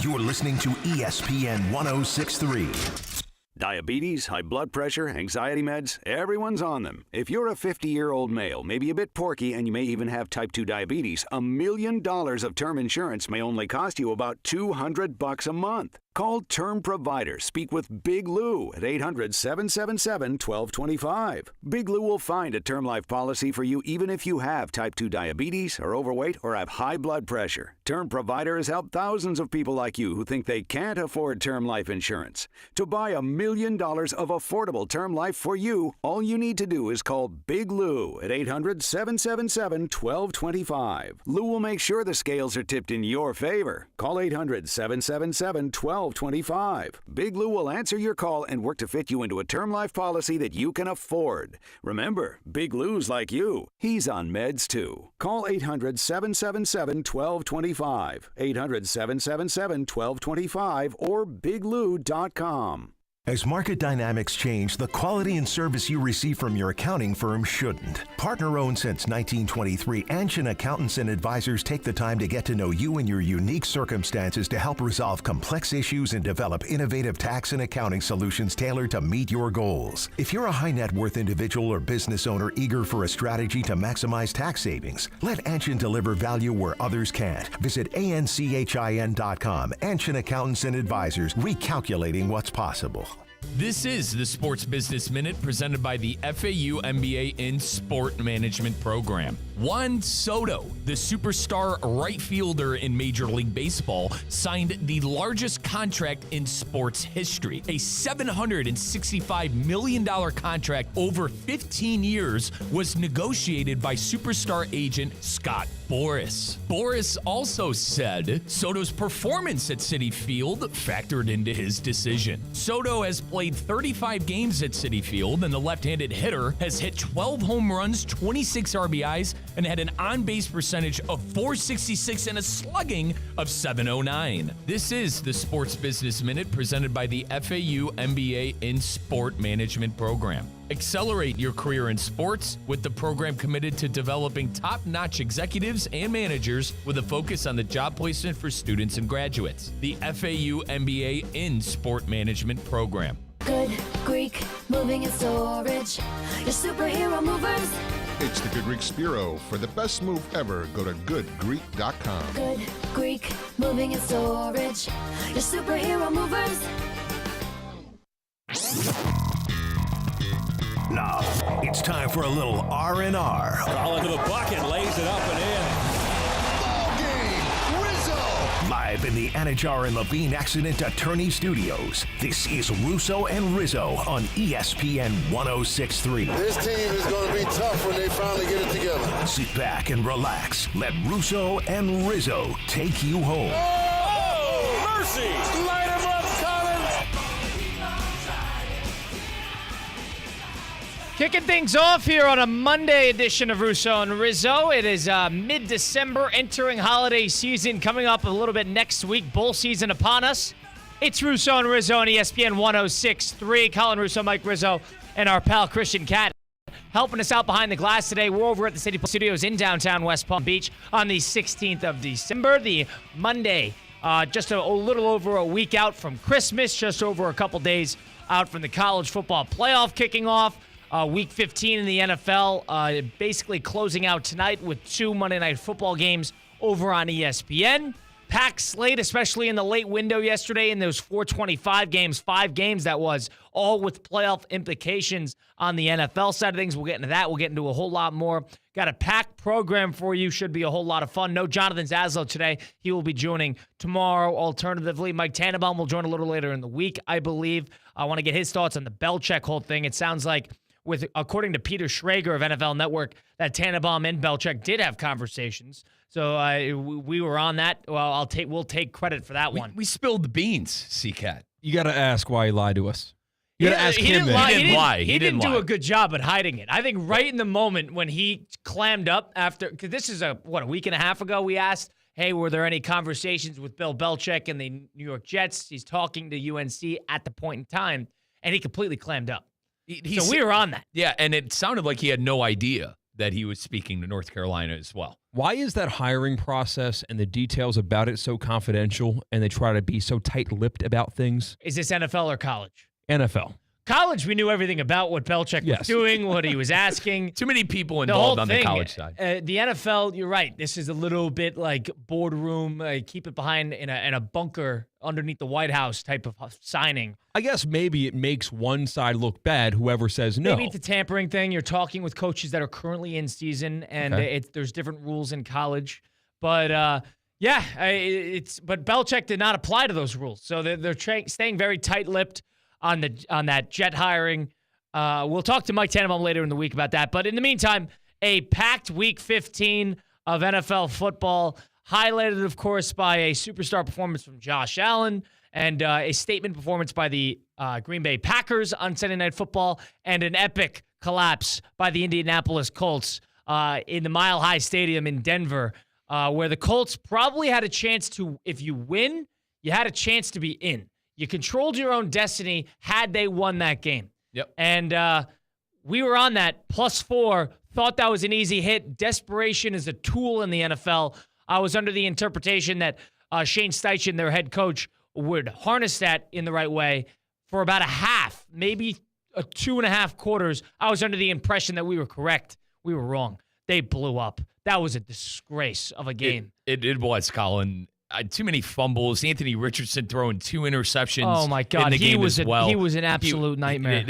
You're listening to ESPN 1063. Diabetes, high blood pressure, anxiety meds, everyone's on them. If you're a 50-year-old male, maybe a bit porky, and you may even have type 2 diabetes, $1 million of term insurance may only cost you about $200 a month. Call Term Provider. Speak with Big Lou at 800-777-1225. Big Lou will find a term life policy for you even if you have type 2 diabetes, are overweight, or have high blood pressure. Term Provider has helped thousands of people like you who think they can't afford term life insurance. To buy $1 million of affordable term life for you, all you need to do is call Big Lou at 800-777-1225. Lou will make sure the scales are tipped in your favor. Call 800-777-1225. Big Lou will answer your call and work to fit you into a term life policy that you can afford. Remember, Big Lou's like you. He's on meds too. Call 800-777-1225. 800-777-1225 or biglou.com. As market dynamics change, the quality and service you receive from your accounting firm shouldn't. Partner-owned since 1923, Anshin Accountants and Advisors take the time to get to know you and your unique circumstances to help resolve complex issues and develop innovative tax and accounting solutions tailored to meet your goals. If you're a high net worth individual or business owner eager for a strategy to maximize tax savings, let Anshin deliver value where others can't. Visit ANCHIN.com. Anshin Accountants and Advisors, recalculating what's possible. This is the Sports Business Minute presented by the FAU MBA in Sport Management Program. Juan Soto, the superstar right fielder in Major League Baseball, signed the largest contract in sports history. A $765 million contract over 15 years was negotiated by superstar agent Scott Boras. Boras also said Soto's performance at Citi Field factored into his decision. Soto has played 35 games at Citi Field, and the left-handed hitter has hit 12 home runs, 26 RBIs, and had an on-base percentage of .466 and a slugging of .709. This is the Sports Business Minute presented by the FAU MBA in Sport Management Program. Accelerate your career in sports with the program committed to developing top-notch executives and managers with a focus on the job placement for students and graduates. The FAU MBA in Sport Management Program. Good Greek moving and storage. Your superhero movers. It's the Good Greek Spiro. For the best move ever, go to goodgreek.com. Good Greek moving and storage. Your superhero movers. Now, it's time for a little R&R. All into the bucket, lays it up and in. Ball game, Rizzo! Live in the Anajar and Levine Accident Attorney Studios, this is Russo and Rizzo on ESPN 1063. This team is going to be tough when they finally get it together. Sit back and relax. Let Russo and Rizzo take you home. Oh, mercy! Light him up, Colin! Kicking things off here on a Monday edition of Russo and Rizzo. It is mid-December, entering holiday season, coming up a little bit next week. Bowl season upon us. It's Russo and Rizzo on ESPN 1063. Colin Russo, Mike Rizzo, and our pal Christian Cat helping us out behind the glass today. We're over at the City Studios in downtown West Palm Beach on the 16th of December, the Monday, just a little over a week out from Christmas, just over a couple days out from the college football playoff kicking off. Week 15 in the NFL, basically closing out tonight with 2 Monday Night Football games over on ESPN. Packed slate, especially in the late window yesterday in those 425 games, 5 games that was, all with playoff implications on the NFL side of things. We'll get into that. We'll get into a whole lot more. Got a packed program for you. Should be a whole lot of fun. No Jonathan Zaslow today. He will be joining tomorrow. Alternatively, Mike Tannenbaum will join a little later in the week, I believe. I want to get his thoughts on the Belichick whole thing. It sounds like, according to Peter Schrager of NFL Network, that Tannenbaum and Belichick did have conversations. So we were on that. Well, we'll take credit for that one. We spilled the beans, C-Cat. You got to ask why he lied to us. You got to ask him. He didn't lie. He didn't lie. do a good job at hiding it. I think right in the moment when he clammed up after, because this is a week and a half ago, we asked, hey, were there any conversations with Bill Belichick and the New York Jets? He's talking to UNC at the point in time, and he completely clammed up. So we were on that. Yeah, and it sounded like he had no idea that he was speaking to North Carolina as well. Why is that hiring process and the details about it so confidential and they try to be so tight-lipped about things? Is this NFL or college? NFL. College, we knew everything about what Belichick was doing, what he was asking. Too many people involved on the college side. The NFL, you're right. This is a little bit like boardroom, keep it behind in a bunker underneath the White House type of signing. I guess maybe it makes one side look bad, whoever says no. Maybe it's a tampering thing. You're talking with coaches that are currently in season, and there's different rules in college. But, but Belichick did not apply to those rules. So they're staying very tight-lipped on that Jet hiring. We'll talk to Mike Tannenbaum later in the week about that. But in the meantime, a packed Week 15 of NFL football, highlighted, of course, by a superstar performance from Josh Allen and a statement performance by the Green Bay Packers on Sunday Night Football, and an epic collapse by the Indianapolis Colts in the Mile High Stadium in Denver, where the Colts probably had a chance to, if you win, you had a chance to be in. You controlled your own destiny had they won that game. Yep. And we were on that +4, thought that was an easy hit. Desperation is a tool in the NFL. I was under the interpretation that Shane Steichen, their head coach, would harness that in the right way. For about a half, maybe 2.5 quarters, I was under the impression that we were correct. We were wrong. They blew up. That was a disgrace of a game. It was, Colin. Too many fumbles. Anthony Richardson throwing 2 interceptions. Oh my God, in the game as well. He was an absolute nightmare.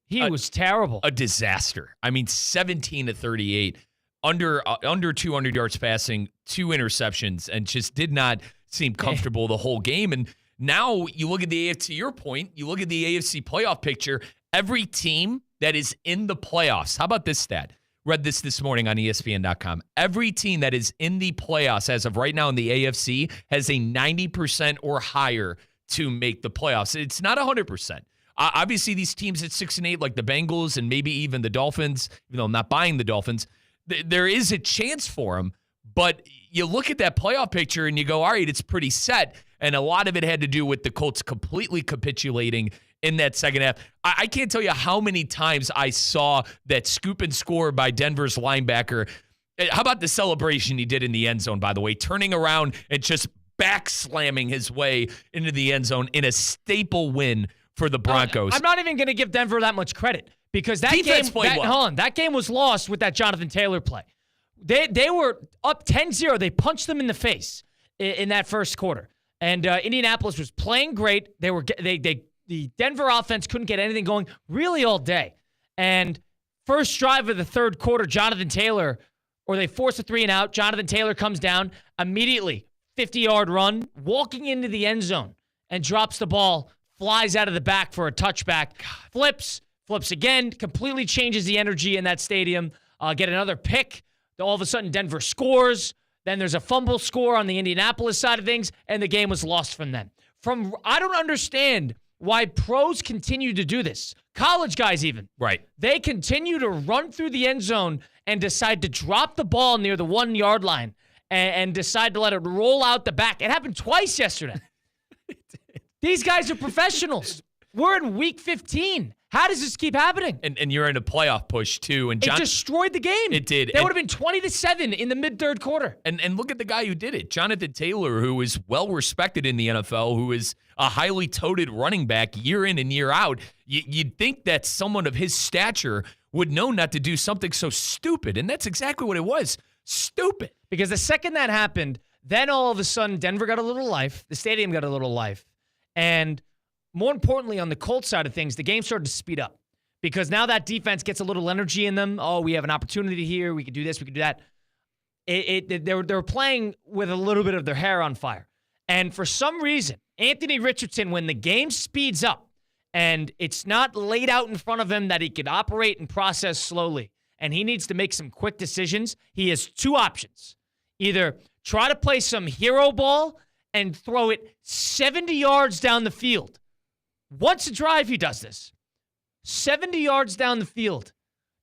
He was terrible. A disaster. I mean, 17-38, under 200 yards passing, 2 interceptions, and just did not seem comfortable the whole game. And now you look at the AFC. To your point, you look at the AFC playoff picture. Every team that is in the playoffs. How about this stat? Read this morning on ESPN.com. Every team that is in the playoffs as of right now in the AFC has a 90% or higher to make the playoffs. It's not 100%. Obviously, these teams at 6-8, like the Bengals and maybe even the Dolphins, even though I'm not buying the Dolphins, there is a chance for them. But you look at that playoff picture and you go, all right, it's pretty set. And a lot of it had to do with the Colts completely capitulating in that second half. I can't tell you how many times I saw that scoop and score by Denver's linebacker. How about the celebration he did in the end zone, by the way, turning around and just back slamming his way into the end zone in a staple win for the Broncos. I'm not even going to give Denver that much credit because that Defense game, played well. That game was lost with that Jonathan Taylor play. They were up 10-0. They punched them in the face in that first quarter. And Indianapolis was playing great. The Denver offense couldn't get anything going really all day. And first drive of the third quarter, Jonathan Taylor, or they force a 3-and-out. Jonathan Taylor comes down immediately, 50-yard run, walking into the end zone, and drops the ball, flies out of the back for a touchback, flips again, completely changes the energy in that stadium, get another pick. All of a sudden, Denver scores. Then there's a fumble score on the Indianapolis side of things, and the game was lost from them. I don't understand why pros continue to do this. College guys even. Right. They continue to run through the end zone and decide to drop the ball near the 1-yard line and decide to let it roll out the back. It happened twice yesterday. These guys are professionals. We're in Week 15. How does this keep happening? And you're in a playoff push, too. And it destroyed the game. It did. They would have been 20-7 in the mid-third quarter. And look at the guy who did it. Jonathan Taylor, who is well-respected in the NFL, who is a highly touted running back year in and year out. You'd think that someone of his stature would know not to do something so stupid. And that's exactly what it was. Stupid. Because the second that happened, then all of a sudden Denver got a little life. The stadium got a little life. And more importantly, on the Colts side of things, the game started to speed up because now that defense gets a little energy in them. Oh, we have an opportunity here. We can do this. We can do that. They were playing with a little bit of their hair on fire. And for some reason, Anthony Richardson, when the game speeds up and it's not laid out in front of him that he can operate and process slowly, and he needs to make some quick decisions, he has 2 options. Either try to play some hero ball and throw it 70 yards down the field. Once a drive, he does this. 70 yards down the field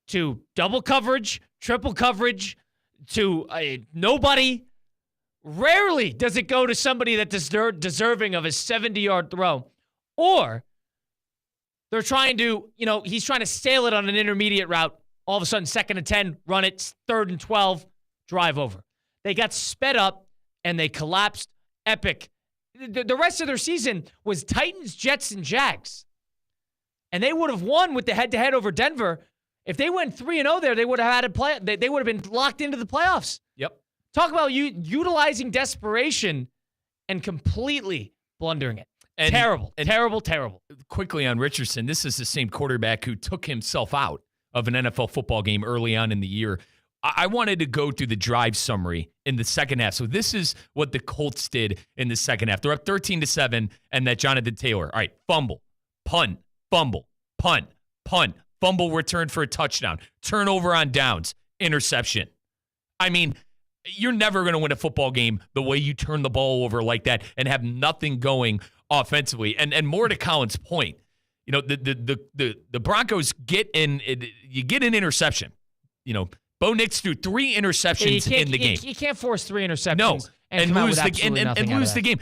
to double coverage, triple coverage, to nobody. Rarely does it go to somebody that's deserving of a 70-yard throw. Or they're trying to, he's trying to sail it on an intermediate route All of a sudden, 2nd and 10, run it, 3rd and 12, drive over. They got sped up, and they collapsed. Epic. The rest of their season was Titans, Jets, and Jags. And they would have won with the head-to-head over Denver. If they went 3-0 there, they would have had a play. They would have been locked into the playoffs. Yep. Talk about utilizing desperation and completely blundering it. And, terrible. Quickly on Richardson, this is the same quarterback who took himself out of an NFL football game early on in the year. I wanted to go through the drive summary in the second half. So this is what the Colts did in the second half. They're up 13-7, and that Jonathan Taylor. All right, fumble, punt, fumble, punt, fumble return for a touchdown, turnover on downs, interception. I mean, you're never going to win a football game the way you turn the ball over like that and have nothing going offensively. And more to Colin's point, you know, the Broncos get an interception. You know, Bo Nix threw 3 interceptions in the game. You can't force 3 interceptions. No. And lose the game.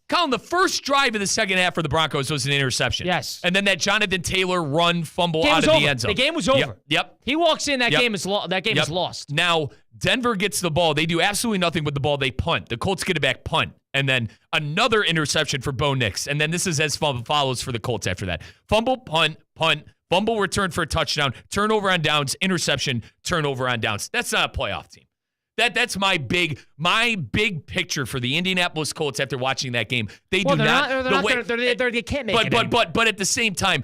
Colin, the first drive of the second half for the Broncos was an interception. Yes. And then that Jonathan Taylor run fumble out of the end zone. The game was over. Yep. He walks in, that game is lost. Now, Denver gets the ball. They do absolutely nothing with the ball. They punt. The Colts get it back, punt. And then another interception for Bo Nix. And then this is as follows for the Colts after that. Fumble, punt, fumble return for a touchdown, turnover on downs, interception, turnover on downs. That's not a playoff team. That's my big picture for the Indianapolis Colts after watching that game. They can't make it. But at the same time,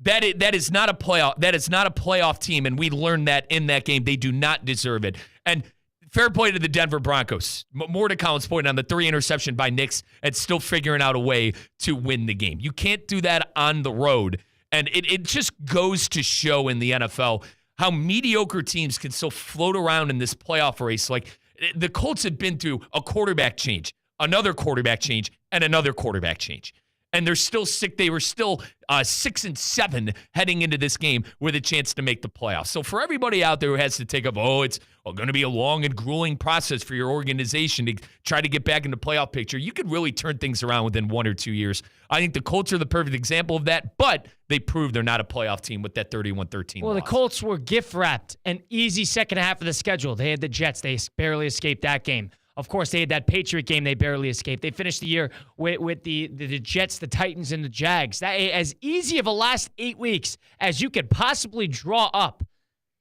that is not a playoff. That is not a playoff team, and we learned that in that game. They do not deserve it. And fair play to the Denver Broncos. More to Colin's point on the 3 interception by Nix and still figuring out a way to win the game. You can't do that on the road, and it just goes to show in the NFL how mediocre teams can still float around in this playoff race. Like, the Colts had been through a quarterback change, another quarterback change, and another quarterback change. And they're still sick. They were still 6-7 heading into this game with a chance to make the playoffs. So for everybody out there who has to take up, it's going to be a long and grueling process for your organization to try to get back in the playoff picture, you could really turn things around within 1 or 2 years. I think the Colts are the perfect example of that, but they proved they're not a playoff team with that 31-13 Well, loss. the Colts were gift-wrapped an easy second half of the schedule. They had the Jets. They barely escaped that game. Of course, they had that Patriot game they barely escaped. They finished the year with the Jets, the Titans, and the Jags. That as easy of a last 8 weeks as you could possibly draw up,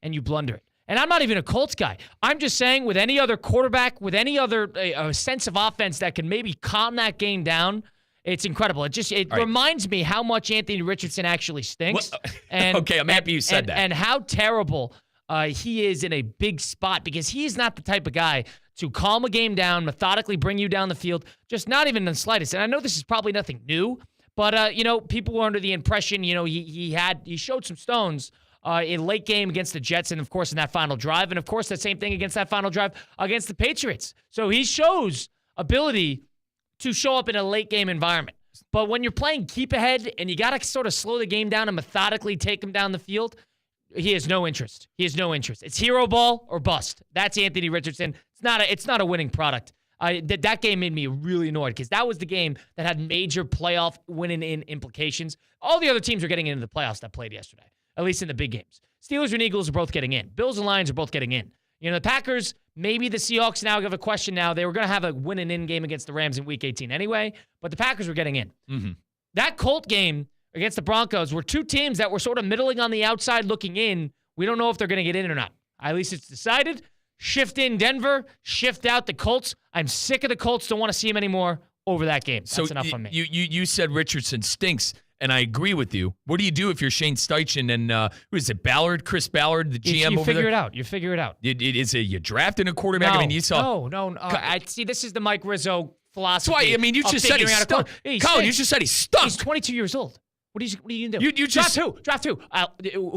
and you blunder it. And I'm not even a Colts guy. I'm just saying with any other quarterback, with any other sense of offense that can maybe calm that game down, it's incredible. It reminds me how much Anthony Richardson actually stinks. Okay, I'm happy you said that. And how terrible he is in a big spot, because he's not the type of guy to calm a game down, methodically bring you down the field, just not even in the slightest. And I know this is probably nothing new, but people were under the impression, he showed some stones in late game against the Jets, and of course in that final drive, and of course the same thing against that final drive against the Patriots. So he shows ability to show up in a late game environment. But when you're playing keep ahead and you got to sort of slow the game down and methodically take him down the field, he has no interest. It's hero ball or bust. That's Anthony Richardson. It's not a winning product. That game made me really annoyed because that was the game that had major playoff winning in implications. All the other teams are getting into the playoffs that played yesterday, at least in the big games. Steelers and Eagles are both getting in. Bills and Lions are both getting in. The Packers, maybe the Seahawks now have a question now. They were going to have a win-and-in game against the Rams in Week 18 anyway, but the Packers were getting in. Mm-hmm. That Colt game against the Broncos were two teams that were sort of middling on the outside looking in. We don't know if they're going to get in or not. At least it's decided. Shift in Denver, shift out the Colts. I'm sick of the Colts. Don't want to see them anymore over that game. That's enough on me. You said Richardson stinks, and I agree with you. What do you do if you're Shane Steichen and who is it, Chris Ballard, the GM over there? You figure it out. You drafting a quarterback? No, I mean, you saw. No. I see. This is the Mike Rizzo philosophy. That's why. I mean, you just said he stunk. Colin, you just said he stunk. He's 22 years old. What are you gonna do? You just draft who?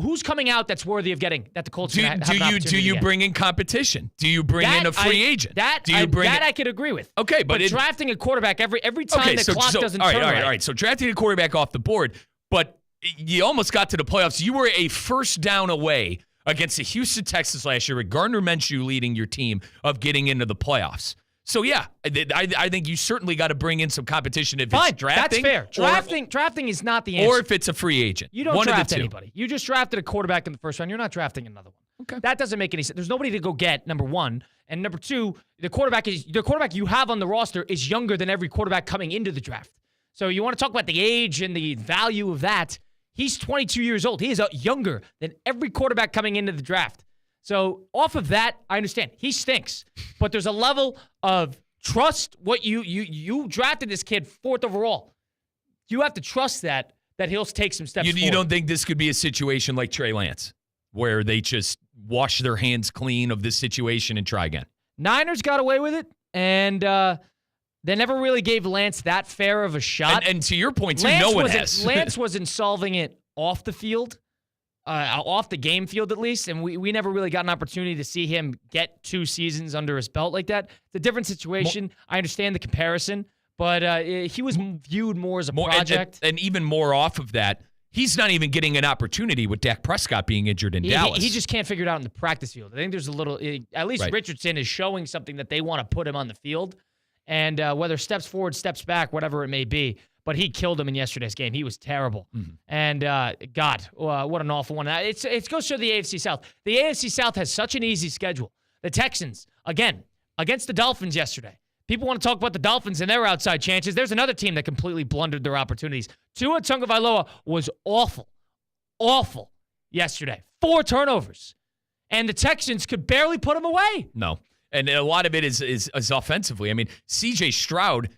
Who's coming out that's worthy of getting that the Colts do you bring in competition? Do you bring in a free agent? I could agree with. Okay, but drafting a quarterback every time the clock doesn't turn right. All right. So drafting a quarterback off the board, but you almost got to the playoffs. You were a first down away against the Houston Texans last year with Gardner Minshew leading your team of getting into the playoffs. So, yeah, I think you certainly got to bring in some competition if Fine, it's drafting. that's fair. Drafting is not the answer. Or if it's a free agent. You don't One draft of the two. anybody. You just drafted a quarterback in the first round. You're not drafting another one. Okay. That doesn't make any sense. There's nobody to go get, number one. And number two, the quarterback you have on the roster is younger than every quarterback coming into the draft. So you want to talk about the age and the value of that. He's 22 years old. He is younger than every quarterback coming into the draft. So off of that, I understand. He stinks. But there's a level of trust. What you drafted this kid 4th overall. You have to trust that he'll take some steps forward. You don't think this could be a situation like Trey Lance, where they just wash their hands clean of this situation and try again? Niners got away with it, and they never really gave Lance that fair of a shot. And to your point, too, no one has. Lance wasn't solving it off the field, off the game field at least, and we never really got an opportunity to see him get 2 seasons under his belt like that. It's a different situation. I understand the comparison, but he was viewed more as a project. And even more off of that, he's not even getting an opportunity with Dak Prescott being injured in Dallas. He just can't figure it out in the practice field. I think there's a little, at least Right. Richardson is showing something that they want to put him on the field. And whether steps forward, steps back, whatever it may be. But he killed him in yesterday's game. He was terrible. Mm-hmm. And, God, what an awful one. It goes to the AFC South. The AFC South has such an easy schedule. The Texans, again, against the Dolphins yesterday. People want to talk about the Dolphins and their outside chances. There's another team that completely blundered their opportunities. Tua Tagovailoa was awful yesterday. 4 turnovers. And the Texans could barely put him away. No. And a lot of it is offensively. I mean, C.J. Stroud,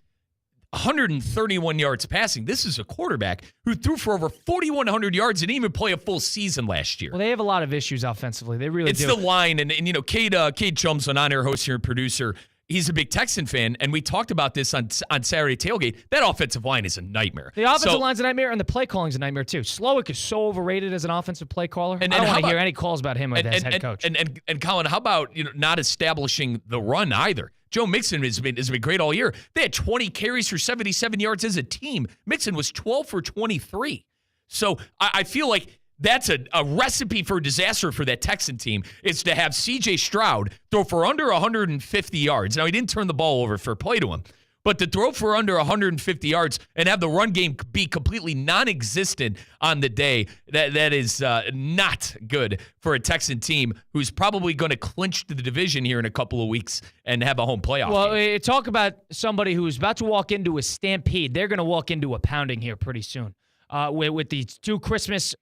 131 yards passing. This is a quarterback who threw for over 4,100 yards and didn't even play a full season last year. Well, they have a lot of issues offensively. They really do. It's the line. And you know, Cade Chums, an on-air host here and producer, he's a big Texan fan, and we talked about this on Saturday Tailgate. That offensive line is a nightmare. The offensive line's a nightmare, and the play calling's a nightmare, too. Slowick is so overrated as an offensive play caller. I don't want to hear any calls about him as head coach. And Colin, how about not establishing the run either? Joe Mixon has been great all year. They had 20 carries for 77 yards as a team. Mixon was 12 for 23. So I feel like that's a recipe for disaster for that Texan team, is to have C.J. Stroud throw for under 150 yards. Now, he didn't turn the ball over for play to him, but to throw for under 150 yards and have the run game be completely non-existent on the day, that is not good for a Texan team who's probably going to clinch the division here in a couple of weeks and have a home playoff game. Talk about somebody who's about to walk into a stampede. They're going to walk into a pounding here pretty soon. With the 2 Christmas,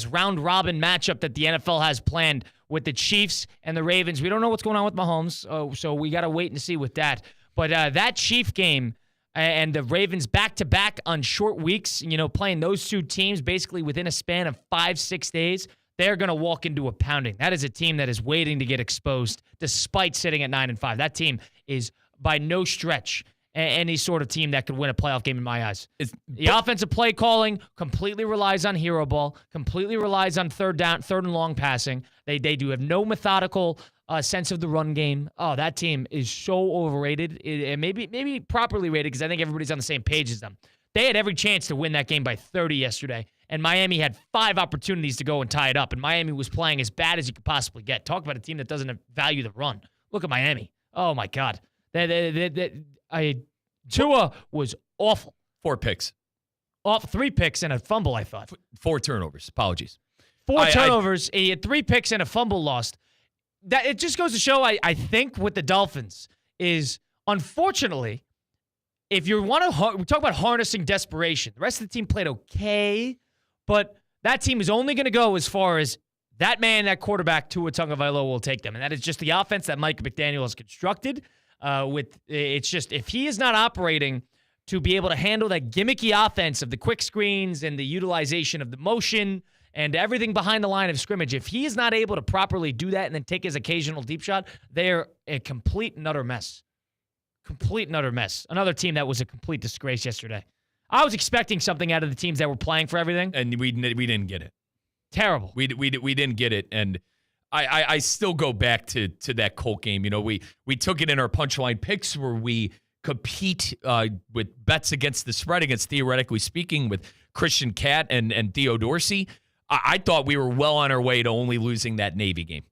round-robin matchup that the NFL has planned with the Chiefs and the Ravens. We don't know what's going on with Mahomes, so we got to wait and see with that. But that Chief game and the Ravens back-to-back on short weeks, playing those 2 teams basically within a span of 5-6 days, they're going to walk into a pounding. That is a team that is waiting to get exposed despite sitting at 9-5. That team is by no stretch any sort of team that could win a playoff game in my eyes. The offensive play calling completely relies on hero ball, completely relies on third and long passing. They do have no methodical sense of the run game. Oh, that team is so overrated. And maybe properly rated, because I think everybody's on the same page as them. They had every chance to win that game by 30 yesterday, and Miami had 5 opportunities to go and tie it up, and Miami was playing as bad as you could possibly get. Talk about a team that doesn't value the run. Look at Miami. Oh, my God. Tua was awful. 4 picks. 3 picks and a fumble, I thought. 4 turnovers. Apologies. 4 turnovers. He had 3 picks and a fumble lost. That it just goes to show, I think, with the Dolphins is, unfortunately, if you want to, we talk about harnessing desperation. The rest of the team played okay, but that team is only going to go as far as that quarterback, Tua Tagovailoa, will take them. And that is just the offense that Mike McDaniel has constructed. It's just, if he is not operating to be able to handle that gimmicky offense of the quick screens and the utilization of the motion and everything behind the line of scrimmage, if he is not able to properly do that and then take his occasional deep shot, they're a complete and utter mess. Complete and utter mess. Another team that was a complete disgrace yesterday. I was expecting something out of the teams that were playing for everything, and we didn't get it. Terrible. We didn't get it, and I still go back to that Colt game. We took it in our punchline picks where we compete with bets against the spread, against theoretically speaking, with Christian Catt and Theo Dorsey. I thought we were well on our way to only losing that Navy game.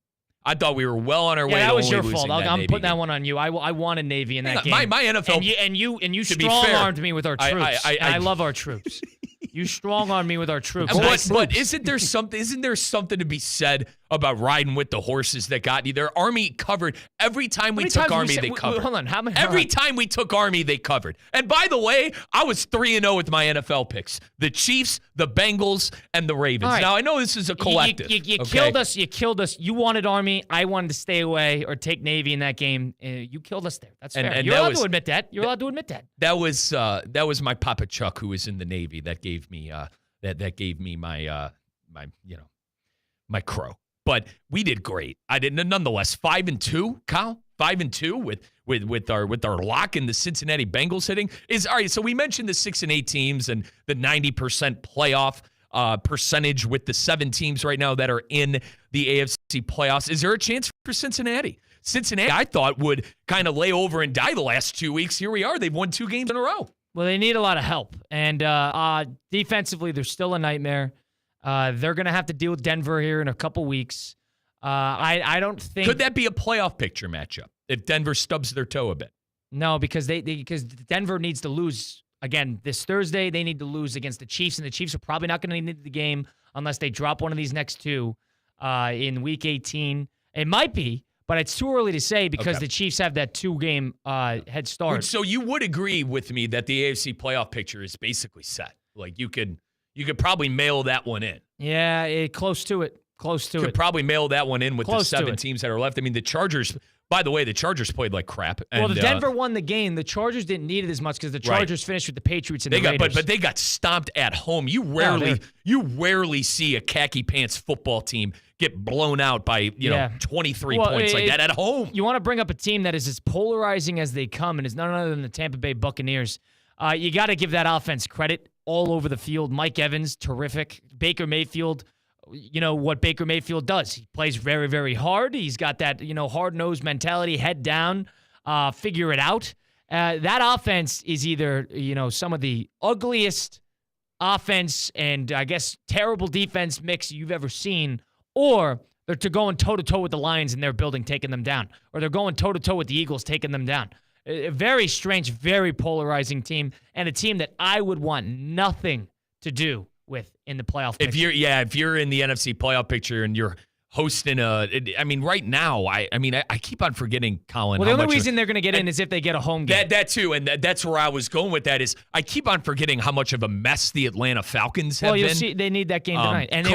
I thought we were well on our way to that was only your losing fault. that I'm Navy putting that game. one on you. I wanted Navy in that game. My NFL. And you to be strong-armed fair, me with our troops. I love our troops. You strong-armed me with our troops. But isn't there something to be said about riding with the horses that got you there? Army covered every time we took Army. They covered. Hold on, Every time we took Army, they covered. And by the way, I was 3-0 with my NFL picks: the Chiefs, the Bengals, and the Ravens. Right. Now I know this is a collective. You okay? killed us. You killed us. You wanted Army. I wanted to stay away or take Navy in that game. You killed us there. That's fair. You're allowed to admit that. You're allowed to admit that. That was my Papa Chuck, who was in the Navy, that gave me that gave me my my crow. But we did great. I didn't, nonetheless. 5-2, Kyle. 5-2 with our lock in the Cincinnati Bengals hitting is all right. So we mentioned the 6-8 teams and the 90% playoff percentage with the 7 teams right now that are in the AFC playoffs. Is there a chance for Cincinnati? Cincinnati, I thought, would kind of lay over and die the last 2 weeks. Here we are. They've won 2 games in a row. Well, they need a lot of help. And defensively, they're still a nightmare. They're going to have to deal with Denver here in a couple weeks. I don't think... Could that be a playoff picture matchup if Denver stubs their toe a bit? No, because because Denver needs to lose again this Thursday. They need to lose against the Chiefs, and the Chiefs are probably not going to need the game unless they drop one of these next 2 in Week 18. It might be, but it's too early to say because the Chiefs have that 2-game head start. So you would agree with me that the AFC playoff picture is basically set. Like you could probably mail that one in. Yeah, close to it. Could probably mail that one in with close the 7 teams that are left. I mean, the Chargers, by the way, played like crap. Well, the Denver won the game. The Chargers didn't need it as much because the Chargers finished with the Patriots and the Raiders. But they got stomped at home. You rarely see a khaki pants football team get blown out by 23 points like that at home. You want to bring up a team that is as polarizing as they come and is none other than the Tampa Bay Buccaneers. You got to give that offense credit all over the field. Mike Evans, terrific. Baker Mayfield. You know what Baker Mayfield does. He plays very, very hard. He's got that, hard-nosed mentality, head down, figure it out. That offense is either, some of the ugliest offense and, I guess, terrible defense mix you've ever seen, or they're going toe-to-toe with the Lions in their building, taking them down, or they're going toe-to-toe with the Eagles, taking them down. A very strange, very polarizing team, and a team that I would want nothing to do with in the playoff picture. If you're in the NFC playoff picture and you're hosting right now, I keep on forgetting, Colin. Well, the only reason they're going to get in is if they get a home game. That too, and that's where I was going with that is I keep on forgetting how much of a mess the Atlanta Falcons have been. Well, you'll see, they need that game tonight. And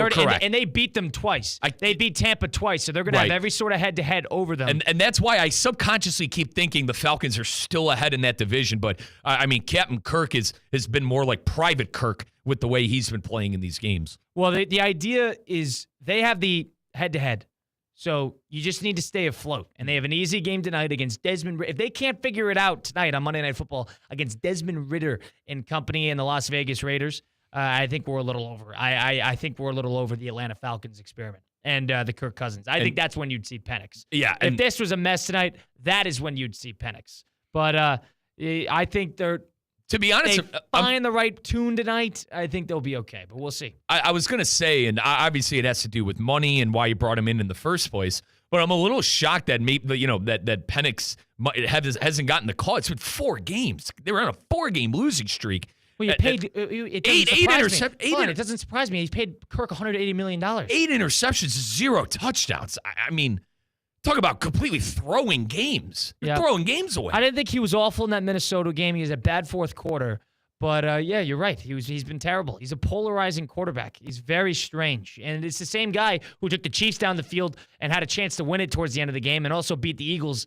they beat them twice. They beat Tampa twice, so they're going to have every sort of head-to-head over them. And that's why I subconsciously keep thinking the Falcons are still ahead in that division. But, Captain Kirk has been more like Private Kirk with the way he's been playing in these games. Well, the idea is they have the head-to-head. So you just need to stay afloat. And they have an easy game tonight against Desmond. If they can't figure it out tonight on Monday Night Football against Desmond Ridder and company and the Las Vegas Raiders, I think we're a little over. I think we're a little over the Atlanta Falcons experiment and the Kirk Cousins. I think that's when you'd see Penix. Yeah. If this was a mess tonight, that is when you'd see Penix. But I think they're... To be honest, they find the right tune tonight, I think they'll be okay, but we'll see. I was going to say, and obviously it has to do with money and why you brought him in the first place, but I'm a little shocked that that Penix hasn't gotten the call. It's been 4 games. They were on a 4-game losing streak. Well, you paid it it doesn't surprise me. He's paid Kirk $180 million. 8 interceptions, 0 touchdowns. I mean, talk about completely throwing games. You're throwing games away. I didn't think he was awful in that Minnesota game. He was a bad fourth quarter. But, you're right. He's been terrible. He's a polarizing quarterback. He's very strange. And it's the same guy who took the Chiefs down the field and had a chance to win it towards the end of the game and also beat the Eagles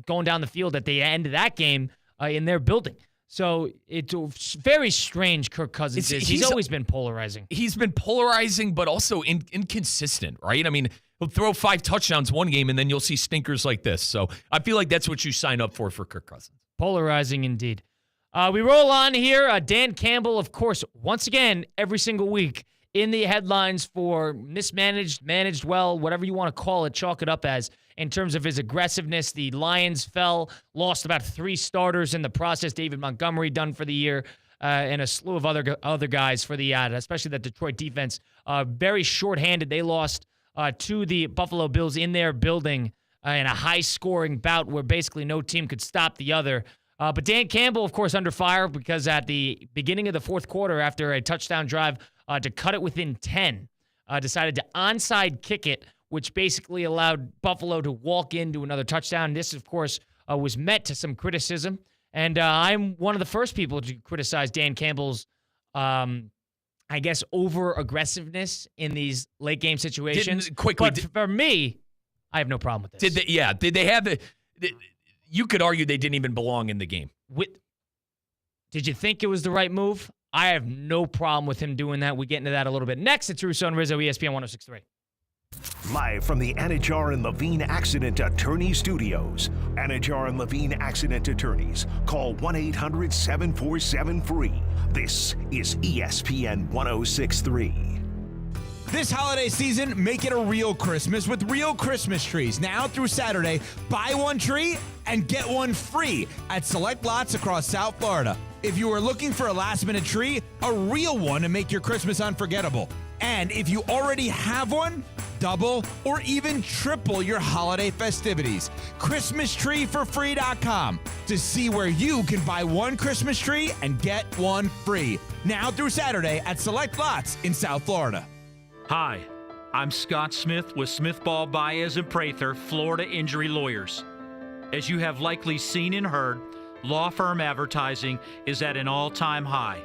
going down the field at the end of that game in their building. So it's very strange Kirk Cousins is. He's always been polarizing. He's been polarizing, but also inconsistent, right? I mean, he'll throw 5 touchdowns one game, and then you'll see stinkers like this. So I feel like that's what you sign up for Kirk Cousins. Polarizing indeed. We roll on here. Dan Campbell, of course, once again, every single week in the headlines for mismanaged, managed well, whatever you want to call it, chalk it up as, in terms of his aggressiveness. The Lions lost about 3 starters in the process. David Montgomery done for the year, and a slew of other guys for the especially the Detroit defense. Very short-handed. They lost to the Buffalo Bills in their building in a high-scoring bout where basically no team could stop the other. But Dan Campbell, of course, under fire because at the beginning of the fourth quarter, after a touchdown drive to cut it within 10, decided to onside kick it, which basically allowed Buffalo to walk into another touchdown. This, of course, was met to some criticism. And I'm one of the first people to criticize Dan Campbell's, I guess, over-aggressiveness in these late-game situations. But for me, I have no problem with this. Did they have the you could argue they didn't even belong in the game. Did you think it was the right move? I have no problem with him doing that. We get into that a little bit. Next, it's Russo and Rizzo, ESPN 106.3. Live from the Anajar and Levine Accident Attorney Studios. Anajar and Levine Accident Attorneys. Call 1-800-747-FREE. This is ESPN 106.3. This holiday season, make it a real Christmas with real Christmas trees. Now through Saturday, buy one tree and get one free at select lots across South Florida. If you are looking for a last-minute tree, a real one to make your Christmas unforgettable. And if you already have one, double or even triple your holiday festivities. ChristmasTreeForFree.com to see where you can buy one Christmas tree and get one free. Now through Saturday at select lots in South Florida. Hi, I'm Scott Smith with Smith Ball Baez and Prather, Florida Injury Lawyers. As you have likely seen and heard, law firm advertising is at an all-time high.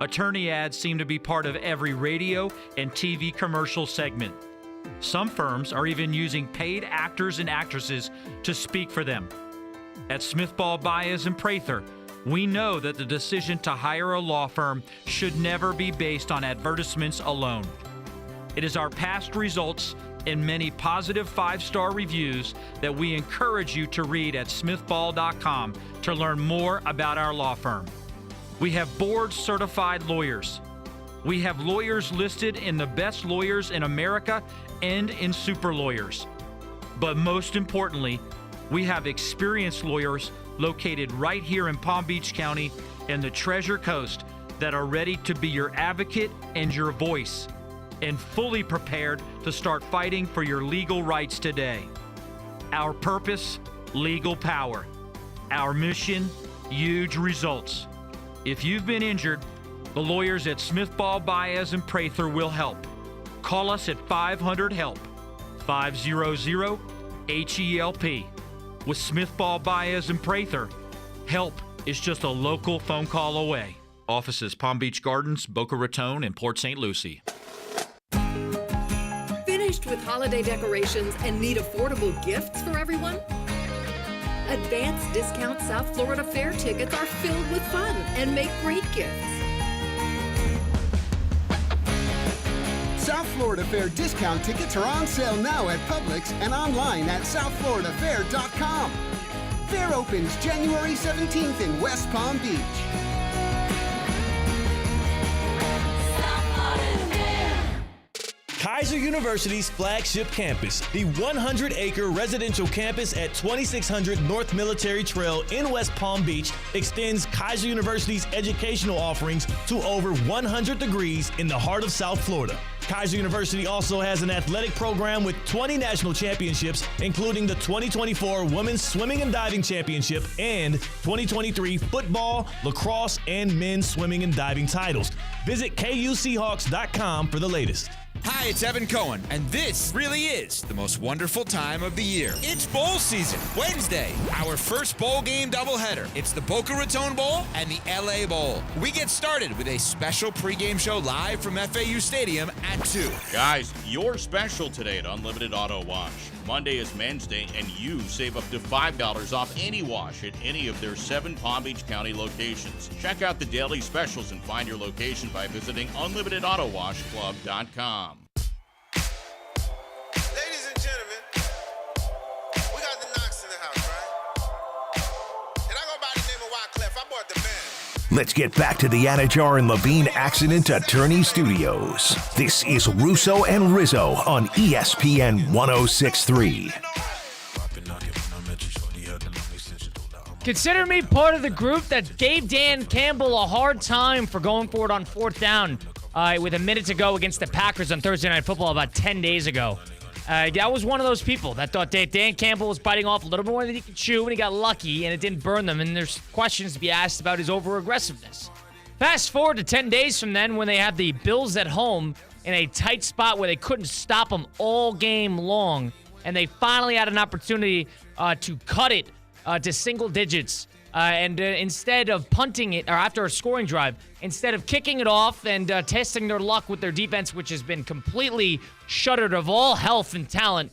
Attorney ads seem to be part of every radio and TV commercial segment. Some firms are even using paid actors and actresses to speak for them. At Smith Ball Baez and Prather, we know that the decision to hire a law firm should never be based on advertisements alone. It is our past results and many positive 5-star reviews that we encourage you to read at smithball.com to learn more about our law firm. We have board-certified lawyers. We have lawyers listed in the best lawyers in America and in super lawyers. But most importantly, we have experienced lawyers located right here in Palm Beach County and the Treasure Coast that are ready to be your advocate and your voice, and fully prepared to start fighting for your legal rights today. Our purpose, legal power. Our mission, huge results. If you've been injured, the lawyers at Smith Ball Baez and Prather will help. Call us at 500-HELP, 500-HELP. With Smith Ball Baez and Prather, help is just a local phone call away. Offices Palm Beach Gardens, Boca Raton, and Port St. Lucie. Finished with holiday decorations and need affordable gifts for everyone? Advanced discount South Florida Fair tickets are filled with fun and make great gifts. South Florida Fair discount tickets are on sale now at Publix and online at southfloridafair.com. Fair opens January 17th in West Palm Beach. Kaiser University's flagship campus, the 100-acre residential campus at 2600 North Military Trail in West Palm Beach, extends Kaiser University's educational offerings to over 100 degrees in the heart of South Florida. Kaiser University also has an athletic program with 20 national championships, including the 2024 Women's Swimming and Diving Championship and 2023 football, lacrosse, and men's swimming and diving titles. Visit KUSeahawks.com for the latest. Hi, it's Evan Cohen, and this really is the most wonderful time of the year. It's bowl season. Wednesday, our first bowl game doubleheader. It's the Boca Raton Bowl and the LA Bowl. We get started with a special pregame show live from FAU Stadium at 2. Guys, you're special today at Unlimited Auto Wash. Monday is Men's Day, and you save up to $5 off any wash at any of their 7 Palm Beach County locations. Check out the daily specials and find your location by visiting UnlimitedAutoWashClub.com. Ladies and gentlemen, we got the Knox in the house, right? And I go by the name of Wyclef. I bought the band. Let's get back to the Anajar and Levine Accident Attorney Studios. This is Russo and Rizzo on ESPN 106.3. Consider me part of the group that gave Dan Campbell a hard time for going for it on fourth down. with a minute to go against the Packers on Thursday Night Football about 10 days ago. That was one of those people that thought Dan Campbell was biting off a little more than he could chew, and he got lucky, and it didn't burn them, and there's questions to be asked about his over-aggressiveness. Fast forward to 10 days from then when they have the Bills at home in a tight spot where they couldn't stop them all game long, and they finally had an opportunity to cut it to single digits. And instead of punting it, or after a scoring drive, instead of kicking it off and testing their luck with their defense, which has been completely shuttered of all health and talent,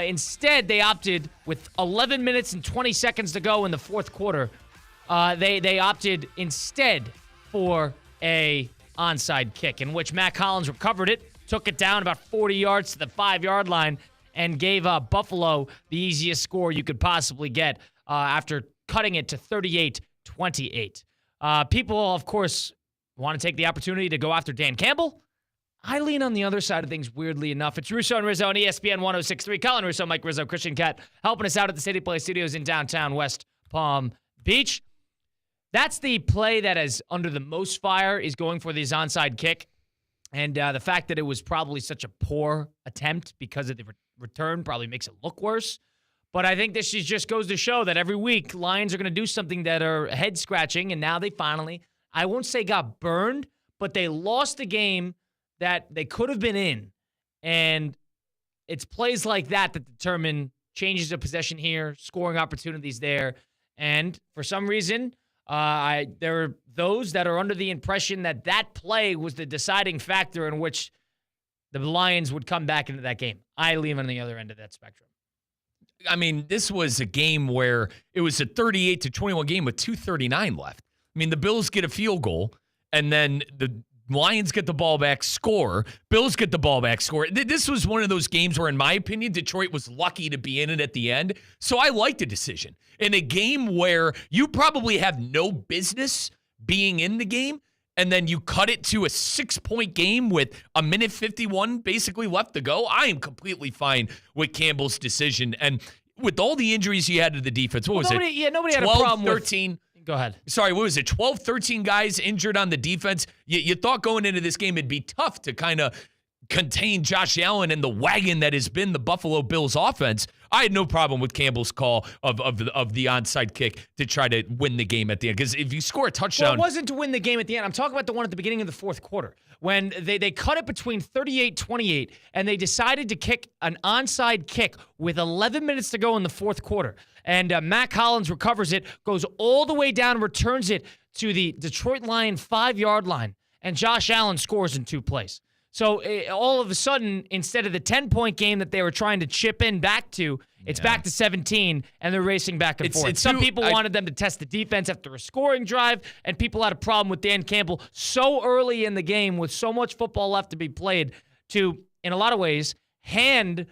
instead they opted, with 11 minutes and 20 seconds to go in the fourth quarter, they opted instead for a onside kick, in which Matt Collins recovered it, took it down about 40 yards to the 5-yard line, and gave Buffalo the easiest score you could possibly get after cutting it to 38-28. People, of course, want to take the opportunity to go after Dan Campbell. I lean on the other side of things, weirdly enough. It's Russo and Rizzo on ESPN 106.3. Colin Russo, Mike Rizzo, Christian Cat, helping us out at the City Play Studios in downtown West Palm Beach. That's the play that is under the most fire, is going for the onside kick. And the fact that it was probably such a poor attempt because of the return probably makes it look worse. But I think this just goes to show that every week Lions are going to do something that are head-scratching, and now they finally, I won't say got burned, but they lost a game that they could have been in. And it's plays like that that determine changes of possession here, scoring opportunities there. And for some reason, there are those that are under the impression that that play was the deciding factor in which the Lions would come back into that game. I leave on the other end of that spectrum. I mean, this was a game where it was a 38-21 game with 2:39 left. I mean, the Bills get a field goal, and then the Lions get the ball back, score. Bills get the ball back, score. This was one of those games where, in my opinion, Detroit was lucky to be in it at the end. So I like the decision. In a game where you probably have no business being in the game, and then you cut it to a 6-point game with a minute 51 basically left to go, I am completely fine with Campbell's decision. And with all the injuries he had to the defense, what was it? Yeah, nobody had a problem 13. Go ahead. Sorry, what was it? 12, 13 guys injured on the defense. You thought going into this game it'd be tough to kind of contain Josh Allen and the wagon that has been the Buffalo Bills offense. I had no problem with Campbell's call of the onside kick to try to win the game at the end. Because if you score a touchdown... Well, it wasn't to win the game at the end. I'm talking about the one at the beginning of the fourth quarter when they cut it between 38-28 and they decided to kick an onside kick with 11 minutes to go in the fourth quarter. And Matt Collins recovers it, goes all the way down, returns it to the Detroit Lion 5-yard line, and Josh Allen scores in 2 plays. So all of a sudden, instead of the 10-point game that they were trying to chip in back to, it's back to 17, and they're racing back and forth. Some people wanted them to test the defense after a scoring drive, and people had a problem with Dan Campbell so early in the game with so much football left to be played to, in a lot of ways, hand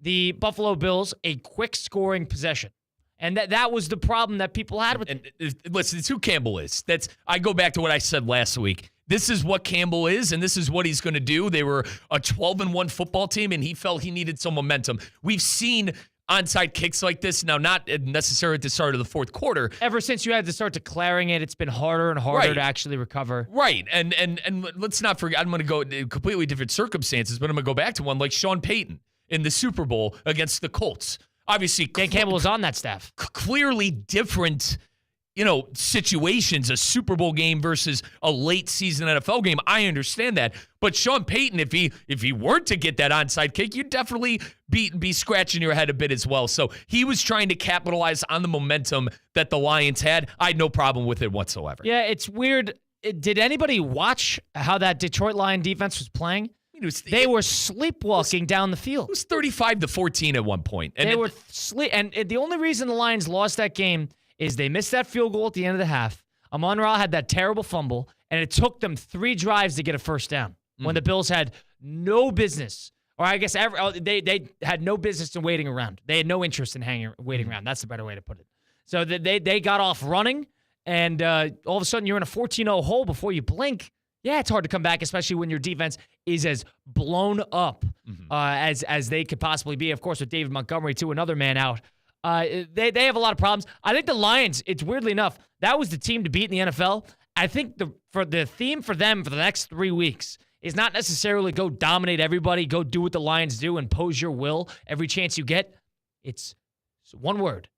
the Buffalo Bills a quick scoring possession. And that was the problem that people had with it. Listen, it's who Campbell is. I go back to what I said last week. This is what Campbell is, and this is what he's going to do. They were a 12-1 football team, and he felt he needed some momentum. We've seen onside kicks like this now, not necessarily at the start of the fourth quarter. Ever since you had to start declaring it, it's been harder and harder to actually recover. Right, and let's not forget, I'm going to go in completely different circumstances, but I'm going to go back to one like Sean Payton in the Super Bowl against the Colts. Obviously, Dan Campbell was on that staff. Clearly different, situations, a Super Bowl game versus a late season NFL game. I understand that. But Sean Payton, if he weren't to get that onside kick, you'd definitely be scratching your head a bit as well. So he was trying to capitalize on the momentum that the Lions had. I had no problem with it whatsoever. Yeah, it's weird. Did anybody watch how that Detroit Lion defense was playing? They were sleepwalking down the field. It was 35-14 at one point. And the only reason the Lions lost that game is they missed that field goal at the end of the half. Amon-Ra had that terrible fumble, and it took them 3 drives to get a first down when the Bills had no business, or I guess they had no business in waiting around. They had no interest in waiting around. That's the better way to put it. So they got off running, and all of a sudden you're in a 14-0 hole before you blink. Yeah, it's hard to come back, especially when your defense is as blown up as they could possibly be. Of course, with David Montgomery, too, another man out. They have a lot of problems. I think the Lions, it's weirdly enough, that was the team to beat in the NFL I think the theme for them for the next 3 weeks is not necessarily go dominate everybody, go do what the Lions do, and impose your will every chance you get. It's one word: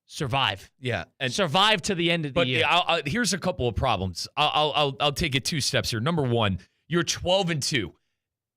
survive. Yeah, and survive to the end of the year. But here's a couple of problems. I'll take it 2 steps here. Number one, you're 12-2.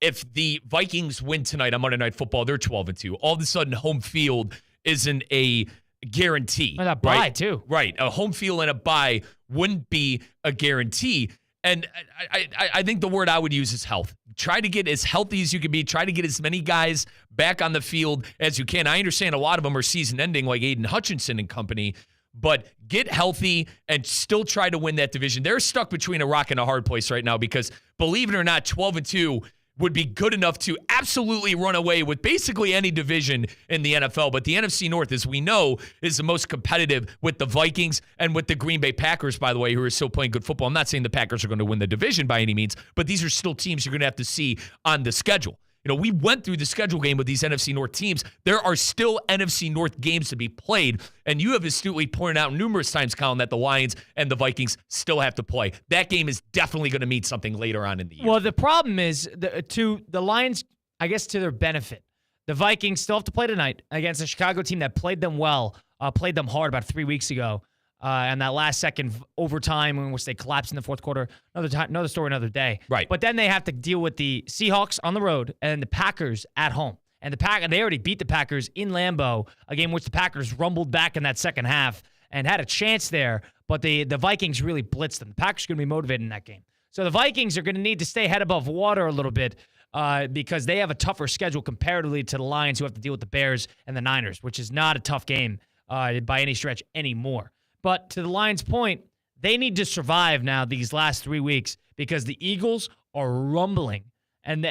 If the Vikings win tonight on Monday Night Football, they're 12-2. All of a sudden, home field isn't a guarantee. And a bye, too. Right. A home field and a bye wouldn't be a guarantee. And I think the word I would use is health. Try to get as healthy as you can be. Try to get as many guys back on the field as you can. I understand a lot of them are season ending, like Aiden Hutchinson and company, but get healthy and still try to win that division. They're stuck between a rock and a hard place right now because, believe it or not, 12-2 would be good enough to absolutely run away with basically any division in the NFL. But the NFC North, as we know, is the most competitive with the Vikings and with the Green Bay Packers, by the way, who are still playing good football. I'm not saying the Packers are going to win the division by any means, but these are still teams you're going to have to see on the schedule. You know, we went through the schedule game with these NFC North teams. There are still NFC North games to be played, and you have astutely pointed out numerous times, Colin, that the Lions and the Vikings still have to play. That game is definitely going to mean something later on in the year. Well, the problem is, to the Lions, I guess to their benefit, the Vikings still have to play tonight against a Chicago team that played them well, played them hard about 3 weeks ago. And that last second overtime in which they collapsed in the fourth quarter, another story, another day. Right. But then they have to deal with the Seahawks on the road and the Packers at home. And they already beat the Packers in Lambeau, a game which the Packers rumbled back in that second half and had a chance there. But the Vikings really blitzed them. The Packers are going to be motivated in that game. So the Vikings are going to need to stay head above water a little bit because they have a tougher schedule comparatively to the Lions, who have to deal with the Bears and the Niners, which is not a tough game by any stretch anymore. But to the Lions' point, they need to survive now these last 3 weeks because the Eagles are rumbling and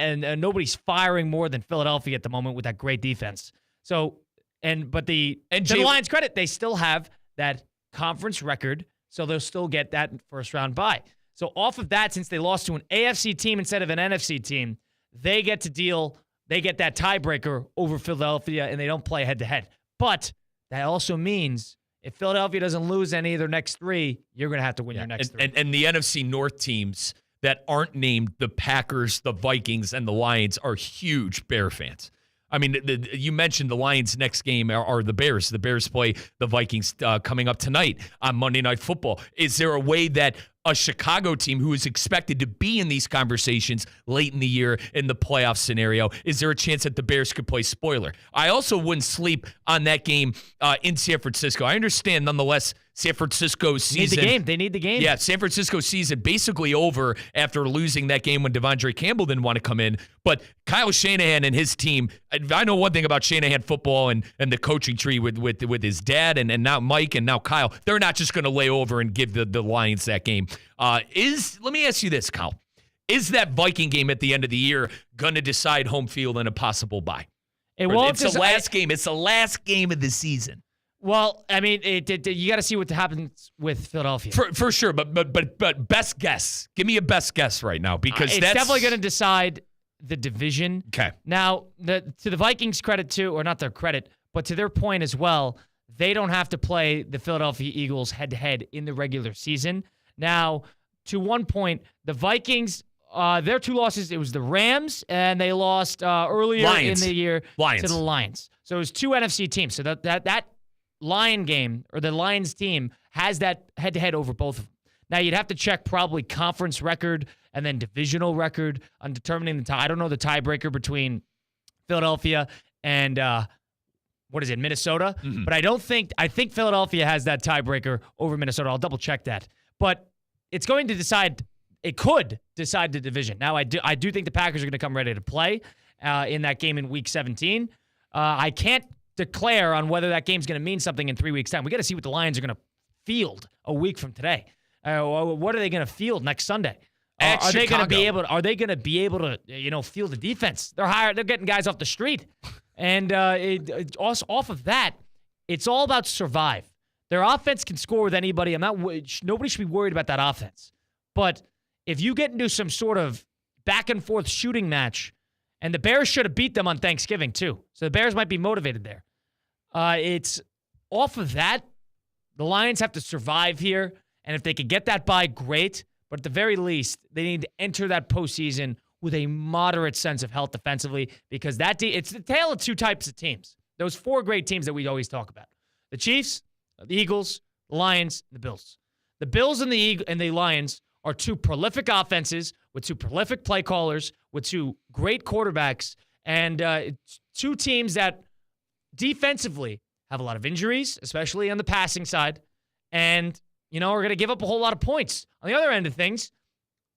nobody's firing more than Philadelphia at the moment with that great defense. So, to the Lions' credit, they still have that conference record, so they'll still get that first round bye. So off of that, since they lost to an AFC team instead of an NFC team, they get that tiebreaker over Philadelphia and they don't play head to head. But that also means if Philadelphia doesn't lose any of their next 3, you're going to have to win your next 3. And the NFC North teams that aren't named the Packers, the Vikings, and the Lions are huge Bear fans. I mean, you mentioned the Lions' next game are the Bears. The Bears play the Vikings coming up tonight on Monday Night Football. Is there a way that a Chicago team who is expected to be in these conversations late in the year in the playoff scenario, is there a chance that the Bears could play spoiler? I also wouldn't sleep on that game in San Francisco. I understand, nonetheless, San Francisco's season. They need the game. Yeah, San Francisco's season basically over after losing that game when Devondre Campbell didn't want to come in. But Kyle Shanahan and his team, I know one thing about Shanahan football and the coaching tree with his dad and now Mike and now Kyle. They're not just going to lay over and give the Lions that game. Let me ask you this, Kyle. Is that Viking game at the end of the year going to decide home field and a possible bye? It's the last game. It's the last game of the season. Well, I mean, you got to see what happens with Philadelphia. For sure, but best guess. Give me a best guess right now because it's definitely going to decide the division. Okay. Now, to the Vikings' credit too, or not their credit, but to their point as well, they don't have to play the Philadelphia Eagles head-to-head in the regular season. Now, to one point, the Vikings, their 2 losses, it was the Rams, and they lost earlier in the year to the Lions. So it was 2 NFC teams. So that Lion game, or the Lions team, has that head-to-head over both of them. Now, you'd have to check probably conference record and then divisional record on determining the tie. I don't know the tiebreaker between Philadelphia and Minnesota. Mm-hmm. But I think Philadelphia has that tiebreaker over Minnesota. I'll double-check that. But it could decide the division. Now, I do think the Packers are going to come ready to play in that game in Week 17. I can't declare on whether that game's going to mean something in 3 weeks' time. We got to see what the Lions are going to field a week from today. What are they going to field next Sunday? Are they going to be able to field the defense? They're getting guys off the street, and off of that, it's all about survive. Their offense can score with anybody. Nobody should be worried about that offense. But if you get into some sort of back and forth shooting match, and the Bears should have beat them on Thanksgiving too, so the Bears might be motivated there. It's off of that. The Lions have to survive here And if they could get that bye, great. But at the very least, they need to enter that postseason with a moderate sense of health defensively, because it's the tale of two types of teams. Those four great teams that we always talk about. The Chiefs, the Eagles, the Lions, the Bills. The Bills and the Lions are two prolific offenses with two prolific play callers, with two great quarterbacks, and two teams that defensively have a lot of injuries, especially on the passing side, and, are going to give up a whole lot of points. On the other end of things,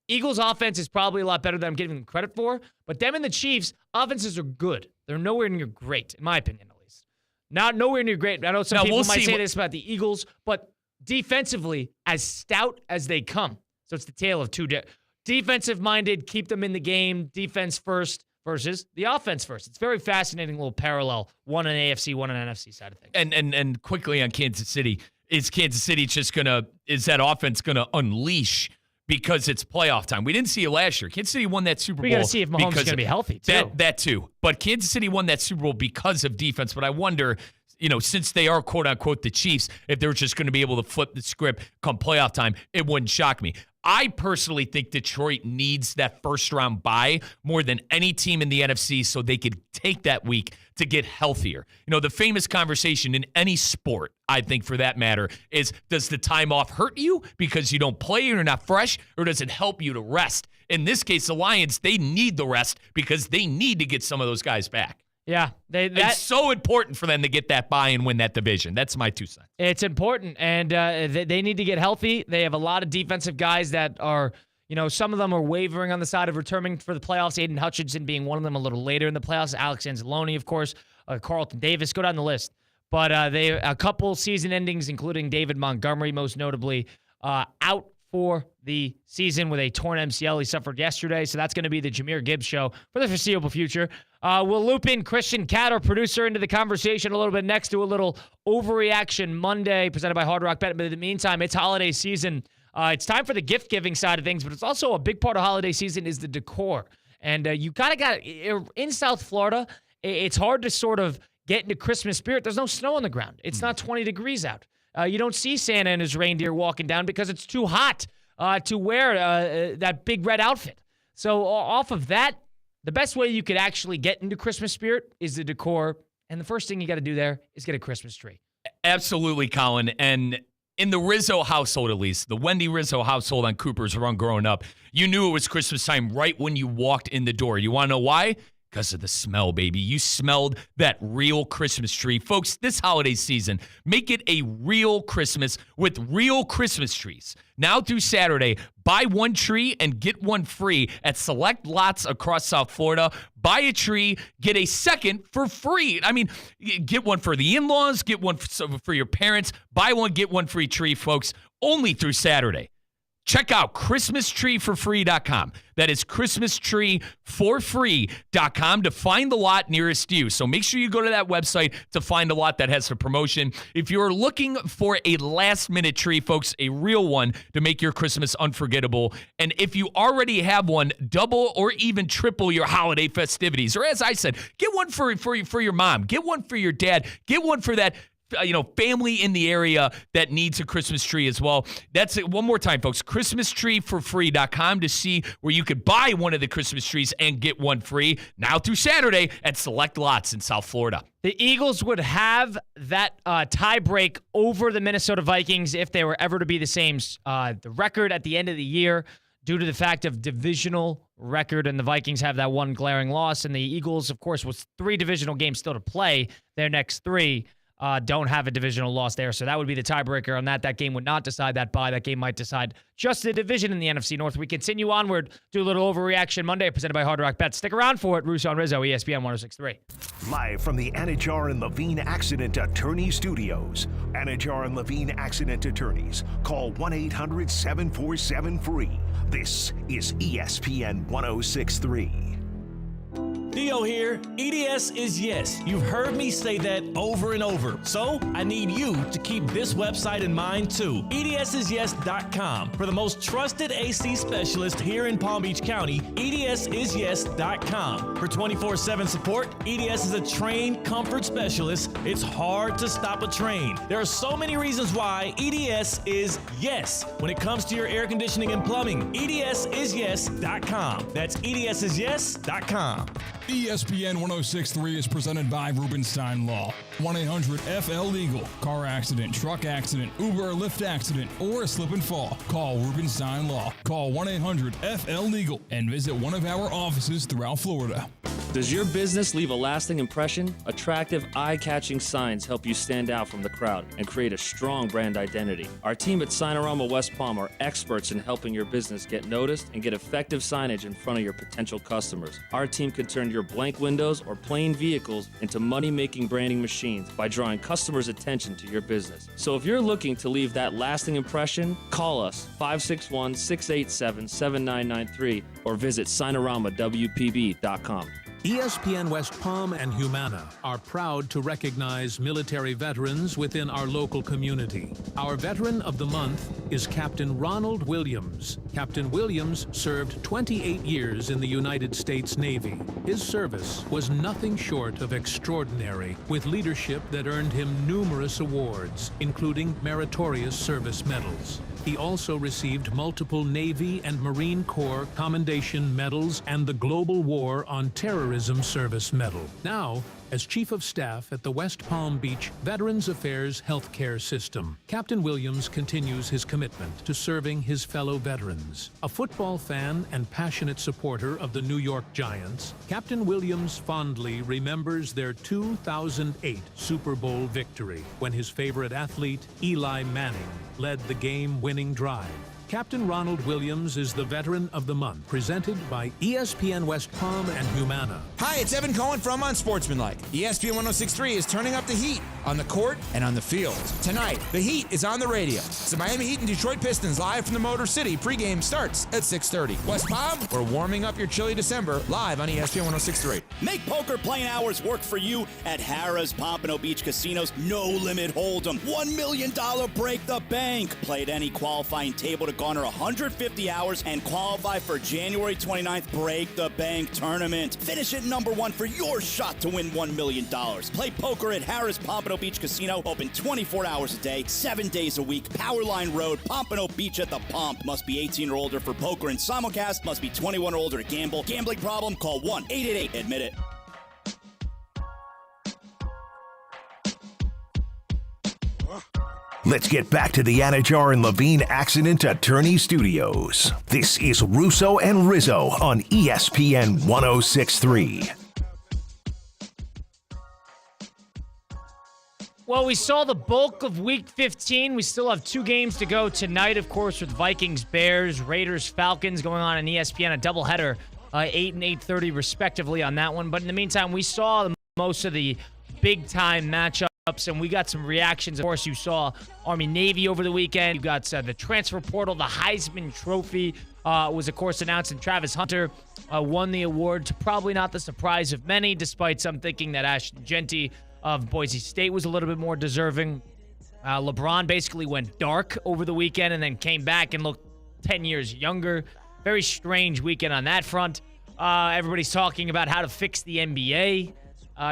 Eagles' offense is probably a lot better than I'm giving them credit for, but them and the Chiefs' offenses are good. They're nowhere near great, in my opinion, at least. Not nowhere near great. I know some people might say this about the Eagles, but defensively, as stout as they come. So it's the tale of two defensive-minded, keep them in the game, defense first, versus the offense first. It's a very fascinating little parallel, one on AFC, one on NFC side of things. And quickly on Kansas City, is that offense gonna unleash because it's playoff time? We didn't see it last year. Kansas City won that Super Bowl. We got to see if Mahomes is going to be healthy, too. That too. But Kansas City won that Super Bowl because of defense. But I wonder, since they are quote-unquote the Chiefs, if they're just going to be able to flip the script come playoff time, it wouldn't shock me. I personally think Detroit needs that first-round bye more than any team in the NFC so they could take that week to get healthier. The famous conversation in any sport, I think for that matter, is does the time off hurt you because you don't play and you're not fresh, or does it help you to rest? In this case, the Lions, they need the rest because they need to get some of those guys back. Yeah. It's so important for them to get that bye and win that division. That's my 2 cents. It's important, and they need to get healthy. They have a lot of defensive guys that are, some of them are wavering on the side of returning for the playoffs. Aiden Hutchinson being one of them a little later in the playoffs. Alex Anzalone, of course. Carlton Davis. Go down the list. But they a couple season endings, including David Montgomery, most notably, out for the season with a torn MCL he suffered yesterday. So that's going to be the Jahmyr Gibbs show for the foreseeable future. We'll loop in Christian Catt, our producer, into the conversation a little bit next to a little Overreaction Monday presented by Hard Rock Bet. But in the meantime, it's holiday season. It's time for the gift-giving side of things, but it's also a big part of holiday season is the decor. And you got in South Florida, it's hard to sort of get into Christmas spirit. There's no snow on the ground. It's not 20 degrees out. You don't see Santa and his reindeer walking down because it's too hot to wear that big red outfit. So off of that, the best way you could actually get into Christmas spirit is the decor. And the first thing you got to do there is get a Christmas tree. Absolutely, Colin. And in the Rizzo household, at least, the Wendy Rizzo household on Cooper's Run growing up, you knew it was Christmas time right when you walked in the door. You want to know why? Because of the smell, baby. You smelled that real Christmas tree. Folks, this holiday season, make it a real Christmas with real Christmas trees. Now through Saturday, buy one tree and get one free at select lots across South Florida. Buy a tree, get a second for free. I mean, get one for the in-laws, get one for your parents. Buy one, get one free tree, folks, only through Saturday. Check out ChristmasTreeForFree.com. That is ChristmasTreeForFree.com to find the lot nearest you. So make sure you go to that website to find a lot that has a promotion. If you're looking for a last-minute tree, folks, a real one to make your Christmas unforgettable, and if you already have one, double or even triple your holiday festivities. Or as I said, get one for your mom. Get one for your dad. Get one for that family in the area that needs a Christmas tree as well. That's it. One more time, folks. ChristmasTreeForFree.com to see where you could buy one of the Christmas trees and get one free now through Saturday at select lots in South Florida. The Eagles would have that tie break over the Minnesota Vikings if they were ever to be the same. The record at the end of the year, due to the fact of divisional record, and the Vikings have that one glaring loss, and the Eagles, of course, with 3 divisional games still to play, their next 3 don't have a divisional loss there. So that would be the tiebreaker on that. That game would not decide that bye. That game might decide just the division in the NFC North. We continue onward, do a little Overreaction Monday presented by Hard Rock Bet. Stick around for it. Russo and Rizzo, ESPN 106.3. Live from the Anajar and Levine Accident Attorney Studios. Anajar and Levine Accident Attorneys. Call 1-800-747-FREE. This is ESPN 106.3. Theo here. EDS is yes. You've heard me say that over and over. So I need you to keep this website in mind too. EDSIsYes.com. For the most trusted AC specialist here in Palm Beach County, EDSIsYes.com. For 24/7 support, EDS is a trained comfort specialist. It's hard to stop a train. There are so many reasons why EDS is yes when it comes to your air conditioning and plumbing. EDSIsYes.com. That's EDSIsYes.com. ESPN 106.3 is presented by Rubenstein Law. 1-800-FL-LEGAL. Car accident, truck accident, Uber or Lyft accident, or a slip and fall. Call Rubenstein Law. Call 1-800-FL-LEGAL and visit one of our offices throughout Florida. Does your business leave a lasting impression? Attractive, eye-catching signs help you stand out from the crowd and create a strong brand identity. Our team at Signorama West Palm are experts in helping your business get noticed and get effective signage in front of your potential customers. Our team can turn your blank windows or plain vehicles into money-making branding machines by drawing customers' attention to your business. So if you're looking to leave that lasting impression, call us 561-687-7993 or visit SignoramawPB.com. ESPN West Palm and Humana are proud to recognize military veterans within our local community. Our Veteran of the Month is Captain Ronald Williams. Captain Williams served 28 years in the United States Navy. His service was nothing short of extraordinary, with leadership that earned him numerous awards, including meritorious service medals. He also received multiple Navy and Marine Corps Commendation Medals and the Global War on Terrorism Service Medal. Now, as Chief of Staff at the West Palm Beach Veterans Affairs Healthcare System, Captain Williams continues his commitment to serving his fellow veterans. A football fan and passionate supporter of the New York Giants, Captain Williams fondly remembers their 2008 Super Bowl victory when his favorite athlete, Eli Manning, led the game-winning drive. Captain Ronald Williams is the Veteran of the Month, presented by ESPN West Palm and Humana. Hi, it's Evan Cohen from Unsportsmanlike. ESPN 106.3 is turning up the heat on the court and on the field. Tonight, the heat is on the radio. It's the Miami Heat and Detroit Pistons live from the Motor City. Pregame starts at 6:30. West Palm, we're warming up your chilly December live on ESPN 106.3. Make poker playing hours work for you at Harrah's Pompano Beach Casino's No Limit Hold'em. $1 million break the bank. Play at any qualifying table to garner 150 hours and qualify for January 29th Break the Bank tournament. Finish at number one for your shot to win $1 million. Play poker at Harrah's Pompano Beach Casino, open 24 hours a day, 7 days a week. Powerline Road, Pompano Beach at the Pomp. Must be 18 or older for poker and simulcast. Must be 21 or older to gamble. Gambling problem? Call 1-888-ADMIT-IT. Let's get back to the Anajar and Levine Accident Attorney Studios. This is Russo and Rizzo on ESPN 106.3. Well, we saw the bulk of Week 15. We still have 2 games to go tonight, of course, with Vikings, Bears, Raiders, Falcons going on in ESPN, a doubleheader, 8 and 8:30 respectively on that one. But in the meantime, we saw most of the big-time matchups, and we got some reactions. Of course, you saw Army-Navy over the weekend. You got the transfer portal. The Heisman Trophy was, of course, announced, and Travis Hunter won the award, to probably not the surprise of many, despite some thinking that Ashton Genty of Boise State was a little bit more deserving. LeBron basically went dark over the weekend and then came back and looked 10 years younger. Very strange weekend on that front. Everybody's talking about how to fix the NBA.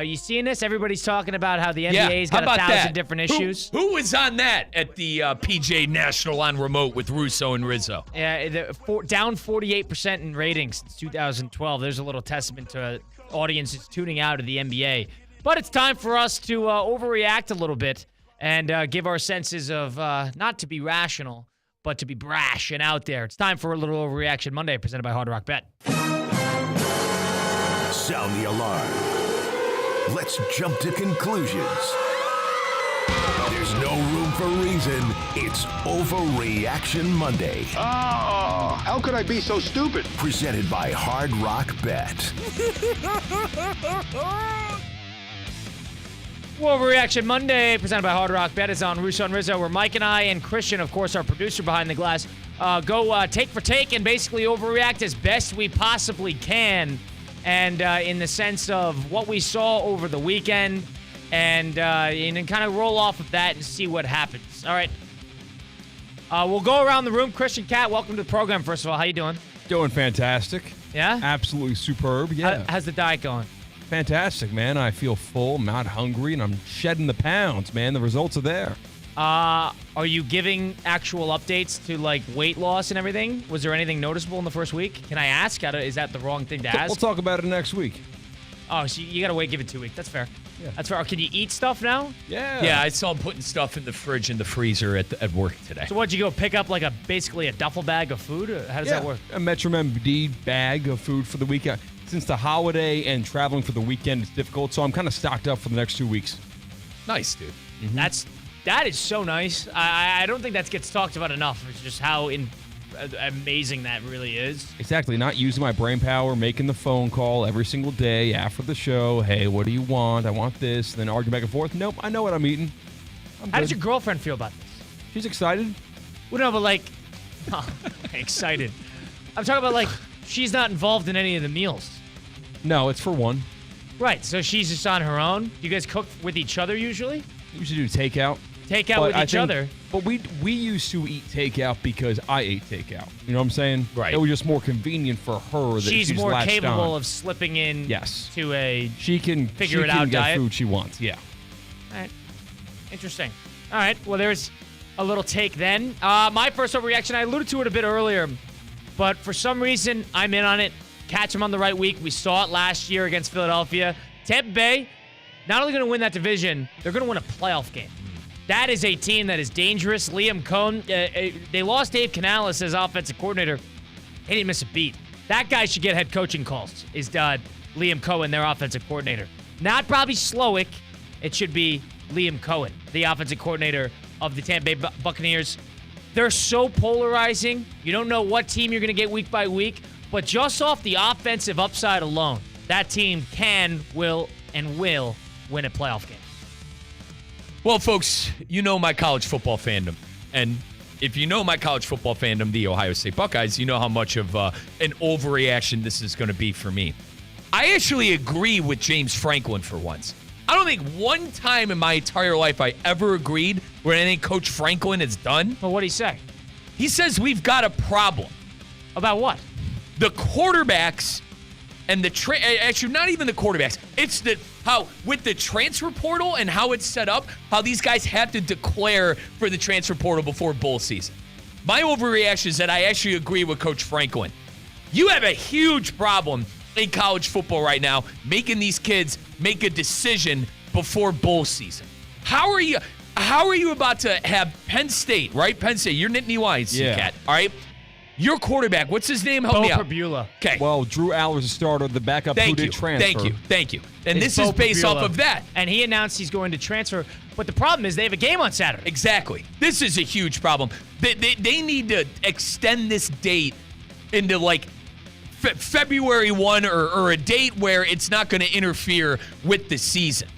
You seeing this? Everybody's talking about how the NBA's got 1,000 different issues. Who was on that at the PJ National on remote with Russo and Rizzo? Yeah, down 48% in ratings since 2012. There's a little testament to audiences tuning out of the NBA. But it's time for us to overreact a little bit and give our senses of not to be rational, but to be brash and out there. It's time for a little Overreaction Monday, presented by Hard Rock Bet. Sound the alarm. Let's jump to conclusions. There's no room for reason. It's Overreaction Monday. Oh, how could I be so stupid? Presented by Hard Rock Bet. Overreaction Monday, presented by Hard Rock Bet, is on Russo and Rizzo, where Mike and I and Christian, of course, our producer behind the glass, go take for take and basically overreact as best we possibly can and in the sense of what we saw over the weekend, and kind of roll off of that and see what happens. All right. We'll go around the room. Christian Cat, welcome to the program, first of all. How you doing? Doing fantastic. Yeah? Absolutely superb. Yeah. How's the diet going? Fantastic, man. I feel full. I'm not hungry, and I'm shedding the pounds, man. The results are there. Are you giving actual updates to, like, weight loss and everything? Was there anything noticeable in the first week? Can I ask? Is that the wrong thing to ask? We'll talk about it next week. Oh, so you got to give it 2 weeks. That's fair. Yeah. That's fair. Can you eat stuff now? Yeah, I saw him putting stuff in the fridge and the freezer at work today. So what'd you go pick up, like basically a duffel bag of food? How does that work? A Metro MD bag of food for the weekend. Since the holiday and traveling for the weekend is difficult, so I'm kind of stocked up for the next 2 weeks. Nice, dude. Mm-hmm. That is so nice. I don't think that gets talked about enough. It's just how amazing that really is. Exactly. Not using my brain power, making the phone call every single day after the show. Hey, what do you want? I want this. And then argue back and forth. Nope, I know what I'm eating. How does your girlfriend feel about this? She's excited. Well, no, but excited. I'm talking about she's not involved in any of the meals. No, it's for one. Right, so she's just on her own. Do you guys cook with each other usually? We usually do takeout. With each other. But we used to eat takeout because I ate takeout. You know what I'm saying? Right. It was just more convenient for her that she's more latched capable on. of slipping in to a she can figure it out get diet. Food she wants. Yeah. All right. Interesting. All right. Well, there's a little take then. My first overreaction, I alluded to it a bit earlier, but for some reason I'm in on it. Catch them on the right week. We saw it last year against Philadelphia. Tampa Bay, not only going to win that division, they're going to win a playoff game. That is a team that is dangerous. Liam Cohn, they lost Dave Canales as offensive coordinator. He didn't miss a beat. That guy should get head coaching calls, is Liam Cohen, their offensive coordinator. Not Bobby Slowick. It should be Liam Cohen, the offensive coordinator of the Tampa Bay Buccaneers. They're so polarizing. You don't know what team you're going to get week by week. But just off the offensive upside alone, that team will win a playoff game. Well, folks, you know my college football fandom. And if you know my college football fandom, the Ohio State Buckeyes, you know how much of an overreaction this is going to be for me. I actually agree with James Franklin for once. I don't think one time in my entire life I ever agreed with anything Coach Franklin has done. Well, what did he say? He says we've got a problem. About what? The quarterbacks and actually not even the quarterbacks. It's how with the transfer portal and how it's set up, how these guys have to declare for the transfer portal before bowl season. My overreaction is that I actually agree with Coach Franklin. You have a huge problem in college football right now, making these kids make a decision before bowl season. How are you about to have Penn State, right? Penn State, you're Nittany Lions, Cat, all right? Your quarterback, what's his name? Help me out. Prabula. Okay. Well, Drew Aller's the starter, the backup who did transfer. Thank you. And this is based off of that. And he announced he's going to transfer. But the problem is they have a game on Saturday. Exactly. This is a huge problem. They need to extend this date into February 1 or a date where it's not going to interfere with the season.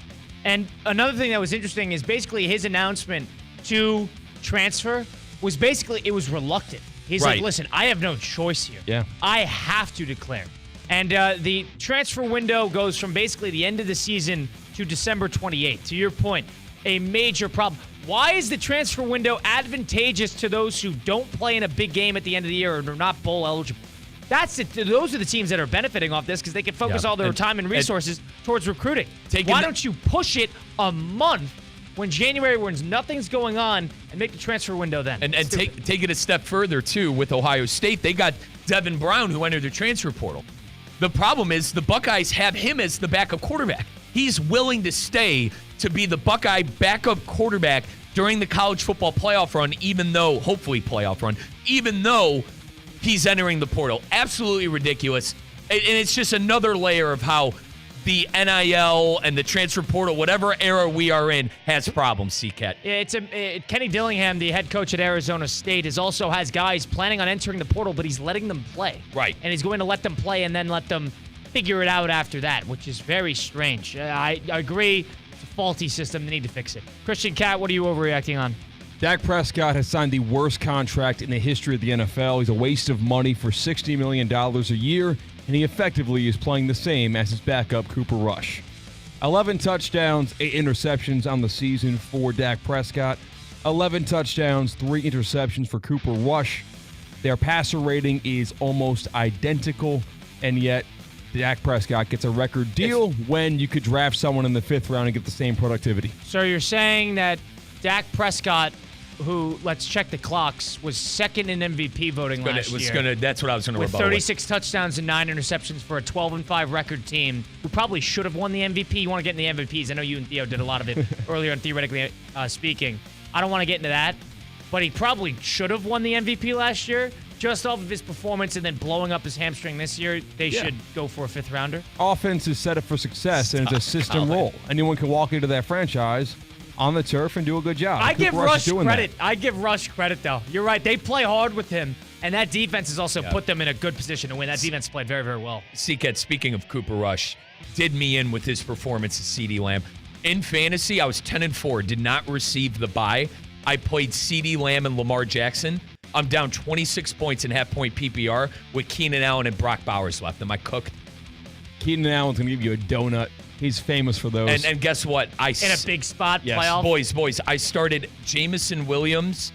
And another thing that was interesting is basically his announcement to transfer was it was reluctant. He's like, listen, I have no choice here. Yeah. I have to declare. And the transfer window goes from basically the end of the season to December 28th. To your point, a major problem. Why is the transfer window advantageous to those who don't play in a big game at the end of the year or are not bowl eligible? Those are the teams that are benefiting off this because they can focus all their time and resources towards recruiting. Why don't you push it a month when January, when nothing's going on, and make the transfer window then? And take it a step further, too, with Ohio State. They got Devin Brown, who entered the transfer portal. The problem is the Buckeyes have him as the backup quarterback. He's willing to stay to be the Buckeye backup quarterback during the college football playoff run, hopefully playoff run, even though he's entering the portal. Absolutely ridiculous. And it's just another layer of how the NIL and the transfer portal, whatever era we are in, has problems, C-Cat. Kenny Dillingham, the head coach at Arizona State, also has guys planning on entering the portal, but he's letting them play. Right. And he's going to let them play and then let them figure it out after that, which is very strange. I agree. It's a faulty system. They need to fix it. Christian Cat, what are you overreacting on? Dak Prescott has signed the worst contract in the history of the NFL. He's a waste of money for $60 million a year, and he effectively is playing the same as his backup, Cooper Rush. 11 touchdowns, 8 interceptions on the season for Dak Prescott. 11 touchdowns, 3 interceptions for Cooper Rush. Their passer rating is almost identical, and yet Dak Prescott gets a record deal when you could draft someone in the 5th round and get the same productivity. So you're saying that Dak Prescott, who, let's check the clocks, was second in MVP voting last year. That's what I was going to with rebuttal 36 touchdowns and 9 interceptions for a 12-5 record team who probably should have won the MVP. You want to get in the MVPs. I know you and Theo did a lot of it earlier on Theoretically Speaking. I don't want to get into that, but he probably should have won the MVP last year. Just off of his performance and then blowing up his hamstring this year, they should go for a 5th rounder. Offense is set up for success, and it's a system role. Anyone can walk into that franchise on the turf and do a good job. I give Rush credit. I give Rush credit, though. You're right. They play hard with him, and that defense has also put them in a good position to win. That defense played very, very well. Seacat, speaking of Cooper Rush, did me in with his performance at CeeDee Lamb. In fantasy, I was 10-4, did not receive the bye. I played CeeDee Lamb and Lamar Jackson. I'm down 26 points in half-point PPR with Keenan Allen and Brock Bowers left. Am I cooked? Keenan Allen's going to give you a donut. He's famous for those. And guess what? In a big spot playoff. Boys, I started Jameson Williams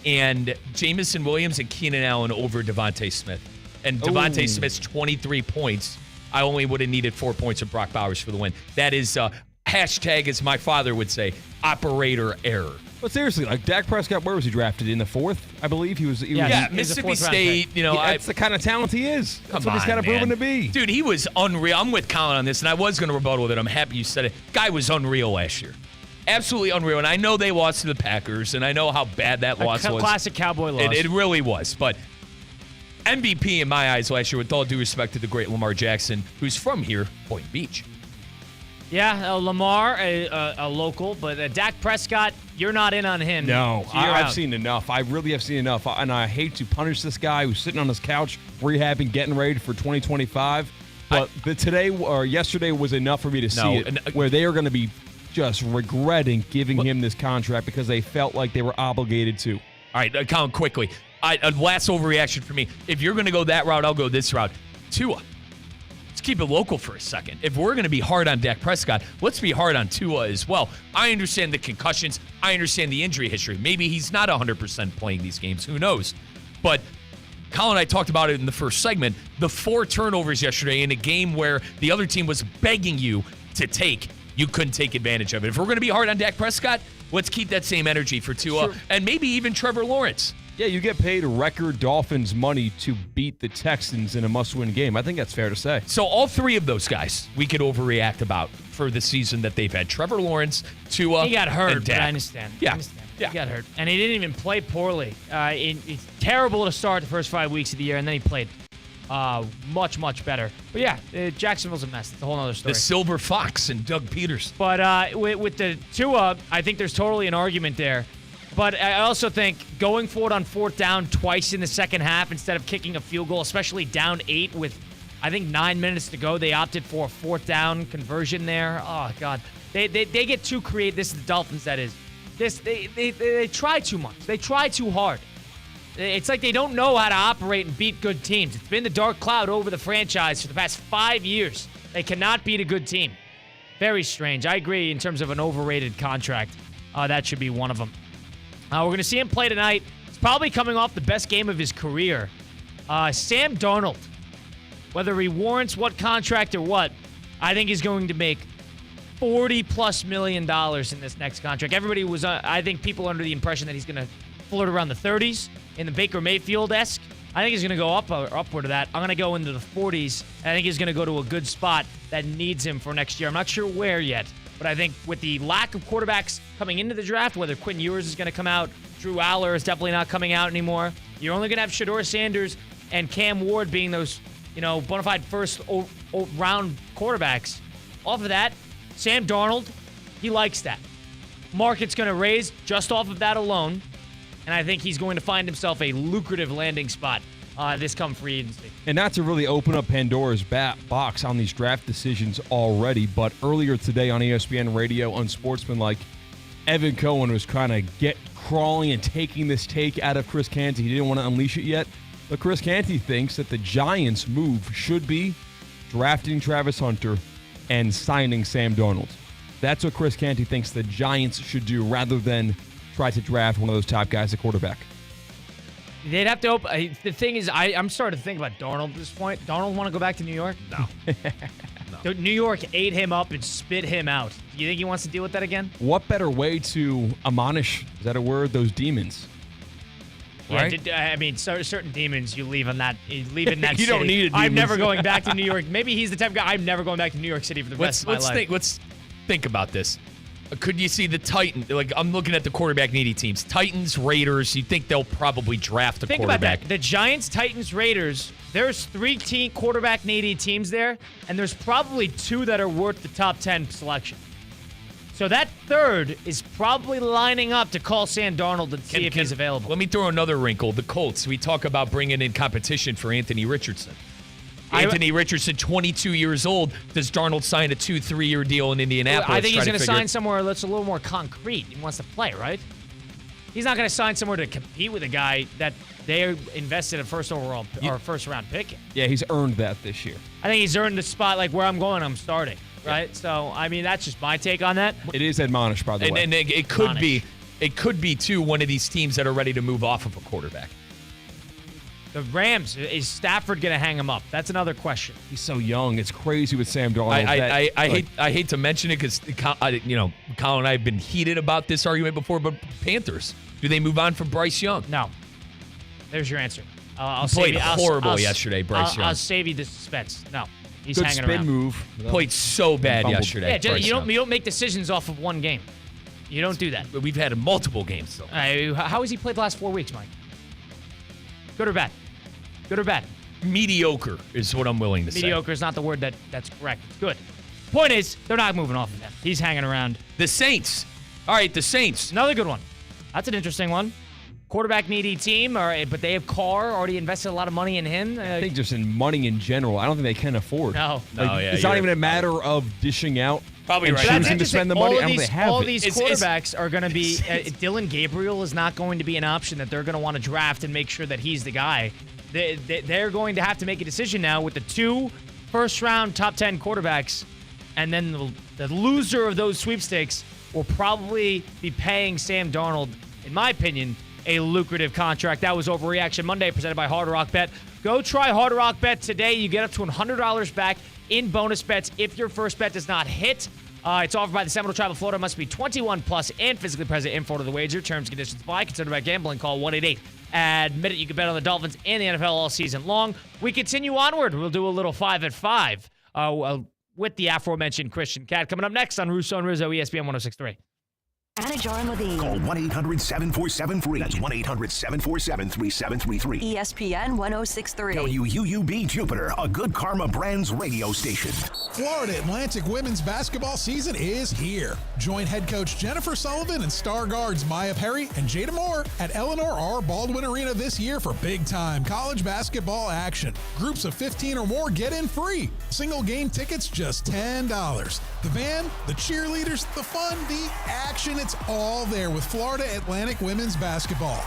and Keenan Allen over Devontae Smith. And Devontae Smith's 23 points. I only would have needed 4 points of Brock Bowers for the win. That is hashtag, as my father would say, operator error. But seriously, like Dak Prescott, where was he drafted? In the 4th, I believe. He was Mississippi State. That's the kind of talent he is. That's what he's kind of proven to be. Dude, he was unreal. I'm with Colin on this, and I was going to rebuttal with it. I'm happy you said it. Guy was unreal last year. Absolutely unreal. And I know they lost to the Packers, and I know how bad that loss was. Classic Cowboy loss. It really was. But MVP in my eyes last year, with all due respect to the great Lamar Jackson, who's from here, Boynton Beach. Yeah, Lamar, a local, but Dak Prescott, you're not in on him. No, so I've seen enough. I really have seen enough. And I hate to punish this guy who's sitting on his couch, rehabbing, getting ready for 2025. But yesterday was enough for me to see it, where they are going to be just regretting giving him this contract because they felt like they were obligated to. All right, Colin, quickly. Last overreaction for me. If you're going to go that route, I'll go this route. Tua. Keep it local for a second. If we're going to be hard on Dak Prescott, let's be hard on Tua as well. I understand the concussions. I understand the injury history. Maybe he's not 100% playing these games. Who knows? But Colin and I talked about it in the first segment. The 4 turnovers yesterday in a game where the other team was begging you to take, you couldn't take advantage of it. If we're going to be hard on Dak Prescott, let's keep that same energy for Tua and maybe even Trevor Lawrence. Yeah, you get paid record Dolphins money to beat the Texans in a must-win game. I think that's fair to say. So all 3 of those guys we could overreact about for the season that they've had. Trevor Lawrence, Tua, he got hurt, and Dak. but I understand. Yeah. He got hurt. And he didn't even play poorly. It's terrible to start the first 5 weeks of the year, and then he played much, much better. But yeah, Jacksonville's a mess. It's a whole other story. The Silver Fox and Doug Peters. But with the Tua, I think there's totally an argument there. But I also think going for it on 4th down twice in the second half instead of kicking a field goal, especially down 8 with, I think, 9 minutes to go, they opted for a 4th down conversion there. Oh, God. They get too creative. This is the Dolphins, that is. They try too much. They try too hard. It's like they don't know how to operate and beat good teams. It's been the dark cloud over the franchise for the past 5 years. They cannot beat a good team. Very strange. I agree in terms of an overrated contract. That should be one of them. We're going to see him play tonight. He's probably coming off the best game of his career. Sam Darnold, whether he warrants what contract or what, I think he's going to make $40+ million in this next contract. Everybody was, I think people under the impression that he's going to flirt around the 30s in the Baker Mayfield-esque. I think he's going to go upward of that. I'm going to go into the 40s. I think he's going to go to a good spot that needs him for next year. I'm not sure where yet. But I think with the lack of quarterbacks coming into the draft, whether Quinn Ewers is going to come out, Drew Aller is definitely not coming out anymore. You're only going to have Shedeur Sanders and Cam Ward being those, bona fide first round quarterbacks. Off of that, Sam Darnold, he likes that. Market's going to raise just off of that alone. And I think he's going to find himself a lucrative landing spot this come free agency. And not to really open up Pandora's box on these draft decisions already, but earlier today on ESPN Radio, Unsportsmanlike, Evan Cohen was trying to get crawling and taking this take out of Chris Canty. He didn't want to unleash it yet. But Chris Canty thinks that the Giants' move should be drafting Travis Hunter and signing Sam Darnold. That's what Chris Canty thinks the Giants should do rather than try to draft one of those top guys at quarterback. They'd have to open. The thing is, I'm starting to think about Darnold at this point. Darnold want to go back to New York? No. New York ate him up and spit him out. Do you think he wants to deal with that again? What better way to admonish, is that a word, those demons? Right? Yeah, I mean, certain demons you leave in that city. You don't need a demon. I'm never going back to New York. Maybe he's the type of guy, I'm never going back to New York City for the rest of my life. Let's think about this. Could you see the Titans? Like, I'm looking at the quarterback needy teams. Titans, Raiders, you think they'll probably draft a quarterback. Think about that. The Giants, Titans, Raiders, there's 3 quarterback needy teams there, and there's probably 2 that are worth the top 10 selection. So that third is probably lining up to call Sam Darnold and see if he's available. Let me throw another wrinkle. The Colts. We talk about bringing in competition for Anthony Richardson. Anthony Richardson, 22 years old. Does Darnold sign a 2-3-year deal in Indianapolis? I think he's going to sign somewhere that's a little more concrete. He wants to play, right? He's not going to sign somewhere to compete with a guy that they invested a first round pick in. Yeah, he's earned that this year. I think he's earned the spot, like where I'm going, I'm starting. Right? So, I mean, that's just my take on that. It is admonished, by the way. And it could be, too, one of these teams that are ready to move off of a quarterback. The Rams, is Stafford going to hang him up? That's another question. He's so young. It's crazy with Sam Darnold. I hate to mention it because, Colin and I have been heated about this argument before, but Panthers, do they move on from Bryce Young? No. There's your answer. He played horrible yesterday, Bryce Young. I'll save you the suspense. No. He's Good hanging spin around. move. Played so bad yesterday. Yeah, you don't make decisions off of one game. You don't do that. We've had multiple games, though. How has he played the last 4 weeks, Mike? Good or bad? Good or bad? Mediocre is what I'm willing to say. Mediocre is not the word that's correct. It's good. Point is, they're not moving off of him. He's hanging around. The Saints. All right, the Saints. Another good one. That's an interesting one. Quarterback needy team, but they have Carr, already invested a lot of money in him. I think just in money in general, I don't think they can afford. No. It's not even a matter of dishing out. Probably and right. choosing to spend the money. I don't think they have all it. these quarterbacks are going to be. Dylan Gabriel is not going to be an option that they're going to want to draft and make sure that he's the guy. They're going to have to make a decision now with the 2 first-round top 10 quarterbacks, and then the loser of those sweepstakes will probably be paying Sam Darnold, in my opinion, a lucrative contract. That was Overreaction Monday, presented by Hard Rock Bet. Go try Hard Rock Bet today. You get up to $100 back in bonus bets if your first bet does not hit. It's offered by the Seminole Tribe of Florida. Must be 21 plus and physically present in Florida. The wager. Terms and conditions apply. Consider by gambling. Call 1-888-ADMIT it. You can bet on the Dolphins and the NFL all season long. We continue onward. We'll do a little 5 at 5 with the aforementioned Christian Cat coming up next on Russo and Rizzo, ESPN 106.3. Anajar and Levine. Call 1-800-747-FREE. That's 1-800-747-3733. ESPN 106.3. WUUB Jupiter, a Good Karma Brands radio station. Florida Atlantic women's basketball season is here. Join head coach Jennifer Sullivan and star guards Maya Perry and Jada Moore at Eleanor R. Baldwin Arena this year for big-time college basketball action. Groups of 15 or more get in free. Single game tickets just $10. The band, the cheerleaders, the fun, the action, it's all there with Florida Atlantic women's basketball.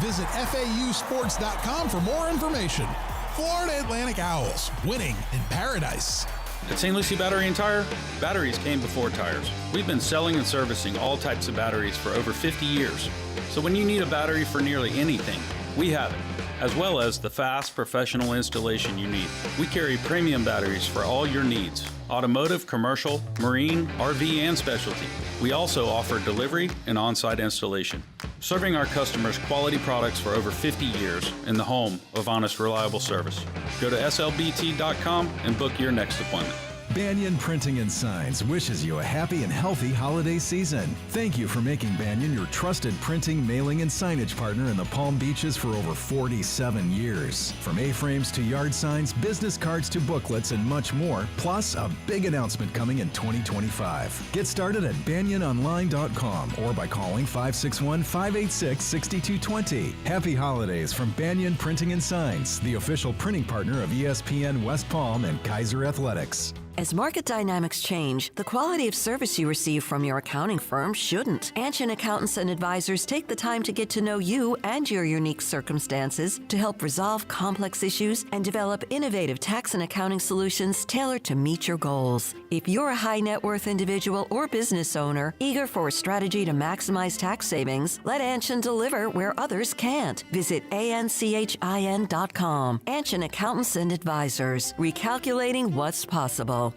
Visit FAUsports.com for more information. Florida Atlantic Owls, winning in paradise. At St. Lucie Battery and Tire, batteries came before tires. We've been selling and servicing all types of batteries for over 50 years. So when you need a battery for nearly anything, we have it, as well as the fast professional installation you need. We carry premium batteries for all your needs: automotive, commercial, marine, RV, and specialty. We also offer delivery and on-site installation, serving our customers quality products for over 50 years in the home of honest, reliable service. Go to slbt.com and book your next appointment. Banyan Printing and Signs wishes you a happy and healthy holiday season. Thank you for making Banyan your trusted printing, mailing, and signage partner in the Palm Beaches for over 47 years. From A-frames to yard signs, business cards to booklets, and much more, plus a big announcement coming in 2025. Get started at banyanonline.com or by calling 561-586-6220. Happy holidays from Banyan Printing and Signs, the official printing partner of ESPN West Palm and Kaiser Athletics. As market dynamics change, the quality of service you receive from your accounting firm shouldn't. Anshin Accountants and Advisors take the time to get to know you and your unique circumstances to help resolve complex issues and develop innovative tax and accounting solutions tailored to meet your goals. If you're a high net worth individual or business owner eager for a strategy to maximize tax savings, let Anshin deliver where others can't. Visit anchin.com. Anshin Accountants and Advisors, recalculating what's possible.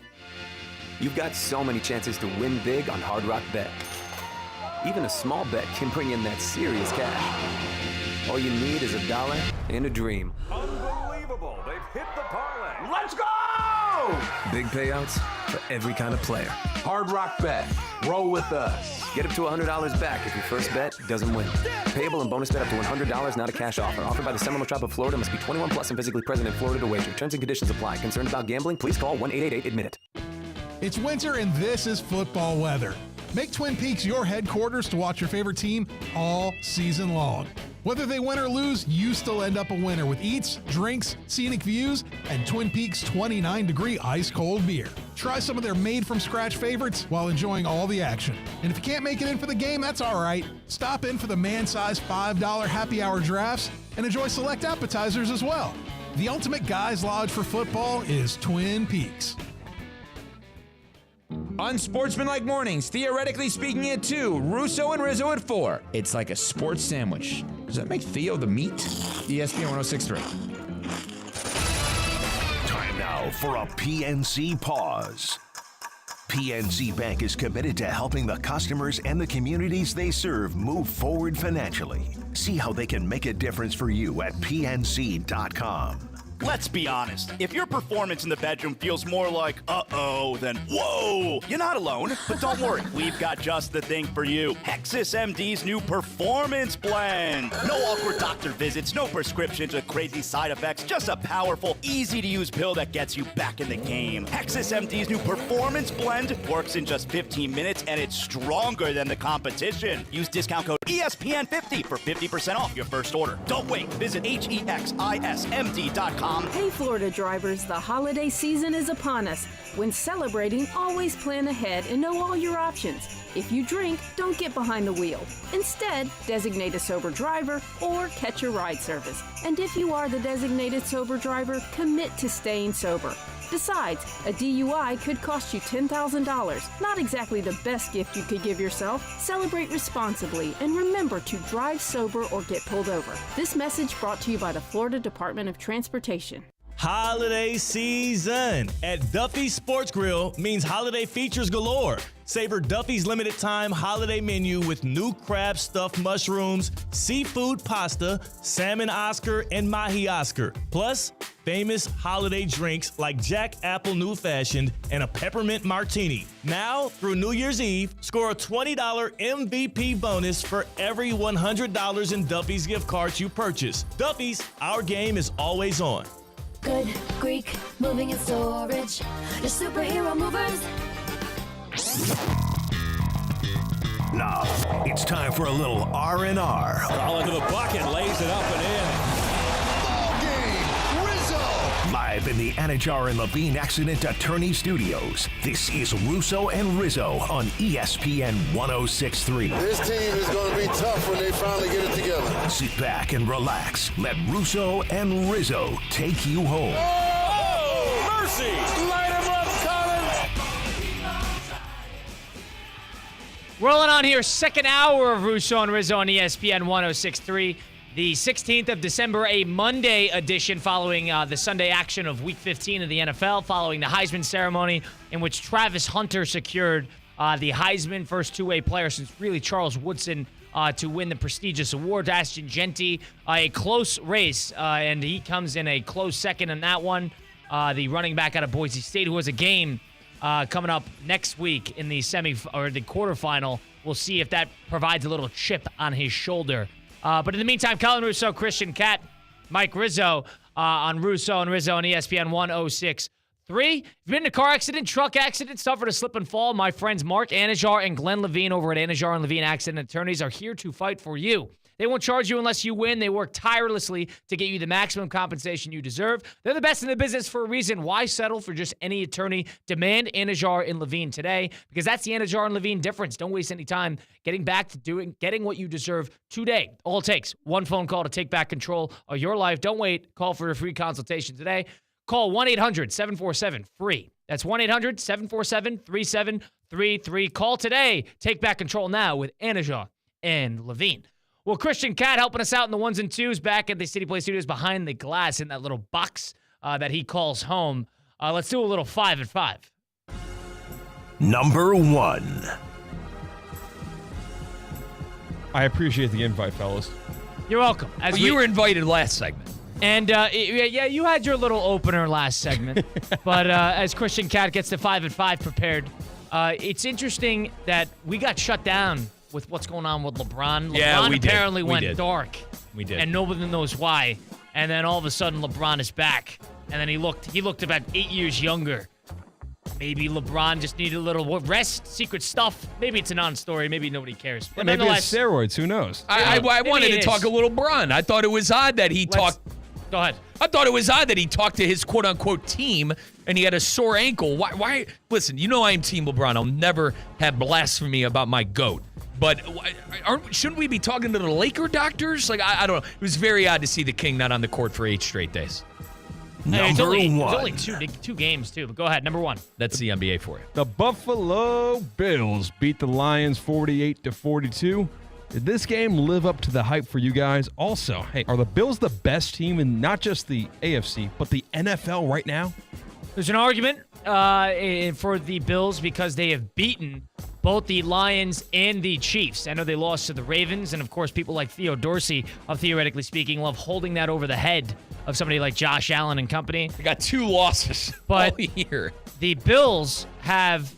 You've got so many chances to win big on Hard Rock Bet. Even a small bet can bring in that serious cash. All you need is $1 and a dream. Unbelievable. They've hit the parlay. Let's go! Big payouts for every kind of player. Hard Rock Bet. Roll with us. Get up to $100 back if your first bet doesn't win. Payable and bonus bet up to $100, not a cash offer. Offered by the Seminole Tribe of Florida. Must be 21 plus and physically present in Florida to wager. Terms and conditions apply. Concerned about gambling? Please call 1-888-ADMIT-IT. It's winter and this is football weather. Make Twin Peaks your headquarters to watch your favorite team all season long. Whether they win or lose, you still end up a winner with eats, drinks, scenic views, and Twin Peaks 29-degree ice-cold beer. Try some of their made-from-scratch favorites while enjoying all the action. And if you can't make it in for the game, that's all right. Stop in for the man-sized $5 happy hour drafts and enjoy select appetizers as well. The ultimate guys' lodge for football is Twin Peaks. Unsportsmanlike mornings, theoretically speaking at 2, Russo and Rizzo at 4. It's like a sports sandwich. Does that make Theo the meat? ESPN 106.3. Time now for a PNC pause. PNC Bank is committed to helping the customers and the communities they serve move forward financially. See how they can make a difference for you at pnc.com. Let's be honest. If your performance in the bedroom feels more like uh-oh than whoa, you're not alone. But don't worry, we've got just the thing for you. Hexus MD's new Performance Blend. No awkward doctor visits, no prescriptions or crazy side effects, just a powerful, easy-to-use pill that gets you back in the game. Hexus MD's new Performance Blend works in just 15 minutes, and it's stronger than the competition. Use discount code ESPN50 for 50% off your first order. Don't wait. Visit HEXISMD.com. Hey, Florida drivers, the holiday season is upon us. When celebrating, always plan ahead and know all your options. If you drink, don't get behind the wheel. Instead, designate a sober driver or catch a ride service. And if you are the designated sober driver, commit to staying sober. Besides, a DUI could cost you $10,000. Not exactly the best gift you could give yourself. Celebrate responsibly and remember to drive sober or get pulled over. This message brought to you by the Florida Department of Transportation. Holiday season at Duffy's Sports Grill means holiday features galore. Savor Duffy's limited time holiday menu with new crab stuffed mushrooms, seafood pasta, salmon Oscar, and mahi Oscar. Plus, famous holiday drinks like Jack Apple New Fashioned and a peppermint martini. Now, through New Year's Eve, score a $20 MVP bonus for every $100 in Duffy's gift cards you purchase. Duffy's, our game is always on. Good Greek moving and storage. Your superhero movers. Now, it's time for a little R&R. All into the bucket, lays it up and in. Ball game, Rizzo! Live in the Anajar and Levine Accident Attorney Studios, this is Russo and Rizzo on ESPN 106.3. This team is going to be tough when they finally get it together. Sit back and relax. Let Russo and Rizzo take you home. Oh, mercy! Light him up, Collins! Rolling on here, second hour of Russo and Rizzo on ESPN 106.3. The 16th of December, a Monday edition following the Sunday action of Week 15 of the NFL, following the Heisman ceremony in which Travis Hunter secured the Heisman, first two-way player since really Charles Woodson to win the prestigious award. Ashton Genty, a close race, and he comes in a close second in that one. The running back out of Boise State, who has a game coming up next week in the the quarterfinal. We'll see if that provides a little chip on his shoulder. But in the meantime, Colin Russo, Christian Catt, Mike Rizzo on Russo and Rizzo on ESPN 106.3. If you've been in a car accident, truck accident, suffered a slip and fall, my friends Mark Anajar and Glenn Levine over at Anajar and Levine Accident Attorneys are here to fight for you. They won't charge you unless you win. They work tirelessly to get you the maximum compensation you deserve. They're the best in the business for a reason. Why settle for just any attorney? Demand Anajar and Levine today, because that's the Anajar and Levine difference. Don't waste any time getting back to getting what you deserve today. All it takes, one phone call to take back control of your life. Don't wait. Call for a free consultation today. Call 1-800-747-FREE. That's 1-800-747-3733. Call today. Take back control now with Anajar and Levine. Well, Christian Cat helping us out in the ones and twos back at the City Play Studios behind the glass in that little box that he calls home. Let's do a little 5 at 5. Number 1. I appreciate the invite, fellas. You're welcome. You were invited last segment. And, yeah, you had your little opener last segment. But as Christian Cat gets the 5 at 5 prepared, it's interesting that we got shut down with what's going on with LeBron. Yeah, we apparently did. We went did. dark. We did. And nobody knows why. And then all of a sudden, LeBron is back. And then he looked about 8 years younger. Maybe LeBron just needed a little rest, secret stuff. Maybe it's a non-story. Maybe nobody cares. But Maybe it's steroids. Who knows? I wanted to talk a little Bron. I thought it was odd that he talked. Go ahead. I thought it was odd that he talked to his quote-unquote team and he had a sore ankle. Why? Listen, you know I'm Team LeBron. I'll never have blasphemy about my GOAT. But shouldn't we be talking to the Laker doctors? Like, I don't know. It was very odd to see the King not on the court for 8 straight days. It's only two games, too. But go ahead. Number 1. That's the NBA for you. The Buffalo Bills beat the Lions 48-42. Did this game live up to the hype for you guys? Also, hey, are the Bills the best team in not just the AFC, but the NFL right now? There's an argument for the Bills because they have beaten both the Lions and the Chiefs. I know they lost to the Ravens, and of course, people like Theo Dorsey, theoretically speaking, love holding that over the head of somebody like Josh Allen and company. They got 2 losses all year. The Bills have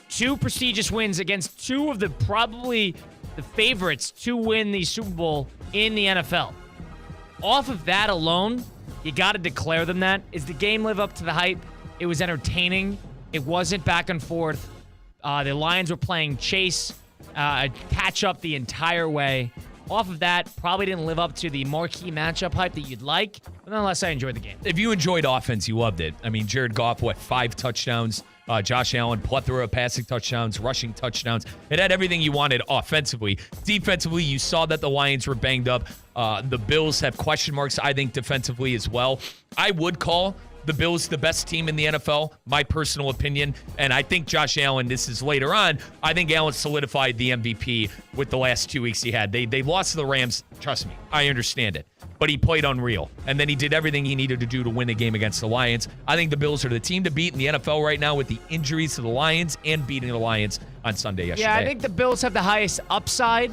2 prestigious wins against 2 of the probably the favorites to win the Super Bowl in the NFL. Off of that alone, you got to declare them that. Is the game live up to the hype? It was entertaining. It wasn't back and forth. The Lions were playing chase, catch up the entire way. Off of that, probably didn't live up to the marquee matchup hype that you'd like, but nonetheless, I enjoyed the game. If you enjoyed offense, you loved it. I mean, Jared Goff, 5 touchdowns? Josh Allen, plethora of passing touchdowns, rushing touchdowns. It had everything you wanted offensively. Defensively, you saw that the Lions were banged up. The Bills have question marks, I think, defensively as well. I would call the Bills the best team in the NFL, my personal opinion. And I think Josh Allen, this is later on, I think Allen solidified the MVP with the last 2 weeks he had. They lost to the Rams. Trust me, I understand it. But he played unreal. And then he did everything he needed to do to win the game against the Lions. I think the Bills are the team to beat in the NFL right now with the injuries to the Lions and beating the Lions on Sunday yesterday. Yeah, I think the Bills have the highest upside,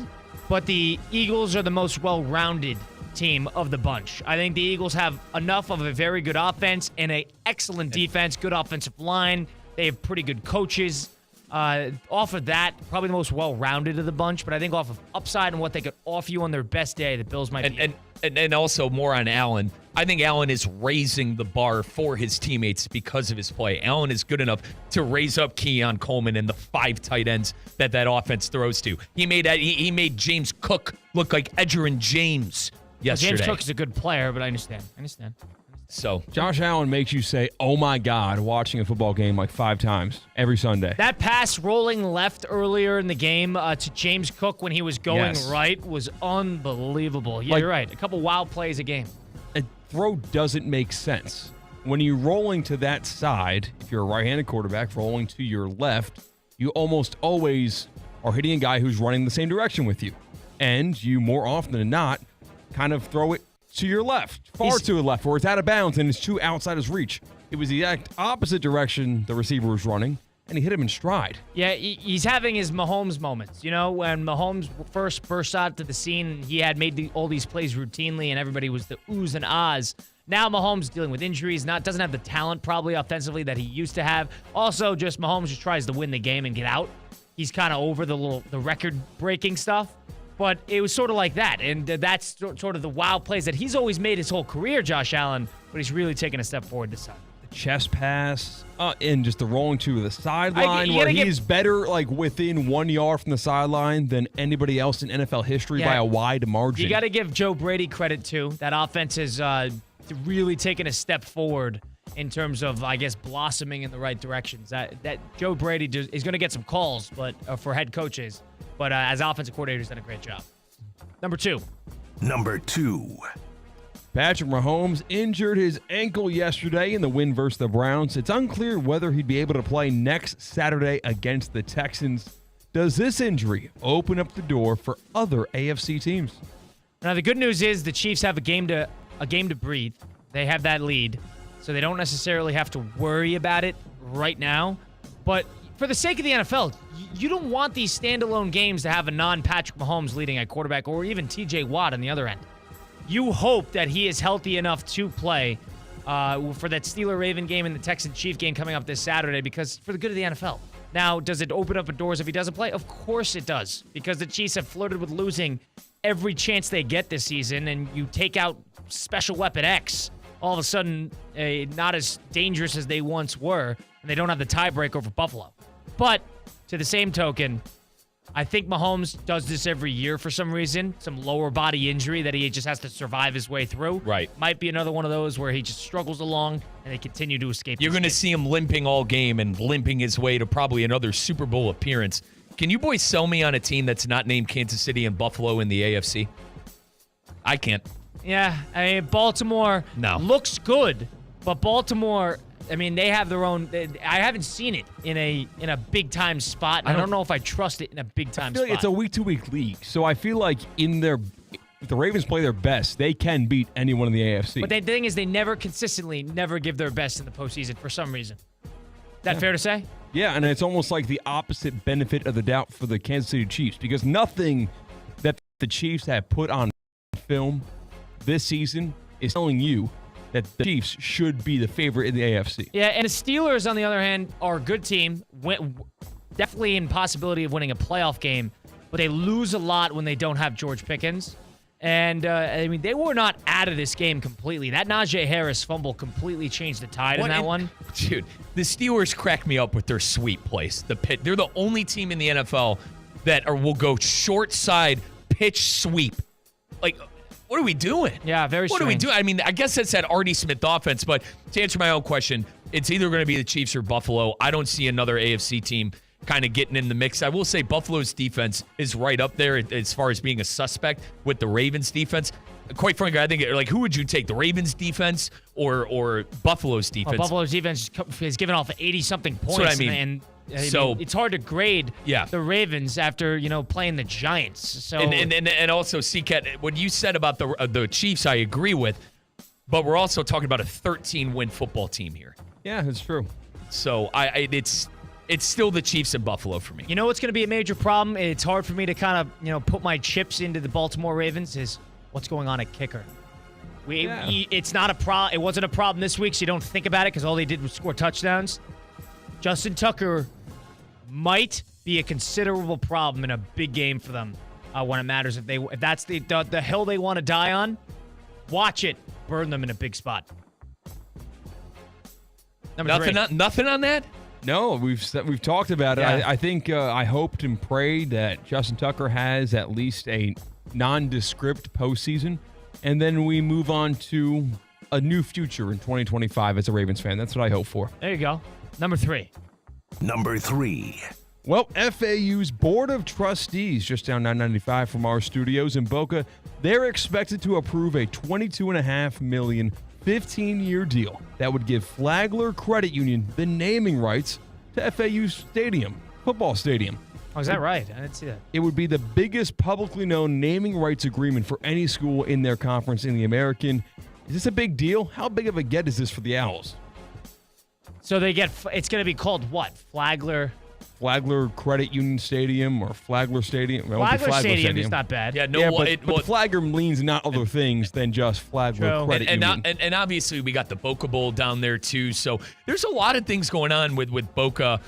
but the Eagles are the most well-rounded team of the bunch. I think the Eagles have enough of a very good offense and an excellent defense, good offensive line. They have pretty good coaches. Off of that, probably the most well-rounded of the bunch, but I think off of upside and what they could offer you on their best day, the Bills might be. And also more on Allen. I think Allen is raising the bar for his teammates because of his play. Allen is good enough to raise up Keon Coleman and the 5 tight ends that offense throws to. He made James Cook look like Edgerrin James yesterday. James Cook is a good player, but I understand. So Josh Allen makes you say, oh my God, watching a football game like 5 times every Sunday. That pass rolling left earlier in the game to James Cook when he was going right was unbelievable. Yeah, you're right. A couple wild plays a game. A throw doesn't make sense. When you're rolling to that side, if you're a right-handed quarterback rolling to your left, you almost always are hitting a guy who's running the same direction with you. And you, more often than not, kind of throw it to your left, far to the left, where it's out of bounds and it's too outside his reach. It was the exact opposite direction the receiver was running, and he hit him in stride. Yeah, he's having his Mahomes moments. You know, when Mahomes first burst out to the scene, he had made all these plays routinely, and everybody was the oohs and ahs. Now Mahomes dealing with injuries, doesn't have the talent probably offensively that he used to have. Also, just Mahomes just tries to win the game and get out. He's kind of over the record-breaking stuff. But it was sort of like that, and that's sort of the wild plays that he's always made his whole career, Josh Allen, but he's really taken a step forward this time. chest pass, and just the rolling to the sideline, you where gotta he give- is better within 1 yard from the sideline than anybody else in NFL history by a wide margin. You got to give Joe Brady credit, too. That offense has really taken a step forward in terms of, I guess, blossoming in the right directions. That Joe Brady is going to get some calls for head coaches, but as offensive coordinator, he's done a great job. Number 2. Number 2. Patrick Mahomes injured his ankle yesterday in the win versus the Browns. It's unclear whether he'd be able to play next Saturday against the Texans. Does this injury open up the door for other AFC teams? Now, the good news is the Chiefs have a game to breathe. They have that lead, so they don't necessarily have to worry about it right now. But for the sake of the NFL, you don't want these standalone games to have a non-Patrick Mahomes leading at quarterback or even TJ Watt on the other end. You hope that he is healthy enough to play for that Steeler-Raven game and the Texan-Chief game coming up this Saturday, because for the good of the NFL. Now, does it open up doors if he doesn't play? Of course it does, because the Chiefs have flirted with losing every chance they get this season, and you take out Special Weapon X, all of a sudden not as dangerous as they once were, and they don't have the tiebreaker over Buffalo. But to the same token, I think Mahomes does this every year for some reason, some lower body injury that he just has to survive his way through. Right. Might be another one of those where he just struggles along and they continue to escape. You're going to see him limping all game and limping his way to probably another Super Bowl appearance. Can you boys sell me on a team that's not named Kansas City and Buffalo in the AFC? I can't. Yeah, I mean, Baltimore looks good, but Baltimore, I mean, they have their own. I haven't seen it in a big time spot. I don't know if I trust it in a big time spot. Like it's a week-to-week league, so I feel like if the Ravens play their best, they can beat anyone in the AFC. But the thing is, they never give their best in the postseason for some reason. That fair to say? Yeah, and it's almost like the opposite benefit of the doubt for the Kansas City Chiefs, because nothing that the Chiefs have put on film this season is telling you that the Chiefs should be the favorite in the AFC. Yeah, and the Steelers, on the other hand, are a good team. Definitely in possibility of winning a playoff game, but they lose a lot when they don't have George Pickens. And, I mean, they were not out of this game completely. That Najee Harris fumble completely changed the tide in that one. Dude, the Steelers crack me up with their sweep plays. They're the only team in the NFL that will go short side pitch sweep. Like, what are we doing? Yeah, very strange. What are we doing? I mean, I guess that's that Artie Smith offense, but to answer my own question, it's either going to be the Chiefs or Buffalo. I don't see another AFC team kind of getting in the mix. I will say Buffalo's defense is right up there as far as being a suspect with the Ravens defense. Quite frankly, I think, who would you take, the Ravens defense or Buffalo's defense? Buffalo's defense has given off 80-something points. That's what I mean. And it's hard to grade the Ravens after, playing the Giants. So and also, C-Cat, what you said about the Chiefs, I agree with, but we're also talking about a 13-win football team here. Yeah, that's true. So it's still the Chiefs and Buffalo for me. You know what's going to be a major problem? It's hard for me to kind of, put my chips into the Baltimore Ravens is what's going on at kicker. It's not a problem. It wasn't a problem this week, so you don't think about it because all they did was score touchdowns. Justin Tucker might be a considerable problem in a big game for them when it matters. If that's the hill they want to die on, watch it burn them in a big spot. Nothing on that? No, we've talked about it. Yeah. I think I hoped and prayed that Justin Tucker has at least a nondescript postseason, and then we move on to a new future in 2025 as a Ravens fan. That's what I hope for. There you go. Number 3. Number 3. Well, FAU's Board of Trustees, just down 995 from our studios in Boca, they're expected to approve a $22.5 million 15-year deal that would give Flagler Credit Union the naming rights to FAU's football stadium. Oh, is that right? I didn't see that. It would be the biggest publicly known naming rights agreement for any school in their conference in the American. Is this a big deal? How big of a get is this for the Owls? So it's going to be called what? Flagler Credit Union Stadium or Flagler Stadium? Flagler Stadium is not bad. Yeah, but Flagler means not other things than just Flagler Credit Union. And obviously we got the Boca Bowl down there too. So there's a lot of things going on with Boca,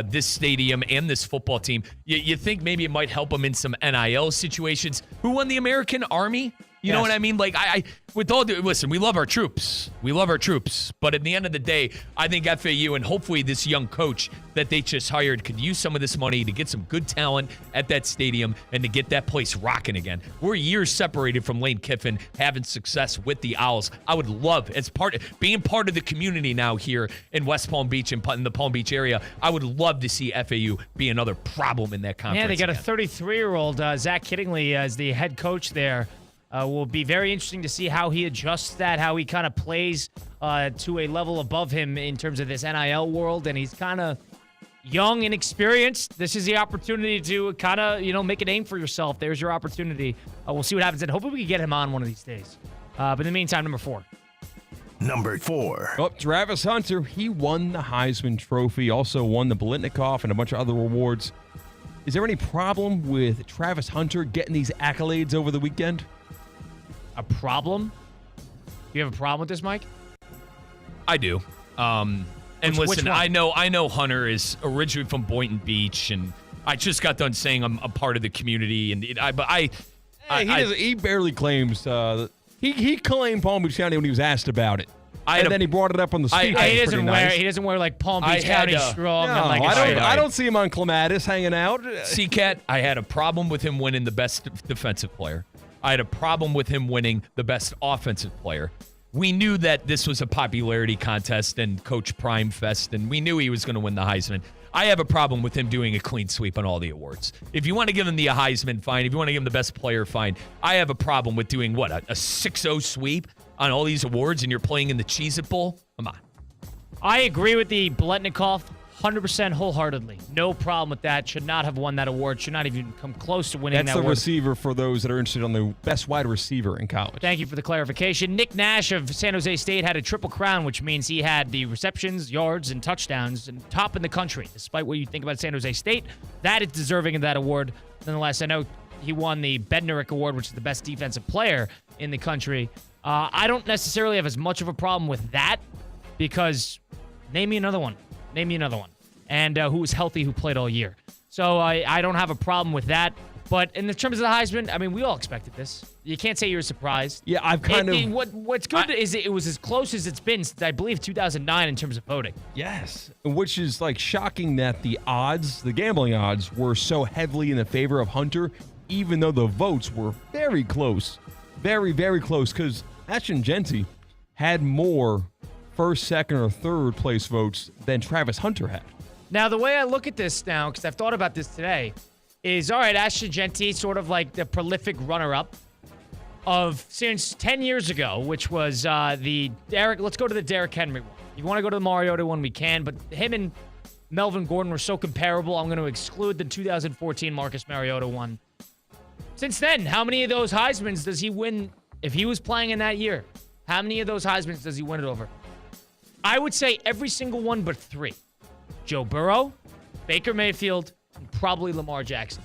this stadium and this football team. You think maybe it might help them in some NIL situations. Who won the American Army? You know what I mean? Like, with all due, listen, we love our troops. We love our troops. But at the end of the day, I think FAU and hopefully this young coach that they just hired could use some of this money to get some good talent at that stadium and to get that place rocking again. We're years separated from Lane Kiffin having success with the Owls. I would love, being part of the community now here in West Palm Beach and in the Palm Beach area, I would love to see FAU be another problem in that conference. Yeah, they got again. a 33-year-old, Zach Kittingley, as the head coach there. Will be very interesting to see how he adjusts that, how he kind of plays to a level above him in terms of this NIL world. And he's kind of young and experienced. This is the opportunity to kind of, make a name for yourself. There's your opportunity. We'll see what happens. And hopefully we can get him on one of these days. But in the meantime, number 4. Number 4. Oh, Travis Hunter, he won the Heisman Trophy, also won the Biletnikoff and a bunch of other awards. Is there any problem with Travis Hunter getting these accolades over the weekend? A problem? Do you have a problem with this, Mike? I do. And listen, I know Hunter is originally from Boynton Beach, and I just got done saying I'm a part of the community, and he barely claims. He claimed Palm Beach County when he was asked about it, then he brought it up on the speaker. He doesn't wear like Palm Beach County strong. No, I don't see him on Clematis hanging out. C-Cat, I had a problem with him winning the best defensive player. I had a problem with him winning the best offensive player. We knew that this was a popularity contest and Coach Prime Fest, and we knew he was going to win the Heisman. I have a problem with him doing a clean sweep on all the awards. If you want to give him the Heisman, fine. If you want to give him the best player, fine. I have a problem with doing, a 6-0 sweep on all these awards, and you're playing in the Cheez-It Bowl? Come on. I agree with the Biletnikoff 100% wholeheartedly. No problem with that. Should not have won that award. Should not even come close to winning that award. That's the receiver for those that are interested on the best wide receiver in college. Thank you for the clarification. Nick Nash of San Jose State had a triple crown, which means he had the receptions, yards, and touchdowns, and top in the country. Despite what you think about San Jose State, that is deserving of that award. Nonetheless, I know he won the Bednarik Award, which is the best defensive player in the country. I don't necessarily have as much of a problem with that because name me another one. And who was healthy, who played all year. So I don't have a problem with that. But in the terms of the Heisman, I mean, we all expected this. You can't say you're surprised. Yeah, What's good is it was as close as it's been since, I believe, 2009 in terms of voting. Yes, which is shocking that the gambling odds, were so heavily in the favor of Hunter, even though the votes were very close. Very, very close, because Ashton Jeanty had more first, second, or third place votes than Travis Hunter had. Now, the way I look at this now, because I've thought about this today, is, all right, Ashton Jeanty, sort of like the prolific runner-up of since 10 years ago, which was let's go to the Derrick Henry one. If you want to go to the Mariota one, we can, but him and Melvin Gordon were so comparable, I'm going to exclude the 2014 Marcus Mariota one. Since then, how many of those Heismans does he win if he was playing in that year? How many of those Heismans does he win it over? I would say every single one but 3. Joe Burrow, Baker Mayfield, and probably Lamar Jackson.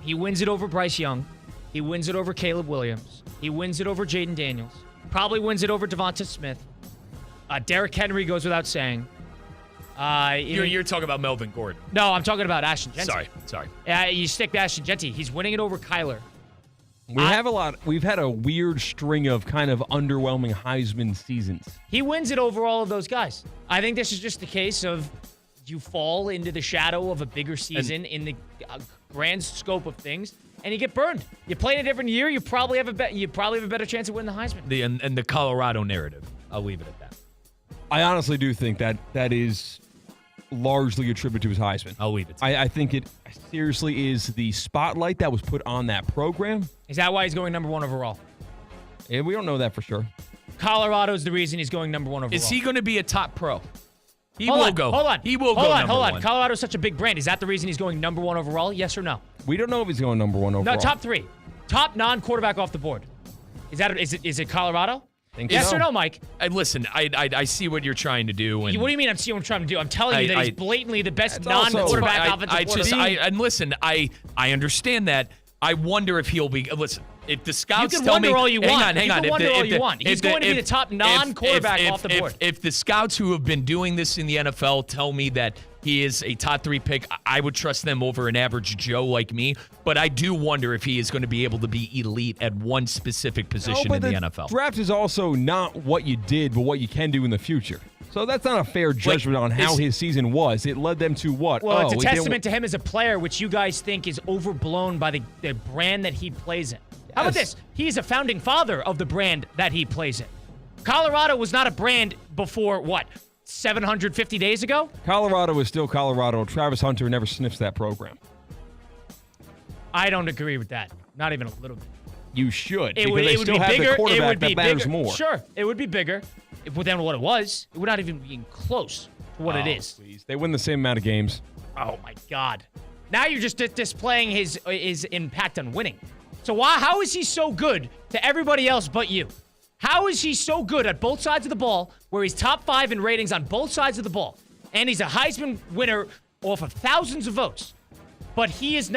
He wins it over Bryce Young. He wins it over Caleb Williams. He wins it over Jaden Daniels. Probably wins it over Devonta Smith. Derrick Henry goes without saying. You're talking about Melvin Gordon. No, I'm talking about Ashton Jeanty. Sorry. You stick to Ashton Jeanty. He's winning it over Kyler. We've had a weird string of kind of underwhelming Heisman seasons. He wins it over all of those guys. I think this is just a case of you fall into the shadow of a bigger season in the grand scope of things, and you get burned. You play in a different year, you probably have a better chance of winning the Heisman. And the Colorado narrative. I'll leave it at that. I honestly do think that is largely attributed to his Heisman. I'll leave it. I think it seriously is the spotlight that was put on that program. Is that why he's going number 1 overall? Yeah, we don't know that for sure. Colorado's the reason he's going number 1 overall. Is he going to be a top pro? He will go. Hold on. He will go number 1. Hold on. Colorado's such a big brand. Is that the reason he's going number 1 overall? Yes or no? We don't know if he's going number 1 overall. No, top 3. Top non-quarterback off the board. Is it Colorado? Yes or no, Mike? Listen, I see what you're trying to do. And what do you mean I see what I'm trying to do? I'm telling you that he's blatantly the best non-quarterback offensive quarterback. And listen, I understand that. I wonder if he'll be. Listen, if the scouts you can tell wonder me, all you want. Hang on. You can wonder all you want. He's going to be the top non-quarterback off the board. If the scouts who have been doing this in the NFL tell me that He is a top 3 pick. I would trust them over an average Joe like me, but I do wonder if he is going to be able to be elite at one specific position in the NFL. Draft is also not what you did, but what you can do in the future. So that's not a fair judgment on how his season was. It led them to what? Well, it's a testament to him as a player, which you guys think is overblown by the brand that he plays in. How about this? He's a founding father of the brand that he plays in. Colorado was not a brand before, 750 days ago? Colorado is still Colorado. Travis Hunter never sniffs that program. I don't agree with that. Not even a little bit. You should. It would be bigger. It would be matters more. Sure, it would be bigger than what it was. It would not even be close to what it is. Please. They win the same amount of games. Oh, my God. Now you're just displaying his impact on winning. So how is he so good to everybody else but you? How is he so good at both sides of the ball, where he's top 5 in ratings on both sides of the ball, and he's a Heisman winner off of thousands of votes, but he is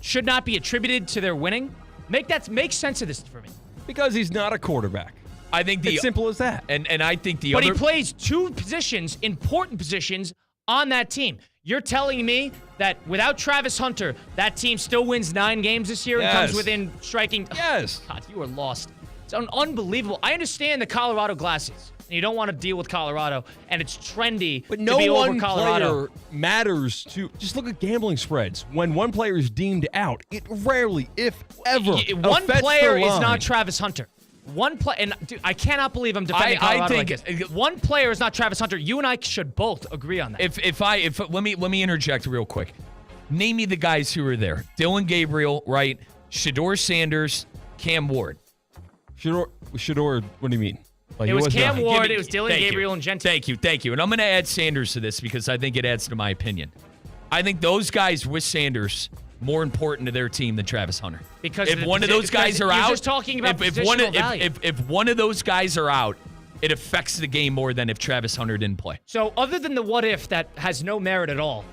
should not be attributed to their winning? Make sense of this for me. Because he's not a quarterback. I think it's simple as that. And I think But he plays 2 positions, important positions, on that team. You're telling me that without Travis Hunter, that team still wins 9 games this year and comes within striking. Yes. God, you are lost. It's unbelievable. I understand the Colorado glasses. And you don't want to deal with Colorado, and it's trendy but to be over Colorado. Player matters to. Just look at gambling spreads. When one player is deemed out, it rarely, if ever, one player is not Travis Hunter. One play, and dude, I cannot believe I'm defending Colorado like this. One player is not Travis Hunter. You and I should both agree on that. Let me interject real quick. Name me the guys who were there. Dylan Gabriel, right? Shedeur Sanders, Cam Ward. Shedeur, what do you mean? Like, it was Cam Ward, it was Dylan Gabriel, and Gentry. Thank you. And I'm going to add Sanders to this because I think it adds to my opinion. I think those guys with Sanders more important to their team than Travis Hunter. Because if one of those guys are out, just talking about if one of those guys are out, it affects the game more than if Travis Hunter didn't play. So other than the what if that has no merit at all.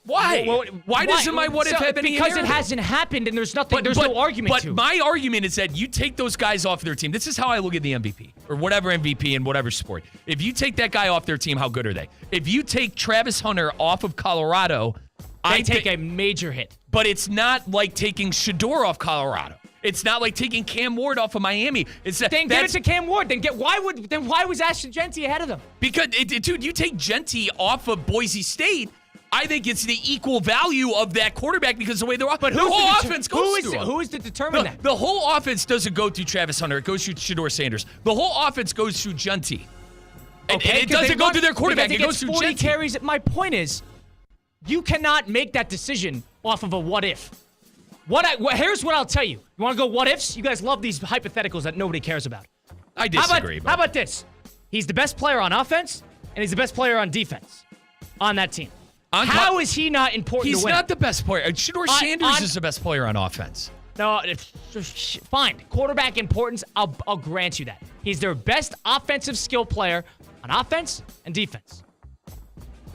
Why? Why doesn't my what if have any Because merit? it hasn't happened and there's nothing. There's no argument to. But my argument is that you take those guys off their team. This is how I look at the MVP or whatever MVP in whatever sport. If you take that guy off their team, how good are they? If you take Travis Hunter off of Colorado, they take a major hit. But it's not like taking Shedeur off Colorado. It's not like taking Cam Ward off of Miami. Then give it to Cam Ward. Why was Ashton Genty ahead of them? Because dude, you take Genty off of Boise State. I think it's the equal value of that quarterback because the way they're off. But the whole offense goes through him. Who is to determine that? The whole offense doesn't go through Travis Hunter. It goes through Shedeur Sanders. The whole offense goes through Genty. And it doesn't go through their quarterback. It goes through 40 Genty. carries. My point is, you cannot make that decision off of a what if. Here's what I'll tell you. You want to go what ifs? You guys love these hypotheticals that nobody cares about. I disagree. How about this? He's the best player on offense, and he's the best player on defense on that team. How is he not important to win? He's not the best player. Shedeur Sanders is the best player on offense. No, fine. Quarterback importance, I'll grant you that. He's their best offensive skill player on offense and defense.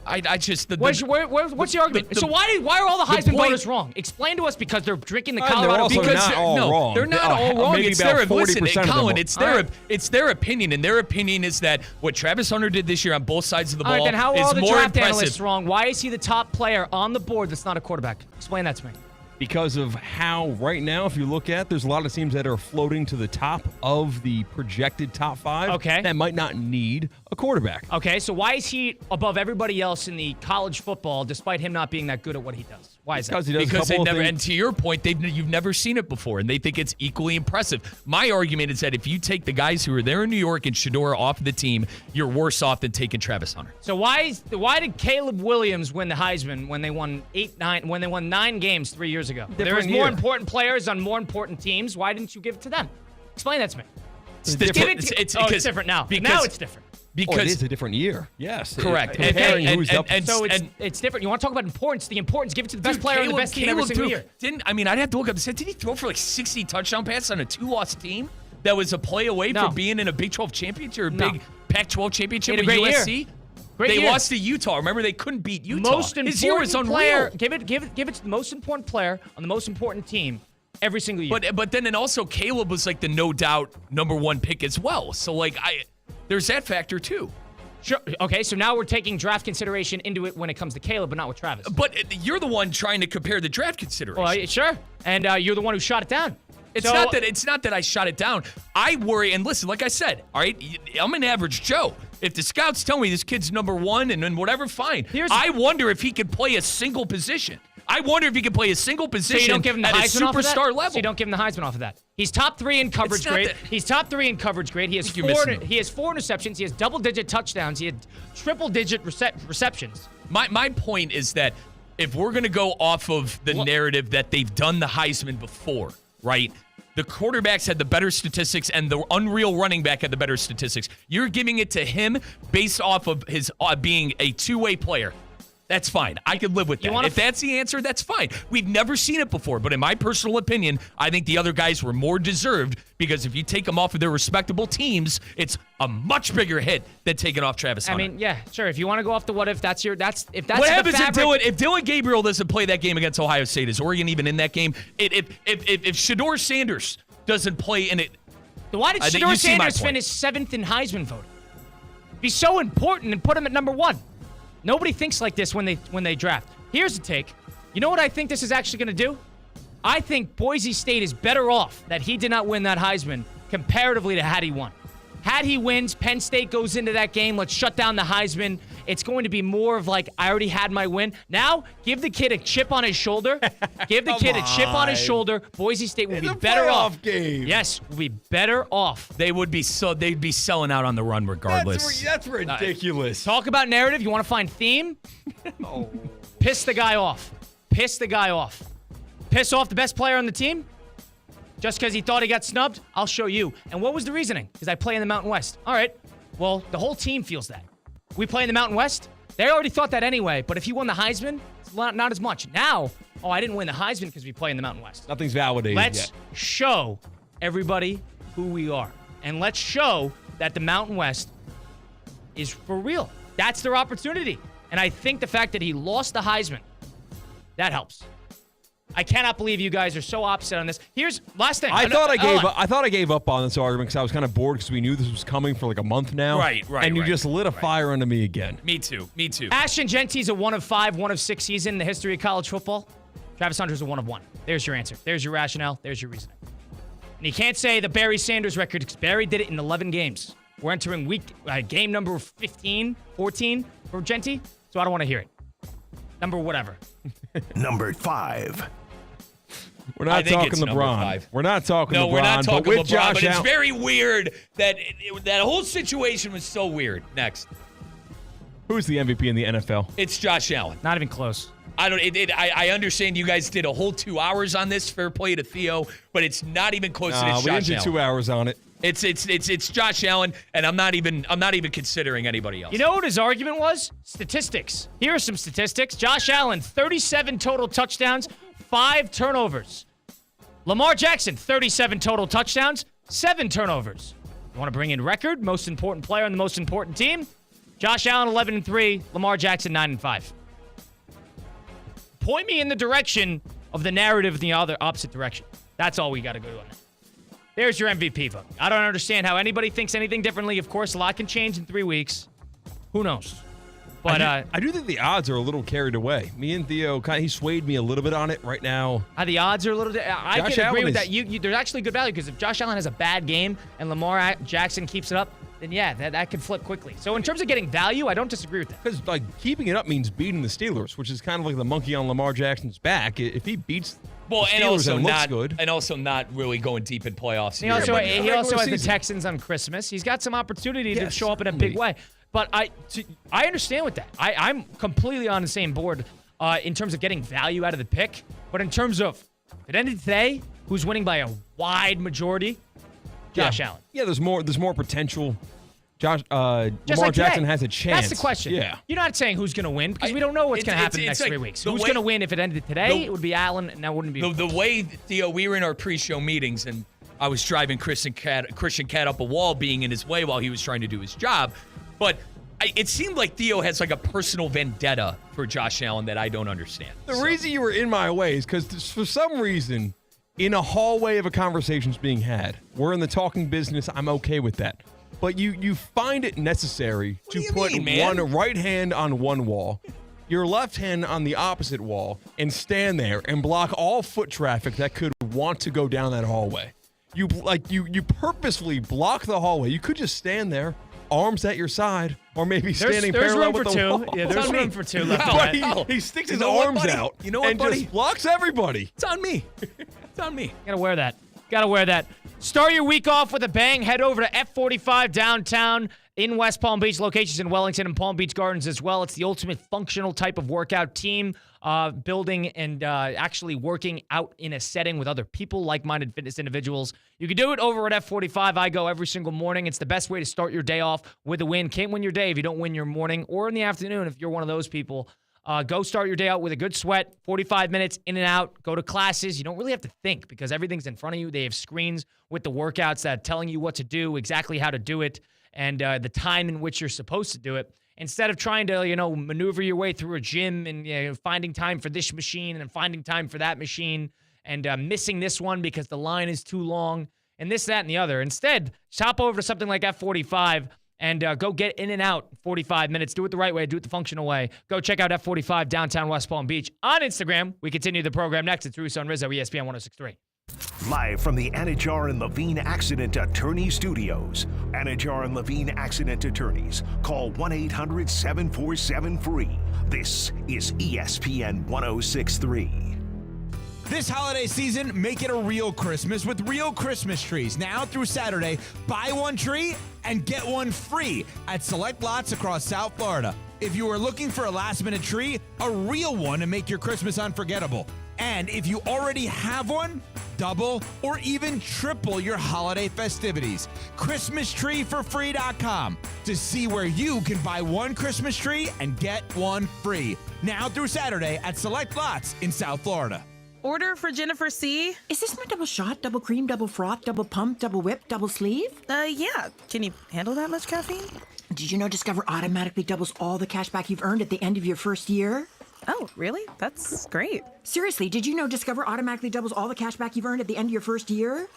What's the argument? So why are all the Heisman voters wrong? Explain to us because they're drinking the Colorado. They're not all wrong. They're not all wrong. Maybe It's about 40% Colin, of it's their opinion, and their opinion is that what Travis Hunter did this year on both sides of the ball then how are all is the more draft impressive. analysts wrong? Why is he the top player on the board that's not a quarterback? Explain that to me. Because of how right now, if you look at, there's a lot of teams that are floating to the top of the projected top 5 that might not need a quarterback. Okay, so why is he above everybody else in the college football despite him not being that good at what he does? Why is that? Because they never, and to your point, you've never seen it before, and they think it's equally impressive. My argument is that if you take the guys who are there in New York and Shedeur off the team, you're worse off than taking Travis Hunter. So why did Caleb Williams win the Heisman when they won 9 games 3 years ago? There was more important players on more important teams. Why didn't you give it to them? Explain that to me. It's different now. Now it's different. Because it is a different year. Yes. Correct. So it's different. You want to talk about importance? The importance, give it to the best player on the best team every single year. I'd have to look up. Didn't he throw for like 60 touchdown passes on a 2-loss team that was a play away from being in a Big 12 championship or a big Pac-12 championship with USC? They lost to Utah. Remember, they couldn't beat Utah. His year was unreal. Player, give it to the most important player on the most important team every single year. But then also Caleb was like the no doubt number 1 pick as well. So there's that factor too. Sure. Okay, so now we're taking draft consideration into it when it comes to Caleb, but not with Travis. But you're the one trying to compare the draft consideration. Well, sure. And you're the one who shot it down. It's not that I shot it down. I worry, and listen, like I said, all right, I'm an average Joe. If the scouts tell me this kid's number one and whatever, fine. I wonder if he could play a single position. I wonder if he could play a single position so you don't give him the at Heisman a off of that? superstar level. So you don't give him the Heisman off of that. He's top 3 in coverage grade. He's top 3 in coverage grade. He has 4 interceptions. He has double-digit touchdowns. He had triple-digit receptions. My point is that if we're going to go off of the narrative that they've done the Heisman before, right? The quarterbacks had the better statistics and the unreal running back had the better statistics. You're giving it to him based off of his being a two-way player. That's fine. I could live with that. If that's the answer, that's fine. We've never seen it before, but in my personal opinion, I think the other guys were more deserved because if you take them off of their respectable teams, it's a much bigger hit than taking off Travis Hunter. I mean, yeah, sure. If you want to go off the what if, that's what happens if Dylan Gabriel doesn't play that game against Ohio State? Is Oregon even in that game? If Shedeur Sanders doesn't play in it, why did Shedeur Sanders finish 7th in Heisman voting? Be so important and put him at number 1. Nobody thinks like this when they draft. Here's the take. You know what I think this is actually going to do? I think Boise State is better off that he did not win that Heisman comparatively to had he won. Had he wins, Penn State goes into that game, let's shut down the Heisman. It's going to be more of like, I already had my win. Now, give the kid a chip on his shoulder. Give the kid a chip on his shoulder. Boise State will be better off. Game. Yes, will be better off. They'd be selling out on the run regardless. That's ridiculous. Talk about narrative. You want to find theme? Piss the guy off. Piss the guy off. Piss off the best player on the team? Just because he thought he got snubbed? I'll show you. And what was the reasoning? Because I play in the Mountain West. All right. Well, the whole team feels that. We play in the Mountain West? They already thought that anyway, but if he won the Heisman, it's not as much. Now, I didn't win the Heisman because we play in the Mountain West. Nothing's validated Let's yet. show everybody who we are. And let's show that the Mountain West is for real. That's their opportunity. And I think the fact that he lost the Heisman, that helps. I cannot believe you guys are so opposite on this. Here's last thing. I thought I gave up on this argument because I was kind of bored because we knew this was coming for like a month now. Right. And you just lit a fire under me again. Me too. Ashton Genty's a 1 of 5, 1 of 6 season in the history of college football. Travis Hunter's a 1 of 1. There's your answer. There's your rationale. There's your reasoning. And you can't say the Barry Sanders record because Barry did it in 11 games. We're entering game number 15, 14 for Genty, so I don't want to hear it. Number whatever. Number 5. We're not talking LeBron. We're not talking LeBron. No, we're not talking LeBron, Josh but it's very weird that that whole situation was so weird. Next. Who's the MVP in the NFL? It's Josh Allen. Not even close. I understand you guys did a whole 2 hours on this. Fair play to Theo, but it's not even close to Josh Allen. We didn't do 2 hours on it. It's Josh Allen, and I'm not even considering anybody else. You know what his argument was? Statistics. Here are some statistics. Josh Allen, 37 total touchdowns, 5 turnovers. Lamar Jackson, 37 total touchdowns, 7 turnovers. You want to bring in record? Most important player on the most important team? Josh Allen, 11-3. Lamar Jackson, 9-5. Point me in the direction of the narrative in the other opposite direction. That's all we got to go on that. There's your MVP vote. I don't understand how anybody thinks anything differently. Of course, a lot can change in 3 weeks. Who knows? But I do think the odds are a little carried away. Me and Theo, he swayed me a little bit on it right now. The odds are a little... I can agree with that. There's actually good value because if Josh Allen has a bad game and Lamar Jackson keeps it up, then yeah, that could flip quickly. So in terms of getting value, I don't disagree with that. Because keeping it up means beating the Steelers, which is kind of like the monkey on Lamar Jackson's back. If he beats the Steelers and looks good. And also not really going deep in playoffs. He also has the Texans on Christmas. He's got some opportunity to show up in a big way. But I understand with that. I'm completely on the same board in terms of getting value out of the pick. But in terms of, if it ended today, who's winning by a wide majority? Josh Allen. Yeah, there's more potential. Lamar Jackson has a chance. That's the question. Yeah. You're not saying who's going to win because we don't know what's going to happen in the next 3 weeks. Who's going to win if it ended today? It would be Allen, and that wouldn't be. The way, Theo, we were in our pre-show meetings, and I was driving Christian Cat up a wall, being in his way while he was trying to do his job. But it seemed like Theo has like a personal vendetta for Josh Allen that I don't understand. The reason you were in my way is because for some reason, in a hallway of a conversation's being had, we're in the talking business. I'm okay with that. but you find it necessary to put man? one right hand on one wall, your left hand on the opposite wall, and stand there and block all foot traffic that could want to go down that hallway. You purposefully block the hallway. You could just stand there, arms at your side, or maybe standing parallel with the wall. Yeah, there's room for two left. But he sticks his arms out and just blocks everybody. It's on me. It's on me. Gotta wear that. Gotta wear that. Start your week off with a bang. Head over to F45 downtown in West Palm Beach. Locations in Wellington and Palm Beach Gardens as well. It's the ultimate functional type of workout team. Building and actually working out in a setting with other people, like-minded fitness individuals. You can do it over at F45. I go every single morning. It's the best way to start your day off with a win. Can't win your day if you don't win your morning or in the afternoon if you're one of those people. Go start your day out with a good sweat, 45 minutes in and out. Go to classes. You don't really have to think because everything's in front of you. They have screens with the workouts that are telling you what to do, exactly how to do it, and the time in which you're supposed to do it. Instead of trying to, maneuver your way through a gym and finding time for this machine and finding time for that machine and missing this one because the line is too long and this, that, and the other. Instead, hop over to something like F45 and go get in and out 45 minutes. Do it the right way. Do it the functional way. Go check out F45 downtown West Palm Beach. On Instagram, we continue the program next. It's Russo Rizzo, ESPN 106.3. Live from the Anajar and Levine Accident Attorney Studios. Anajar and Levine Accident Attorneys. Call 1-800-747-FREE. This is ESPN 106.3. This holiday season, make it a real Christmas with real Christmas trees. Now through Saturday, buy one tree and get one free at select lots across South Florida. If you are looking for a last-minute tree, a real one to make your Christmas unforgettable. And if you already have one, double or even triple your holiday festivities. ChristmasTreeForFree.com to see where you can buy one Christmas tree and get one free. Now through Saturday at select lots in South Florida. Order for Jennifer C. Is this my double shot, double cream, double froth, double pump, double whip, double sleeve? Yeah. Can you handle that much caffeine? Did you know Discover automatically doubles all the cash back you've earned at the end of your first year? Oh, really? That's great. Seriously, did you know Discover automatically doubles all the cash back you've earned at the end of your first year?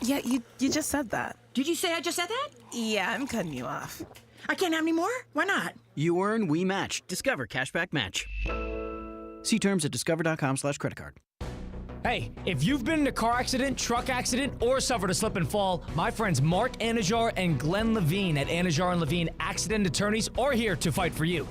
Yeah, you just said that. Did you say I just said that? Yeah, I'm cutting you off. I can't have any more? Why not? You earn, we match. Discover Cashback Match. See terms at discover.com/creditcard. Hey, if you've been in a car accident, truck accident, or suffered a slip and fall, my friends Mark Anajar and Glenn Levine at Anajar and Levine Accident Attorneys are here to fight for you.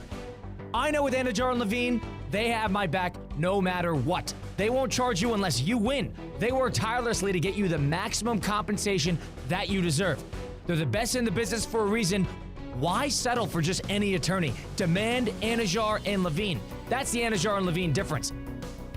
I know with Anajar and Levine, they have my back no matter what. They won't charge you unless you win. They work tirelessly to get you the maximum compensation that you deserve. They're the best in the business for a reason. Why settle for just any attorney? Demand Anajar and Levine. That's the Anajar and Levine difference.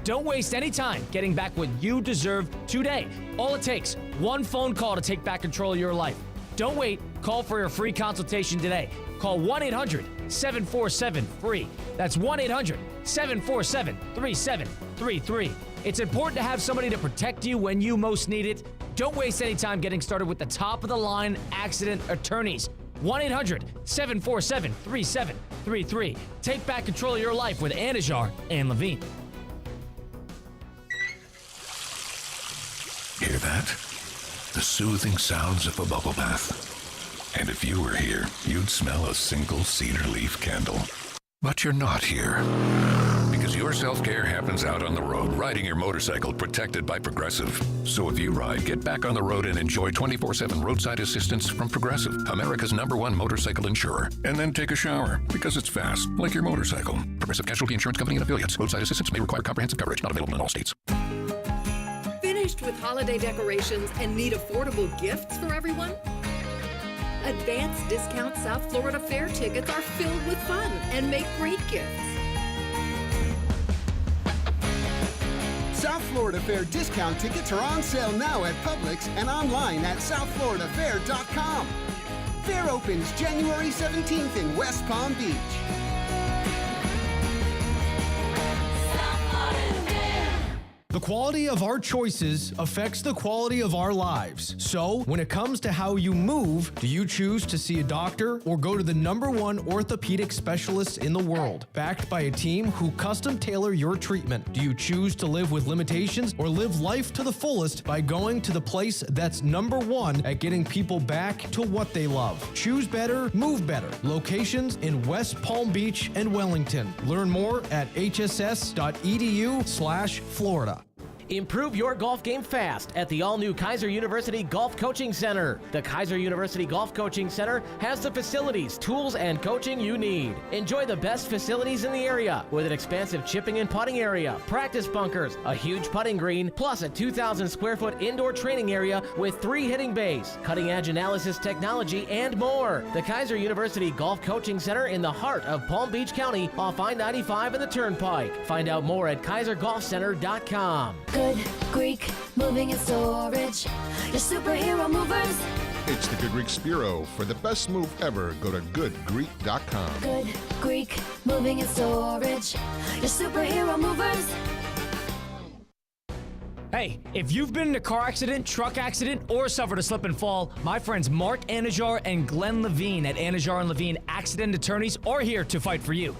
Don't waste any time getting back what you deserve today. All it takes, one phone call to take back control of your life. Don't wait. Call for your free consultation today. Call 1-800-747-FREE. That's 1-800-747-3733. It's important to have somebody to protect you when you most need it. Don't waste any time getting started with the top-of-the-line accident attorneys. 1-800-747-3733. Take back control of your life with Anajar and Levine. Hear that? The soothing sounds of a bubble bath. And if you were here, you'd smell a single cedar leaf candle. But you're not here. Because your self-care happens out on the road, riding your motorcycle protected by Progressive. So if you ride, get back on the road and enjoy 24/7 roadside assistance from Progressive, America's #1 motorcycle insurer. And then take a shower, because it's fast, like your motorcycle. Progressive Casualty Insurance Company and affiliates. Roadside assistance may require comprehensive coverage, not available in all states. Finished with holiday decorations and need affordable gifts for everyone? Advanced Discount South Florida Fair tickets are filled with fun and make great gifts. South Florida Fair discount tickets are on sale now at Publix and online at southfloridafair.com. Fair opens January 17th in West Palm Beach. The quality of our choices affects the quality of our lives. So, when it comes to how you move, do you choose to see a doctor or go to the #1 orthopedic specialist in the world, backed by a team who custom tailor your treatment? Do you choose to live with limitations or live life to the fullest by going to the place that's #1 at getting people back to what they love? Choose better, move better. Locations in West Palm Beach and Wellington. Learn more at hss.edu/Florida. Improve your golf game fast at the all-new Kaiser University Golf Coaching Center. The Kaiser University Golf Coaching Center has the facilities, tools, and coaching you need. Enjoy the best facilities in the area with an expansive chipping and putting area, practice bunkers, a huge putting green, plus a 2,000 square foot indoor training area with 3 hitting bays, cutting-edge analysis technology, and more. The Kaiser University Golf Coaching Center in the heart of Palm Beach County off I-95 and the Turnpike. Find out more at kaisergolfcenter.com. Good Greek moving and storage. Your superhero movers. It's the Good Greek Spiro. For the best move ever, go to goodgreek.com. Good Greek moving and storage. Your superhero movers. Hey, if you've been in a car accident, truck accident, or suffered a slip and fall, my friends Mark Anajar and Glenn Levine at Anajar and Levine Accident Attorneys are here to fight for you.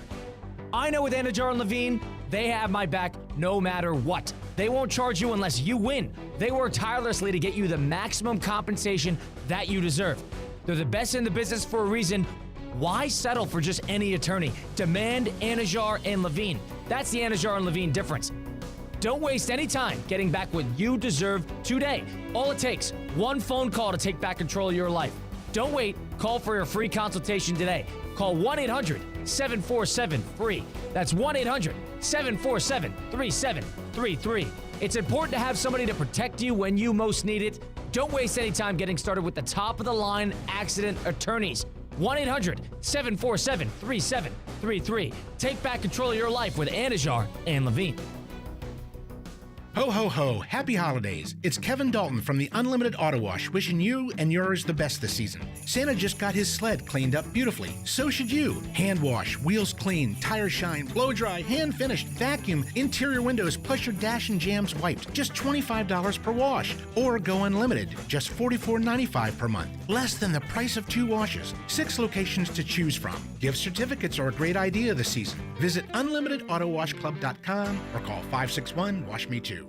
I know with Anajar and Levine, they have my back no matter what. They won't charge you unless you win. They work tirelessly to get you the maximum compensation that you deserve. They're the best in the business for a reason. Why settle for just any attorney? Demand Anajar and Levine. That's the Anajar and Levine difference. Don't waste any time getting back what you deserve today. All it takes, one phone call to take back control of your life. Don't wait. Call for your free consultation today. Call 1-800-747-FREE. That's 1-800-747-3733. It's important to have somebody to protect you when you most need it. Don't waste any time getting started with the top-of-the-line accident attorneys. 1-800-747-3733. Take back control of your life with Anajar and Levine. Ho, ho, ho. Happy holidays. It's Kevin Dalton from the Unlimited Auto Wash wishing you and yours the best this season. Santa just got his sled cleaned up beautifully. So should you. Hand wash, wheels clean, tires shine, blow dry, hand finished, vacuum, interior windows, plus your dash and jams wiped. Just $25 per wash. Or go unlimited. Just $44.95 per month. Less than the price of 2 washes. 6 locations to choose from. Gift certificates are a great idea this season. Visit unlimitedAutoWashClub.com or call 561-WASH-ME-TOO.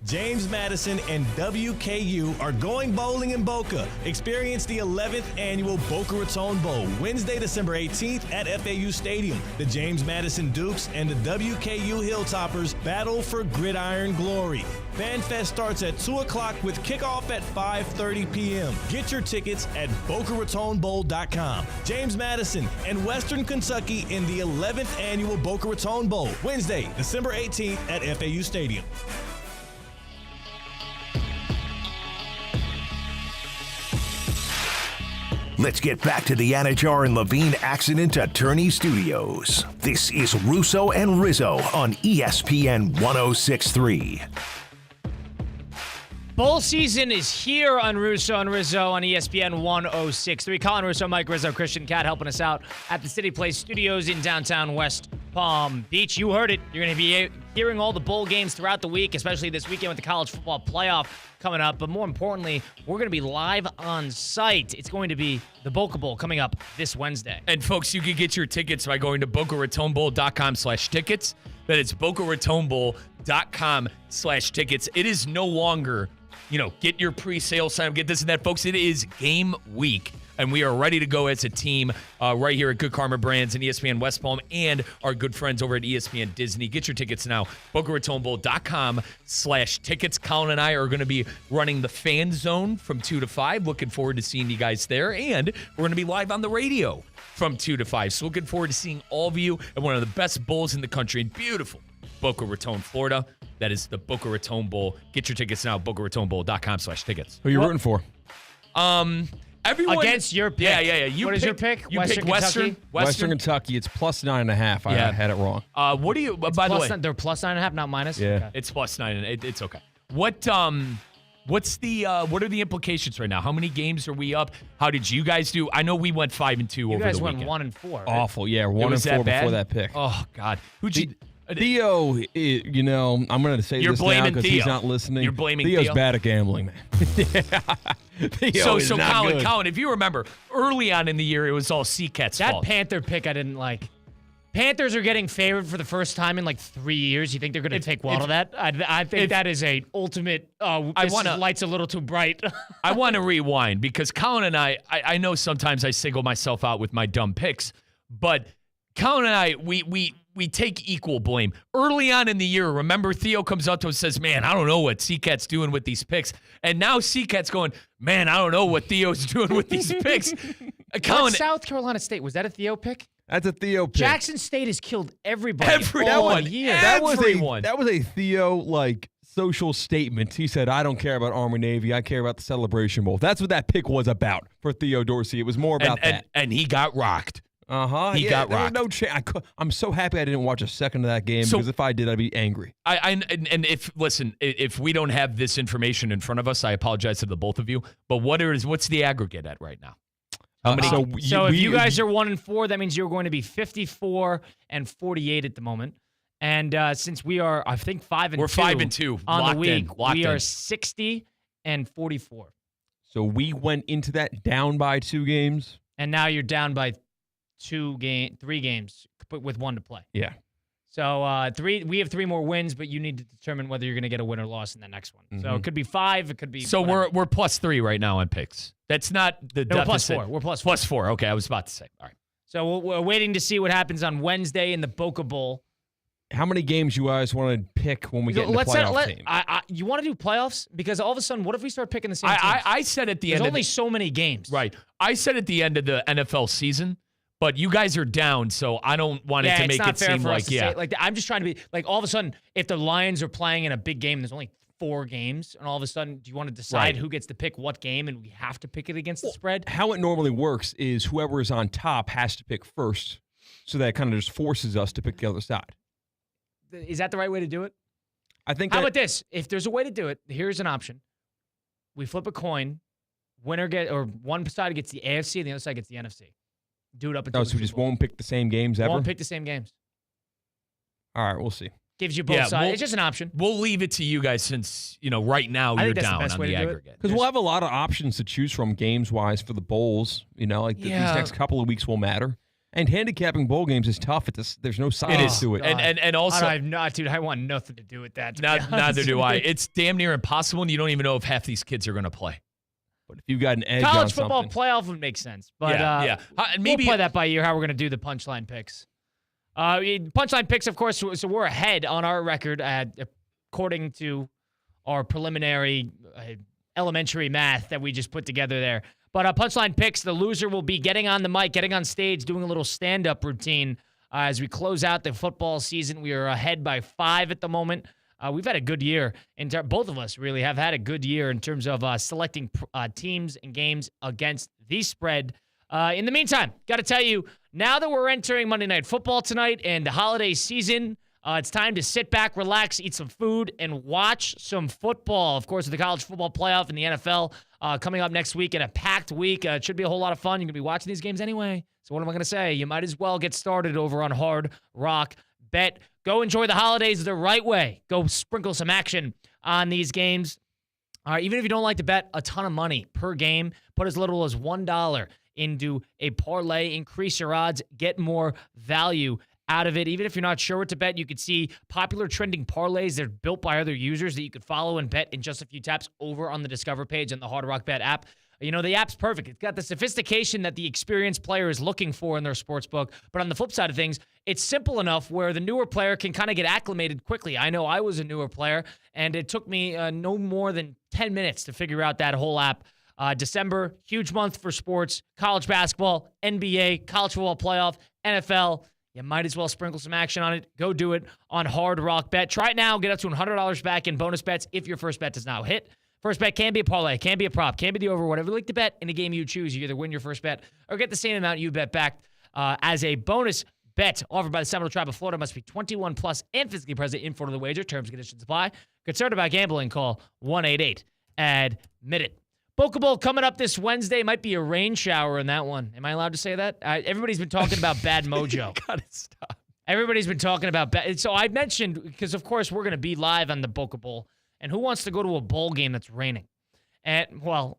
James Madison and WKU are going bowling in Boca. Experience the 11th annual Boca Raton Bowl, Wednesday, December 18th at FAU Stadium. The James Madison Dukes and the WKU Hilltoppers battle for gridiron glory. FanFest starts at 2 o'clock with kickoff at 5:30 p.m. Get your tickets at BocaRatonBowl.com. James Madison and Western Kentucky in the 11th annual Boca Raton Bowl, Wednesday, December 18th at FAU Stadium. Let's get back to the Anajar and Levine Accident Attorney Studios. This is Russo and Rizzo on ESPN 106.3. Bowl season is here on Russo and Rizzo on ESPN 106.3. Colin Russo, Mike Rizzo, Christian Cat helping us out at the City Place Studios in downtown West Palm Beach. You heard it. You're going to be hearing all the bowl games throughout the week, especially this weekend with the college football playoff coming up. But more importantly, we're going to be live on site. It's going to be the Boca Bowl coming up this Wednesday. And folks, you can get your tickets by going to BocaRatonBowl.com/tickets. That is BocaRatonBowl.com/tickets. It is no longer, get your pre-sale sign up, get this and that, folks. It is game week, and we are ready to go as a team right here at Good Karma Brands and ESPN West Palm and our good friends over at ESPN Disney. Get your tickets now, BocaRatonBowl.com/tickets. Colin and I are going to be running the Fan Zone from 2 to 5. Looking forward to seeing you guys there, and we're going to be live on the radio from 2 to 5. So looking forward to seeing all of you at one of the best bowls in the country in beautiful Boca Raton, Florida. That is the Boca Raton Bowl. Get your tickets now, BocaRatonBowl.com/tickets. Who are you rooting for? Everyone against your pick. Yeah. What is your pick? You pick Western Kentucky. It's plus 9.5. I had it wrong. What do you? By the way, they're plus 9.5, not minus. Yeah, okay. It's plus 9. It's okay. What's the what are the implications right now? How many games are we up? How did you guys do? I know we went 5-2 over the weekend. You guys went 1-4. Right? Awful. Yeah, 1-4 before that pick. Oh God, who'd you? Theo, I'm going to say You're this now blaming because Theo. he's not listening. You're blaming Theo's Theo? bad at gambling, man. Theo is not good. Colin, if you remember, early on in the year, it was all Seacat's That fault. Panther pick I didn't like. Panthers are getting favored for the first time in like 3 years. You think they're going to take well to that? I think that is a ultimate. Light's a little too bright. I want to rewind because Colin and I know sometimes I single myself out with my dumb picks, but Colin and I, we take equal blame. Early on in the year, remember, Theo comes up to us and says, man, I don't know what Seacat's doing with these picks. And now Seacat's going, man, I don't know what Theo's doing with these picks. Colin, South Carolina State, was that a Theo pick? That's a Theo pick. Jackson State has killed everybody Everyone. all year. That was a Theo, social statement. He said, I don't care about Army Navy. I care about the Celebration Bowl. That's what that pick was about for Theo Dorsey. It was more about that. And he got rocked. He got rocked. No chance. I'm so happy I didn't watch a second of that game because if I did, I'd be angry. If we don't have this information in front of us, I apologize to the both of you. But what's the aggregate at right now? How many? If you guys are 1-4, that means you're going to be 54 and 48 at the moment. And since we are, I think 5-2. We're 5-2 on the week. We are 60 and 44. So we went into that down by 2 games, and now you're down by 3 games, but with 1 to play. Yeah. So we have 3 more wins, but you need to determine whether you're going to get a win or loss in the next one. Mm-hmm. So it could be 5. It could be. So whatever. we're +3 right now on picks. That's not the deficit. We're +4. +4. Okay, I was about to say. All right. So we're waiting to see what happens on Wednesday in the Boca Bowl. How many games you guys want to pick when we get into playoff team? You want to do playoffs? Because all of a sudden, what if we start picking the same teams? I said at the There's end. only so many games. Right. I said at the end of the NFL season, but you guys are down, so I don't want it to make it seem like say, I'm just trying to be like all of a sudden, if the Lions are playing in a big game, there's only 4 games, and all of a sudden, do you want to decide who gets to pick what game, and we have to pick it against the spread? How it normally works is whoever is on top has to pick first, so that kind of just forces us to pick the other side. Is that the right way to do it? I think. How about this? If there's a way to do it, here's an option. We flip a coin. One side gets the AFC, and the other side gets the NFC. Do it up until. So we just won't pick the same games ever. Won't pick the same games. All right, we'll see. Gives you both sides. It's just an option. We'll leave it to you guys since right now you're down on the aggregate. Because we'll have a lot of options to choose from games wise for the bowls. These next couple of weeks will matter. And handicapping bowl games is tough. There's no science to it. And also, I want nothing to do with that. Neither do I. It's damn near impossible, and you don't even know if half these kids are going to play. But if you got an edge college on football something. playoff would make sense. But maybe we'll play that by ear. How we're going to do the punchline picks. Punchline picks, of course. So we're ahead on our record according to our preliminary elementary math that we just put together there. But punchline picks, the loser will be getting on the mic, getting on stage, doing a little stand-up routine as we close out the football season. We are ahead by 5 at the moment. We've had a good year. Both of us really have had a good year in terms of selecting teams and games against the spread. In the meantime, got to tell you, now that we're entering Monday Night Football tonight and the holiday season, it's time to sit back, relax, eat some food, and watch some football. Of course, with the college football playoff and the NFL coming up next week in a packed week. It should be a whole lot of fun. You're going to be watching these games anyway. So what am I going to say? You might as well get started over on Hard Rock Bet. Go enjoy the holidays the right way. Go sprinkle some action on these games. Even if you don't like to bet a ton of money per game, put as little as $1 into a parlay. Increase your odds. Get more value out of it. Even if you're not sure what to bet, you could see popular trending parlays that are built by other users that you could follow and bet in just a few taps over on the Discover page on the Hard Rock Bet app. The app's perfect. It's got the sophistication that the experienced player is looking for in their sports book. But on the flip side of things, it's simple enough where the newer player can kind of get acclimated quickly. I know I was a newer player, and it took me no more than 10 minutes to figure out that whole app. December, huge month for sports, college basketball, NBA, college football playoff, NFL. You might as well sprinkle some action on it. Go do it on Hard Rock Bet. Try it now. Get up to $100 back in bonus bets if your first bet does not hit. First bet can be a parlay, can be a prop, can be the over, whatever you like to bet in a game you choose. You either win your first bet or get the same amount you bet back as a bonus bet offered by the Seminole Tribe of Florida. Must be 21 plus and physically present in front of the wager. Terms and conditions apply. Concerned about gambling? Call 1-888-ADMIT-IT. Boca Bowl coming up this Wednesday. Might be a rain shower in that one. Am I allowed to say that? Everybody's been talking about bad mojo. Gotta stop. Everybody's been talking about so I mentioned, because of course we're going to be live on the Boca Bowl, and who wants to go to a bowl game that's raining? And, well,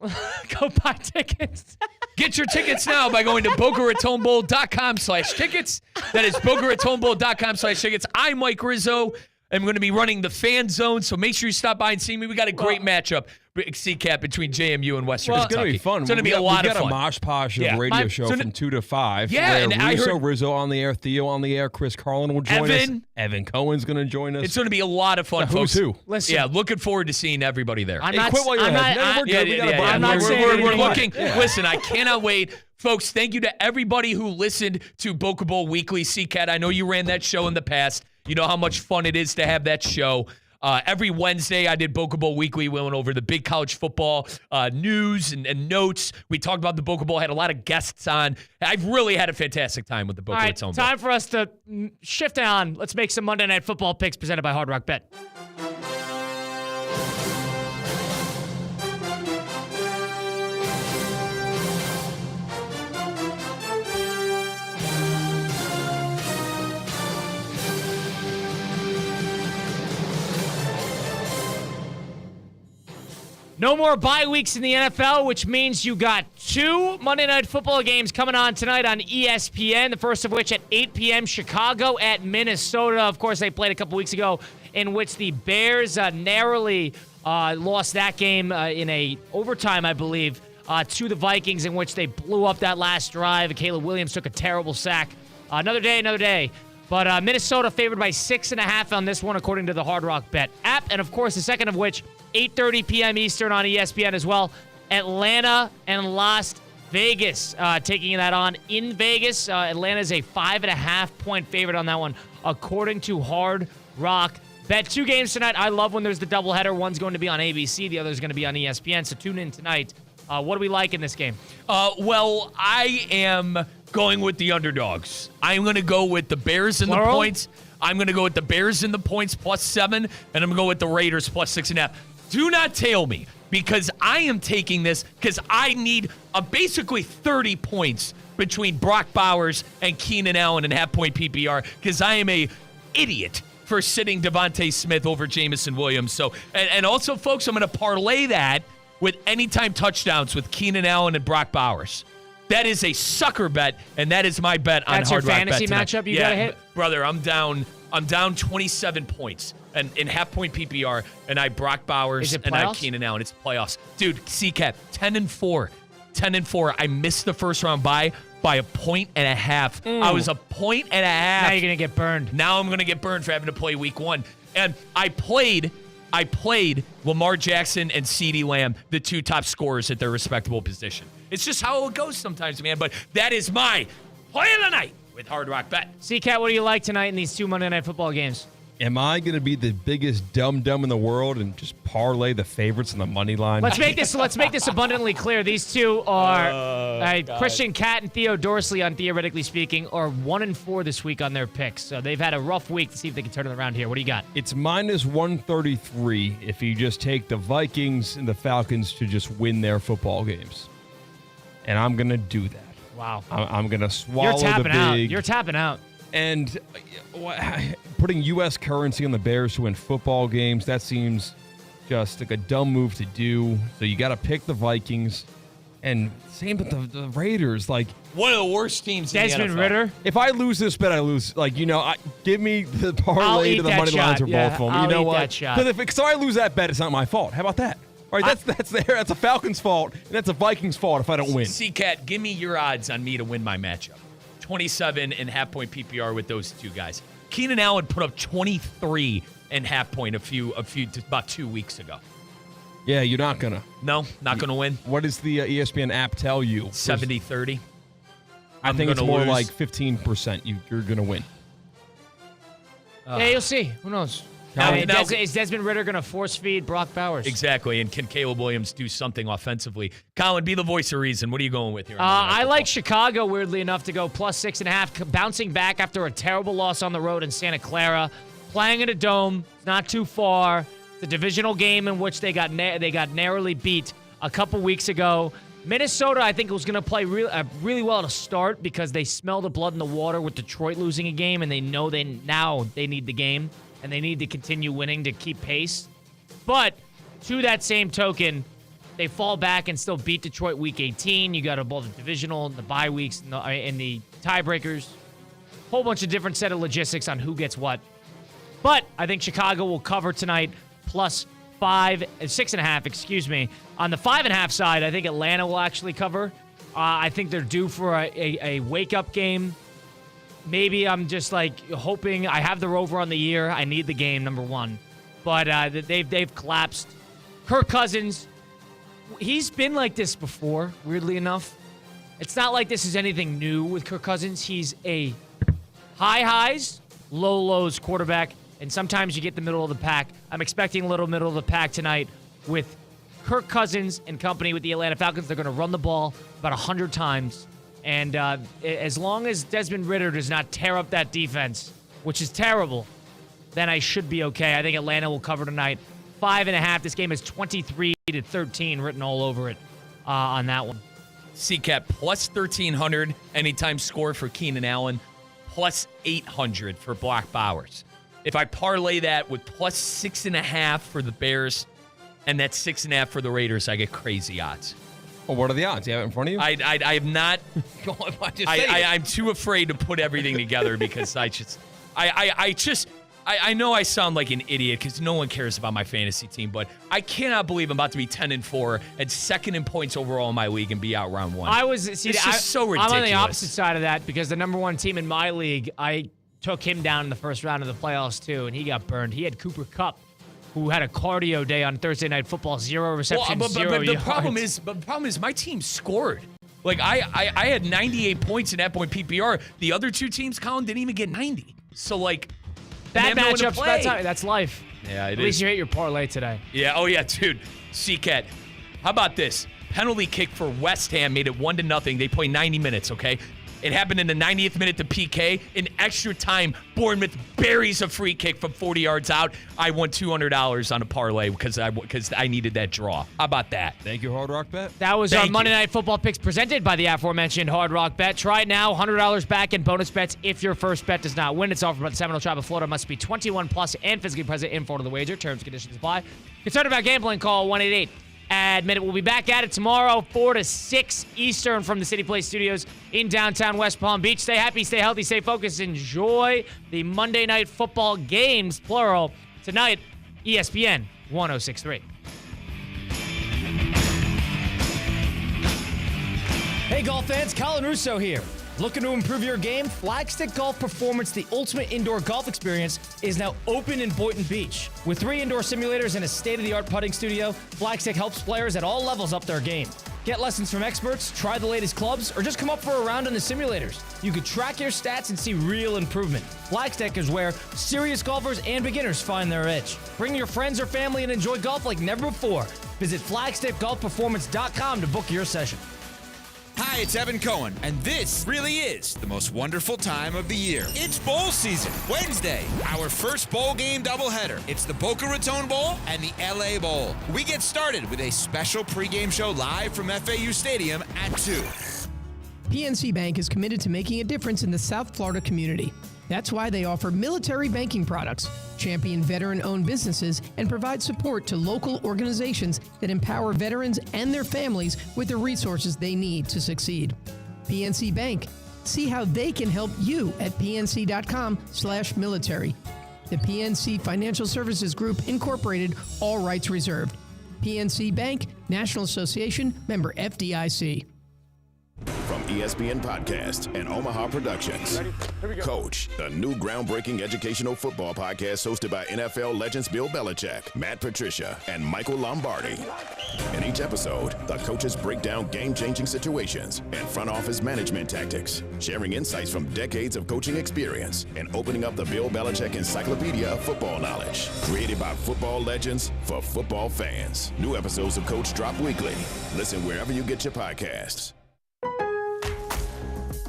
go buy tickets. Get your tickets now by going to BocaRatonBowl.com/tickets. That is BocaRatonBowl.com/tickets. I'm Mike Rizzo. I'm going to be running the fan zone, so make sure you stop by and see me. We got a great matchup, CCAP, between JMU and Western Kentucky. It's going to be fun. It's going to be a lot of fun. We got a mosh posh of radio show from 2 to 5. Yeah, and I Russo heard Rizzo on the air, Theo on the air, Chris Carlin will join us. Evan Cohen's going to join us. It's going to be a lot of fun, folks. Who's who? Listen, yeah, looking forward to seeing everybody there. I'm not saying we're looking. Listen, I cannot wait. Folks, thank you to everybody who listened to Boca Bowl Weekly. CCAT, I know you ran that show in the past. You know how much fun it is to have that show. Every Wednesday, I did Boca Bowl Weekly. We went over the big college football news and notes. We talked about the Boca Bowl, had a lot of guests on. I've really had a fantastic time with the Boca Raton Bowl. Time for us to shift on. Let's make some Monday Night Football picks presented by Hard Rock Bet. No more bye weeks in the NFL, which means you got 2 Monday Night Football games coming on tonight on ESPN, the first of which at 8 p.m., Chicago at Minnesota. Of course, they played a couple weeks ago in which the Bears narrowly lost that game in a overtime, I believe, to the Vikings, in which they blew up that last drive. Caleb Williams took a terrible sack. Another day. But Minnesota favored by 6.5 on this one, according to the Hard Rock Bet app. And, of course, the second of which, 8:30 p.m. Eastern on ESPN as well. Atlanta and Las Vegas taking that on in Vegas. Atlanta's a 5.5-point favorite on that one, according to Hard Rock Bet. 2 games tonight. I love when there's the doubleheader. One's going to be on ABC. The other's going to be on ESPN. So tune in tonight. What do we like in this game? Well, I am going with the underdogs. I'm going to go with the Bears in the points. I'm going to go with the Bears in the points +7, and I'm going to go with the Raiders +6.5. Do not tail me, because I am taking this because I need basically 30 points between Brock Bowers and Keenan Allen in half-point PPR, because I am a idiot for sitting Devontae Smith over Jamison Williams. So, and also, folks, I'm going to parlay that with anytime touchdowns with Keenan Allen and Brock Bowers. That is a sucker bet, and that is my bet on Hard Rock Bet. That's your fantasy matchup you got to hit? Brother, I'm down 27 points and in half-point PPR, and I Brock Bowers and I Keenan Allen. It's playoffs. Dude, CCAP, 10-4. 10-4. I missed the first round by 1.5. I was 1.5. Now you're going to get burned. Now I'm going to get burned for having to play week 1. And I played Lamar Jackson and CeeDee Lamb, the 2 top scorers at their respectable position. It's just how it goes sometimes, man. But that is my play of the night with Hard Rock Bet. C-Cat, what do you like tonight in these 2 Monday Night Football games? Am I going to be the biggest dum-dum in the world and just parlay the favorites on the money line? Let's make this abundantly clear. These 2 are Christian Cat and Theo Dorsley, on Theoretically Speaking, are 1-4 this week on their picks. So they've had a rough week to see if they can turn it around here. What do you got? It's -133 if you just take the Vikings and the Falcons to just win their football games. And I'm going to do that. Wow. I'm going to swallow the big. You're tapping out. And putting U.S. currency on the Bears to win football games, that seems just like a dumb move to do. So you got to pick the Vikings. And same with the Raiders. Like, one of the worst teams in the NFL. Desmond Ridder. If I lose this bet, I lose. Like, give me the parlay to the money lines for both of them. I'll you know eat what? that shot. So I lose that bet, it's not my fault. How about that? All right, that's a Falcons' fault, and that's a Vikings' fault if I don't win. C-Cat, give me your odds on me to win my matchup. 27 and half-point PPR with those 2 guys. Keenan Allen put up 23 and half-point about 2 weeks ago. Yeah, you're not gonna. No, not gonna win. What does the ESPN app tell you? 70-30. I think it's more like 15%. You're gonna win. Yeah, you'll see. Who knows? Is Desmond Ridder going to force feed Brock Bowers? Exactly. And can Caleb Williams do something offensively? Colin, be the voice of reason. What are you going with here? I like Chicago, weirdly enough, to go +6.5, bouncing back after a terrible loss on the road in Santa Clara. Playing in a dome, not too far. It's a divisional game in which they got narrowly beat a couple weeks ago. Minnesota, I think, was going to play really well to start because they smell the blood in the water with Detroit losing a game, and they know they need the game, and they need to continue winning to keep pace. But to that same token, they fall back and still beat Detroit Week 18. You got both the divisional, the bye weeks, and the tiebreakers. Whole bunch of different set of logistics on who gets what. But I think Chicago will cover tonight plus 6.5, On the 5.5 side, I think Atlanta will actually cover. I think they're due for a wake-up game. Maybe I'm just hoping. I have the over on the year. I need the game, number one. But they've collapsed. Kirk Cousins, he's been like this before, weirdly enough. It's not like this is anything new with Kirk Cousins. He's a high highs, low lows quarterback, and sometimes you get the middle of the pack. I'm expecting a little middle of the pack tonight with Kirk Cousins and company with the Atlanta Falcons. They're going to run the ball about 100 times. And as long as Desmond Ridder does not tear up that defense, which is terrible, then I should be okay. I think Atlanta will cover tonight. 5.5. This game is 23-13 written all over it on that one. CCAT plus 1,300 anytime score for Keenan Allen, plus 800 for Brock Bowers. If I parlay that with plus 6.5 for the Bears and that's 6.5 for the Raiders, I get crazy odds. Well, what are the odds? You have it in front of you? I have not. I'm too afraid to put everything together because I know I sound like an idiot because no one cares about my fantasy team, but I cannot believe I'm about to be 10-4 and second in points overall in my league and be out round one. It's just so ridiculous. I'm on the opposite side of that because the number one team in my league, I took him down in the first round of the playoffs too, and he got burned. He had Cooper Kupp, who had a cardio day on Thursday Night Football, 0 receptions, 0 yards. The problem is my team scored. I had 98 points in that point PPR. The other two teams, Colin, didn't even get 90. So bad matchups. That's life. Yeah, At least you hit your parlay today. Yeah. Oh yeah, dude. CCAT. How about this? Penalty kick for West Ham made it 1-0. They play 90 minutes. Okay. It happened in the 90th minute to PK. In extra time, Bournemouth buries a free kick from 40 yards out. I won $200 on a parlay because I needed that draw. How about that? Thank you, Hard Rock Bet. That was our Monday Night Football picks presented by the aforementioned Hard Rock Bet. Try it now. $100 back in bonus bets if your first bet does not win. It's offered by the Seminole Tribe of Florida. Must be 21 plus and physically present in Florida. The wager. Terms and conditions apply. Concerned about gambling? Call 1-888-ADMIT. We'll be back at it tomorrow, 4 to 6 Eastern from the City Place Studios in downtown West Palm Beach. Stay happy, stay healthy, stay focused. Enjoy the Monday Night Football games, plural, tonight, ESPN 106.3. Hey, golf fans, Colin Russo here. Looking to improve your game? Flagstick Golf Performance, the ultimate indoor golf experience, is now open in Boynton Beach. With 3 indoor simulators and a state-of-the-art putting studio, Flagstick helps players at all levels up their game. Get lessons from experts, try the latest clubs, or just come up for a round on the simulators. You can track your stats and see real improvement. Flagstick is where serious golfers and beginners find their edge. Bring your friends or family and enjoy golf like never before. Visit flagstickgolfperformance.com to book your session. Hi, it's Evan Cohen, and this really is the most wonderful time of the year. It's bowl season. Wednesday, our first bowl game doubleheader. It's the Boca Raton Bowl and the LA Bowl. We get started with a special pregame show live from FAU Stadium at 2. PNC Bank is committed to making a difference in the South Florida community. That's why they offer military banking products, champion veteran-owned businesses, and provide support to local organizations that empower veterans and their families with the resources they need to succeed. PNC Bank. See how they can help you at pnc.com/military. The PNC Financial Services Group, Incorporated, all rights reserved. PNC Bank, National Association, member FDIC. From ESPN Podcast and Omaha Productions, Coach, the new groundbreaking educational football podcast hosted by NFL legends Bill Belichick, Matt Patricia, and Michael Lombardi. In each episode, the coaches break down game-changing situations and front office management tactics, sharing insights from decades of coaching experience and opening up the Bill Belichick Encyclopedia of Football Knowledge. Created by football legends for football fans. New episodes of Coach drop weekly. Listen wherever you get your podcasts.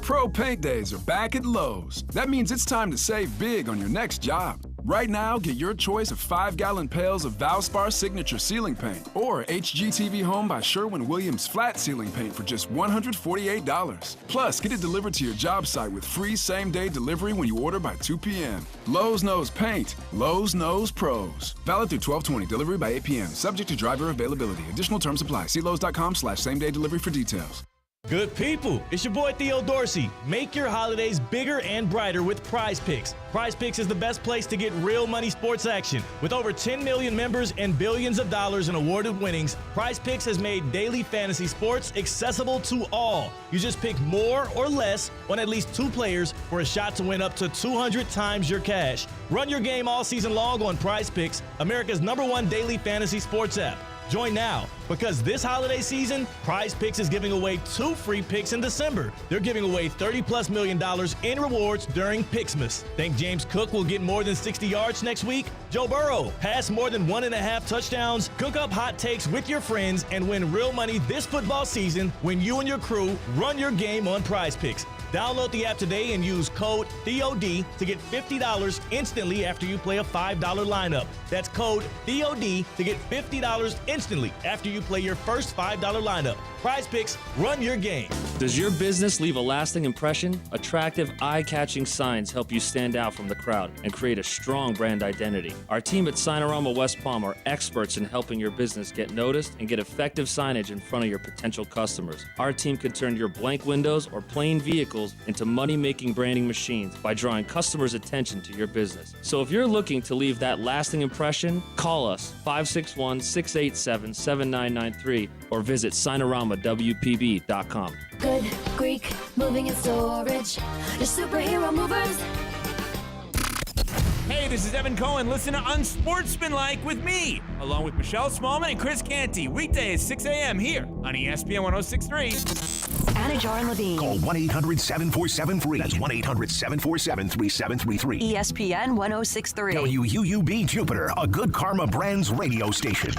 Pro Paint Days are back at Lowe's. That means it's time to save big on your next job. Right now, get your choice of 5-gallon pails of Valspar Signature Ceiling Paint or HGTV Home by Sherwin-Williams Flat Ceiling Paint for just $148. Plus, get it delivered to your job site with free same-day delivery when you order by 2 p.m. Lowe's knows paint. Lowe's knows pros. Valid through 12/20. Delivery by 8 p.m. Subject to driver availability. Additional terms apply. See Lowe's.com/same-day delivery for details. Good people, it's your boy Theo Dorsey. Make your holidays bigger and brighter with Prize Picks. Prize Picks is the best place to get real money sports action. With over 10 million members and billions of dollars in awarded winnings, Prize Picks has made daily fantasy sports accessible to all. You just pick more or less on at least 2 players for a shot to win up to 200 times your cash. Run your game all season long on Prize Picks, America's #1 daily fantasy sports app. Join now, because this holiday season, Prize Picks is giving away 2 free picks in December. They're giving away $30+ million in rewards during Picksmas. Think James Cook will get more than 60 yards next week? Joe Burrow pass more than 1.5 touchdowns? Cook up hot takes with your friends and win real money this football season when you and your crew run your game on Prize Picks. Download the app today and use code THEOD to get $50 instantly after you play a $5 lineup. That's code THEOD to get $50 instantly after you play your first $5 lineup. Prize Picks, run your game. Does your business leave a lasting impression? Attractive, eye-catching signs help you stand out from the crowd and create a strong brand identity. Our team at Signorama West Palm are experts in helping your business get noticed and get effective signage in front of your potential customers. Our team can turn your blank windows or plain vehicles into money-making branding machines by drawing customers' attention to your business. So if you're looking to leave that lasting impression, call us 561-687-7993 or visit SignoramawPB.com. Good Greek moving and storage. Your superhero movers. Hey, this is Evan Cohen. Listen to Unsportsmanlike with me, along with Michelle Smallman and Chris Canty, weekdays 6 a.m. here on ESPN 106.3. Anna Jar and Levine. Call 1-800-747-FREE. That's 1-800-747-3733. ESPN 106.3. WUUB Jupiter, a Good Karma Brands radio station.